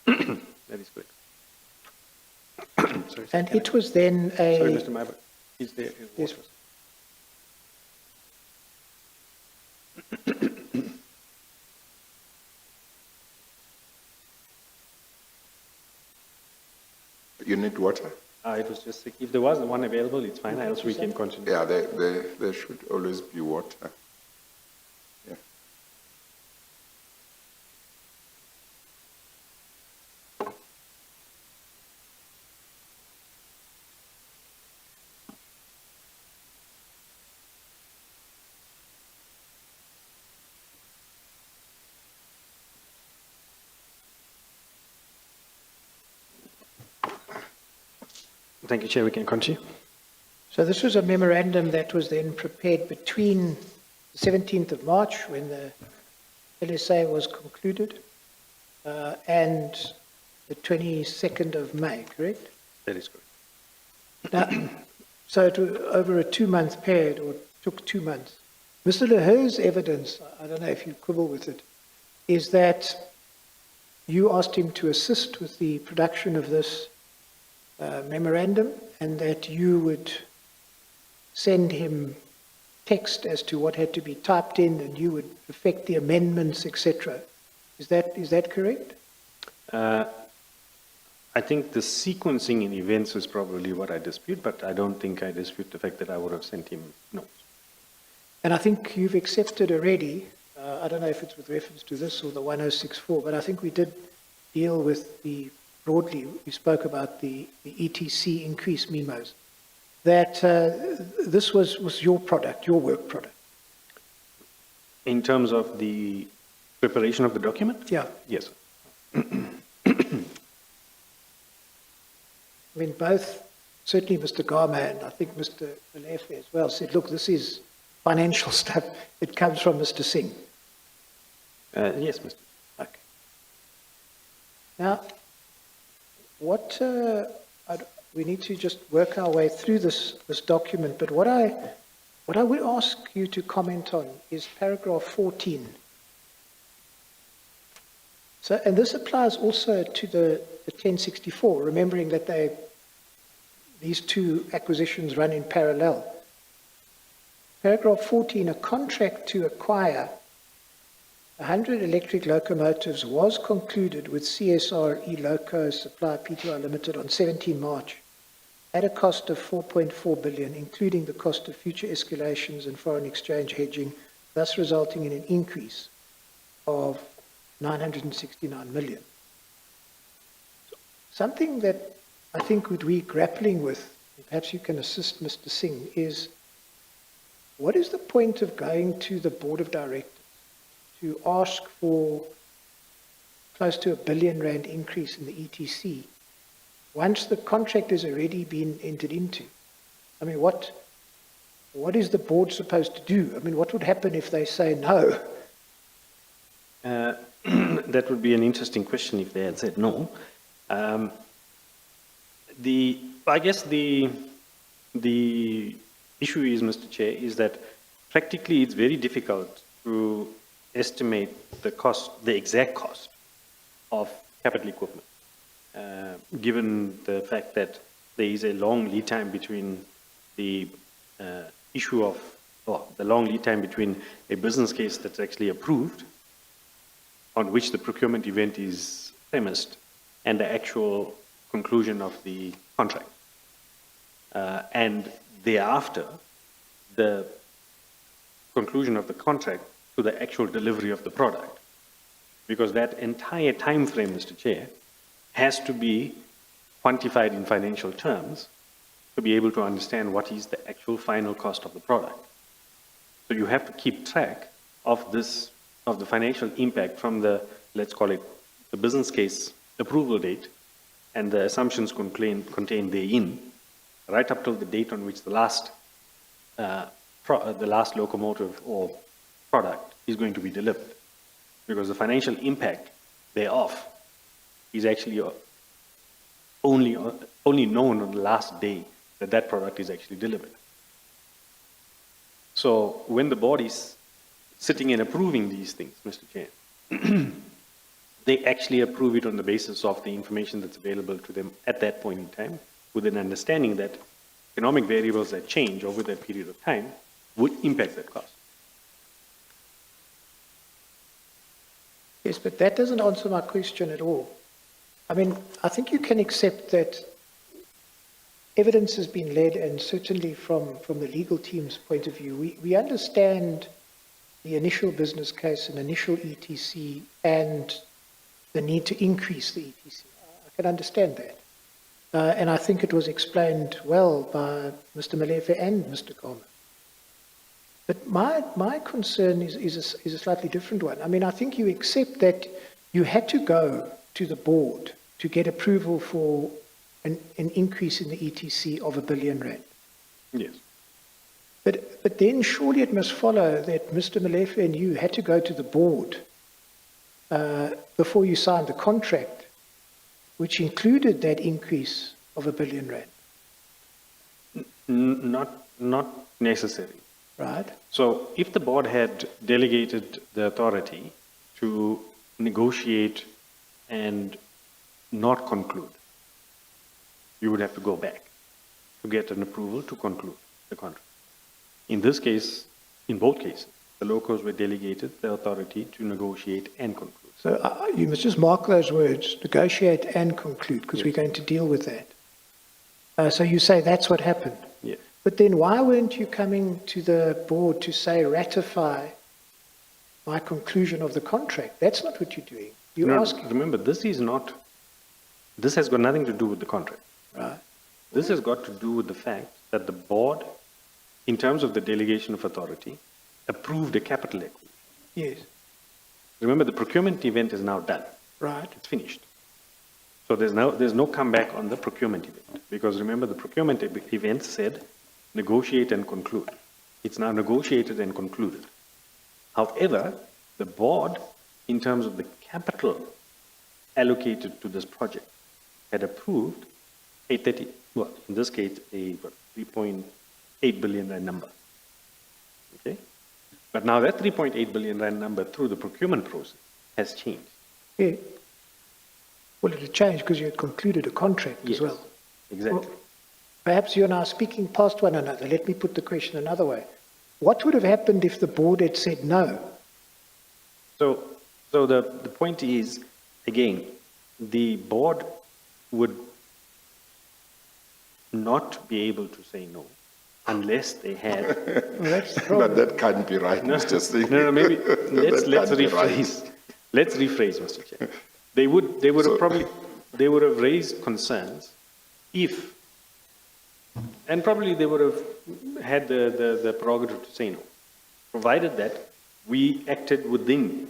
That is correct. Sorry, And it was then a... Sorry, Mr. Maber. Is there... Yes. You need water? It was just, if there was one available, it's fine, else we can continue. Yeah, there should always be water. Yeah. Thank you, Chair. We can continue. So this was a memorandum that was then prepared between the 17th of March, when the LSA was concluded, and the 22nd of May, correct? That is correct. Now, so it was over a 2-month period, or took 2 months. Mr. Leher's evidence, I don't know if you quibble with it, is that you asked him to assist with the production of this memorandum, and that you would send him text as to what had to be typed in, and you would perfect the amendments, etc. Is that correct? I think the sequencing in events is probably what I dispute, but I don't think I dispute the fact that I would have sent him notes. And I think you've accepted already, I don't know if it's with reference to this or the 1064, but I think we did deal with broadly, we spoke about the ETC increase memos, that this was your product, your work product. In terms of the preparation of the document? Yeah. Yes. I mean, both, certainly Mr. Gama and I think Mr. Malefe as well said, look, this is financial stuff. It comes from Mr. Singh. Yes, Mr. Okay. Now, we need to just work our way through this document, but what I would ask you to comment on is paragraph 14. So, and this applies also to the 1064, remembering that these two acquisitions run in parallel. Paragraph 14, a contract to acquire 100 electric locomotives was concluded with CSR E-Loco Supply Pty Limited on 17 March at a cost of 4.4 billion, including the cost of future escalations and foreign exchange hedging, thus resulting in an increase of 969 million. Something that I think we're grappling with, and perhaps you can assist Mr. Singh, is what is the point of going to the board of directors to ask for close to R1 billion increase in the ETC once the contract has already been entered into? I mean, what is the board supposed to do? I mean, what would happen if they say no? That would be an interesting question if they had said no. I guess the issue is, Mr. Chair, is that practically it's very difficult to estimate the exact cost of capital equipment, given the fact that there is a long lead time between the long lead time between a business case that's actually approved, on which the procurement event is premised, and the actual conclusion of the contract. And thereafter, the conclusion of the contract to the actual delivery of the product. Because that entire time frame, Mr. Chair, has to be quantified in financial terms to be able to understand what is the actual final cost of the product. So you have to keep track of this, of the financial impact from the, let's call it, the business case approval date and the assumptions contained therein, right up till the date on which the last locomotive or product is going to be delivered. Because the financial impact thereof is actually only known on the last day that that product is actually delivered. So when the board is sitting and approving these things, Mr. Chair, they actually approve it on the basis of the information that's available to them at that point in time, with an understanding that economic variables that change over that period of time would impact that cost. Yes, but that doesn't answer my question at all. I mean, I think you can accept that evidence has been led, and certainly from the legal team's point of view, we understand the initial business case and initial ETC and the need to increase the ETC. I can understand that. And I think it was explained well by Mr. Malefe and Mr. Gama. But my concern is a slightly different one. I mean, I think you accept that you had to go to the board to get approval for an increase in the ETC of R1 billion. Yes. But then surely it must follow that Mr. Malefe and you had to go to the board before you signed the contract, which included that increase of R1 billion. Not necessary. Right. So if the board had delegated the authority to negotiate and not conclude, you would have to go back to get an approval to conclude the contract. In this case, in both cases, the locals were delegated the authority to negotiate and conclude. So you must just mark those words, negotiate and conclude, because we're going to deal with that. So you say that's what happened. Yeah. But then why weren't you coming to the board to say ratify my conclusion of the contract? That's not what you're doing. You're No, asking, remember, this has got nothing to do with the contract. right? This has got to do with the fact that the board, in terms of the delegation of authority, approved a capital equity. Yes, Remember, the procurement event is now done. right. It's finished. So there's no comeback on the procurement event. Because remember, the procurement event said negotiate and conclude. It's now negotiated and concluded. However, the board, in terms of the capital allocated to this project, had approved a 30, well, in this case, a 3.8 billion rand number. Okay? But now that 3.8 billion rand number through the procurement process has changed. Yeah. Well, it had changed because you had concluded a contract as Yes, well. exactly. Well, perhaps you're now speaking past one another. Let me put the question another way. What would have happened if the board had said no? So the point is, again, the board would not be able to say no unless they had. Well, that's the But problem. that can't be right, Mr. Singh. No, maybe let's That can't be rephrase. right. Let's rephrase, Mr. Chair. They would have raised concerns if, and probably they would have had the prerogative to say no, provided that we acted within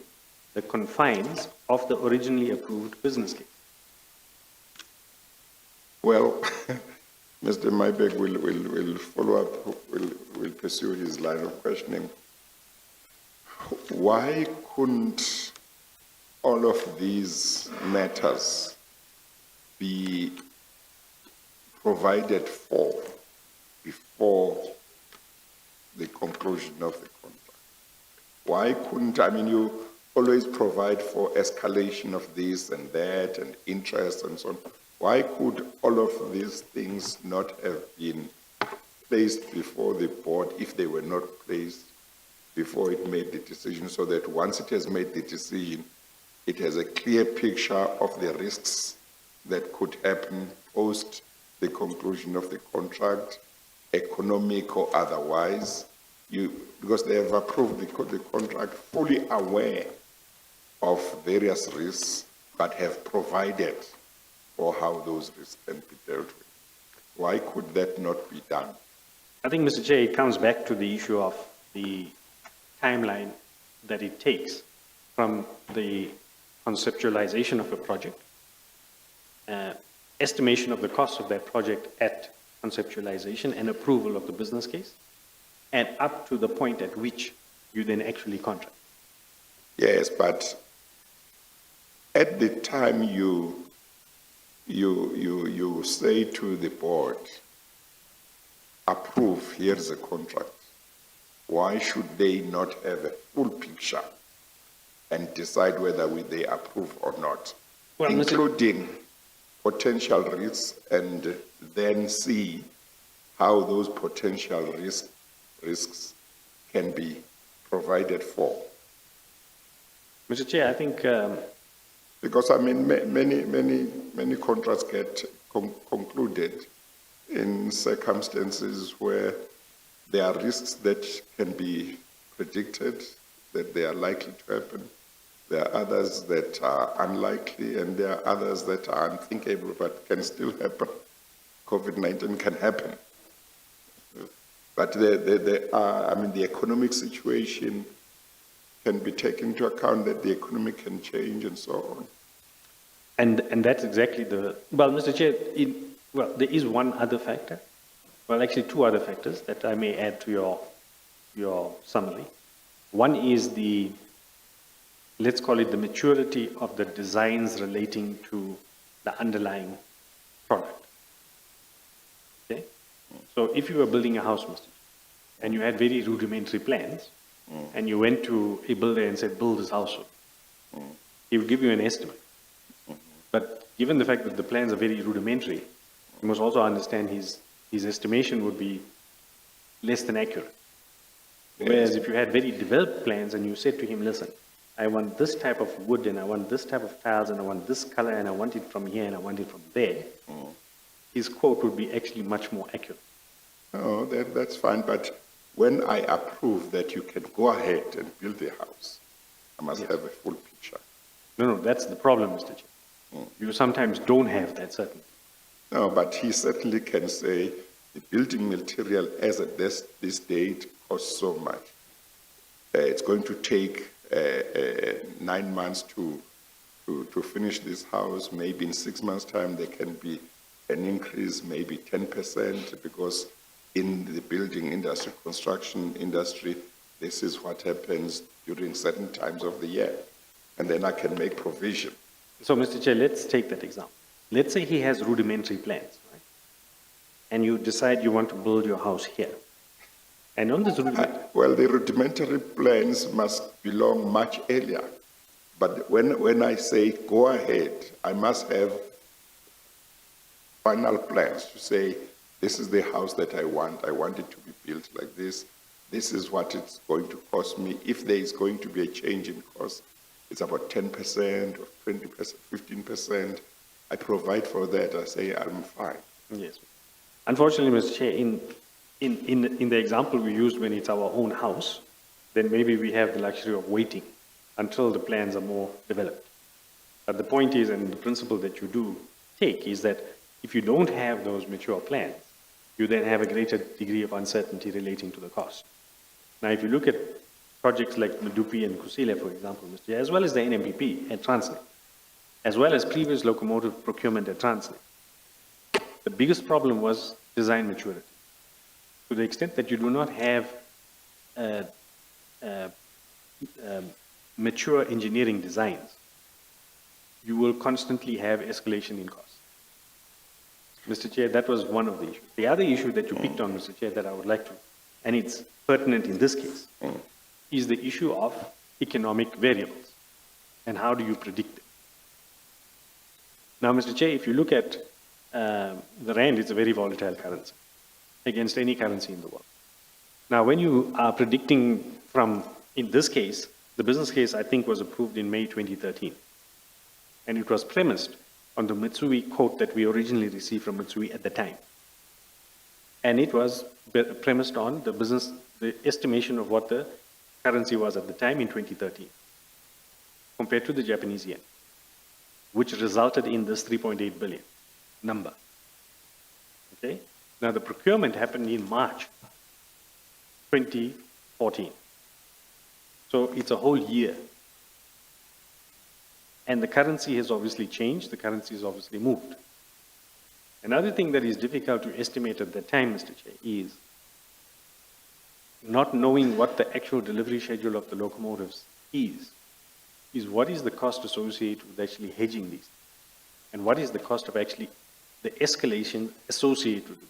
the confines of the originally approved business case. Well, Mr. Maybeck will follow up, will pursue his line of questioning. Why couldn't all of these matters be provided for before the conclusion of the contract? Why couldn't, I mean, you always provide for escalation of this and that and interest and so on. Why could all of these things not have been placed before the board if they were not placed before it made the decision, so that once it has made the decision, it has a clear picture of the risks that could happen post the conclusion of the contract, economic or otherwise, because they have approved the contract fully aware of various risks, but have provided for how those risks can be dealt with. Why could that not be done? I think, Mr. Chair, it comes back to the issue of the timeline that it takes from the conceptualization of a project, estimation of the cost of that project at conceptualization and approval of the business case, and up to the point at which you then actually contract. Yes, but at the time you say to the board, approve, here's a contract. Why should they not have a full picture and decide whether they approve or not, Well, including potential risks, and then see how those potential risks can be provided for? Mr. Chair, I think Because, I mean, many contracts get concluded in circumstances where there are risks that can be predicted, that they are likely to happen. There are others that are unlikely, and there are others that are unthinkable but can still happen. COVID-19 can happen. But the economic situation can be taken into account, that the economy can change and so on. And that's exactly well, Mr. Chair, there is one other factor, well, actually two other factors that I may add to your summary. One is let's call it the maturity of the designs relating to the underlying product. Okay? So if you were building a house, Mr. Chair, and you had very rudimentary plans, and you went to a builder and said, build this house, he would give you an estimate. But given the fact that the plans are very rudimentary, you must also understand his estimation would be less than accurate. Whereas if you had very developed plans and you said to him, listen, I want this type of wood, and I want this type of tiles, and I want this color, and I want it from here, and I want it from there, his quote would be actually much more accurate. Oh, that's fine, but when I approve that you can go ahead and build the house, I must have a full picture. No, that's the problem, Mr. Chair. You sometimes don't have that certainty. No, but he certainly can say the building material as at this date costs so much. It's going to take 9 months to finish this house. Maybe in 6 months' time there can be an increase, maybe 10%, because in the building industry, construction industry, this is what happens during certain times of the year. And then I can make provision. So, Mr. Chair, let's take that example. Let's say he has rudimentary plans, right? And you decide you want to build your house here. And on this Well, the rudimentary plans must belong much earlier. But when I say go ahead, I must have final plans to say, this is the house that I want it to be built like this. This is what it's going to cost me. If there is going to be a change in cost, it's about 10% or 20%, 15%. I provide for that. I say I'm fine. Yes. Unfortunately, Mr. Chair, in the example we used when it's our own house, then maybe we have the luxury of waiting until the plans are more developed. But the point is, and the principle that you do take, is that if you don't have those mature plans, you then have a greater degree of uncertainty relating to the cost. Now, if you look at projects like Medupi and Kusile, for example, Mr. Chair, as well as the NMPP at Transnet, as well as previous locomotive procurement at Transnet, the biggest problem was design maturity. To the extent that you do not have mature engineering designs, you will constantly have escalation in costs. Mr. Chair, that was one of the issues. The other issue that you picked on, Mr. Chair, that I would like to, and it's pertinent in this case, is the issue of economic variables and how do you predict them. Now, Mr. Chair, if you look at the rand, it's a very volatile currency against any currency in the world. Now, when you are predicting from, in this case, the business case, I think, was approved in May 2013. And it was premised on the Mitsui quote that we originally received from Mitsui at the time. And it was premised on the estimation of what the currency was at the time in 2013, compared to the Japanese yen, which resulted in this 3.8 billion number. Okay? Now, the procurement happened in March 2014. So it's a whole year. And the currency has obviously changed, the currency has obviously moved. Another thing that is difficult to estimate at that time, Mr. Chair, is not knowing what the actual delivery schedule of the locomotives is what is the cost associated with actually hedging these, and what is the cost of actually the escalation associated with it.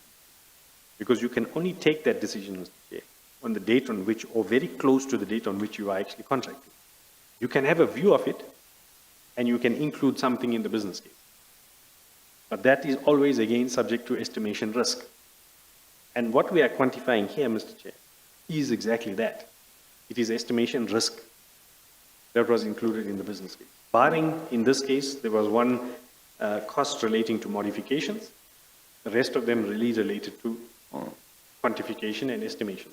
Because you can only take that decision, Mr. Chair, on the date on which, or very close to the date on which you are actually contracting. You can have a view of it, and you can include something in the business case. But that is always, again, subject to estimation risk. And what we are quantifying here, Mr. Chair, is exactly that. It is estimation risk that was included in the business case. Barring, in this case, there was one cost relating to modifications. The rest of them really related to quantification and estimation.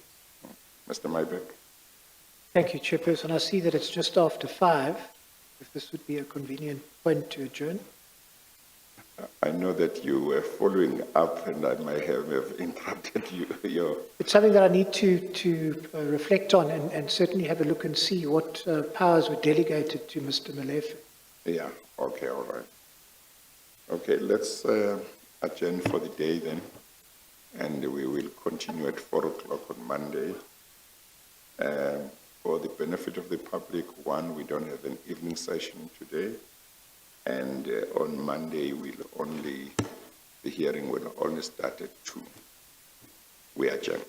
Mr. Maybeck. Thank you, Chairperson. I see that it's just after 5. If this would be a convenient point to adjourn. I know that you were following up, and I might have interrupted you. It's something that I need to reflect on and certainly have a look and see what powers were delegated to Mr. Molefe. Yeah, okay, all right. Okay, let's adjourn for the day then, and we will continue at 4 o'clock on Monday. For the benefit of the public, one, we don't have an evening session today, and on Monday the hearing will only start at 2. We adjourn.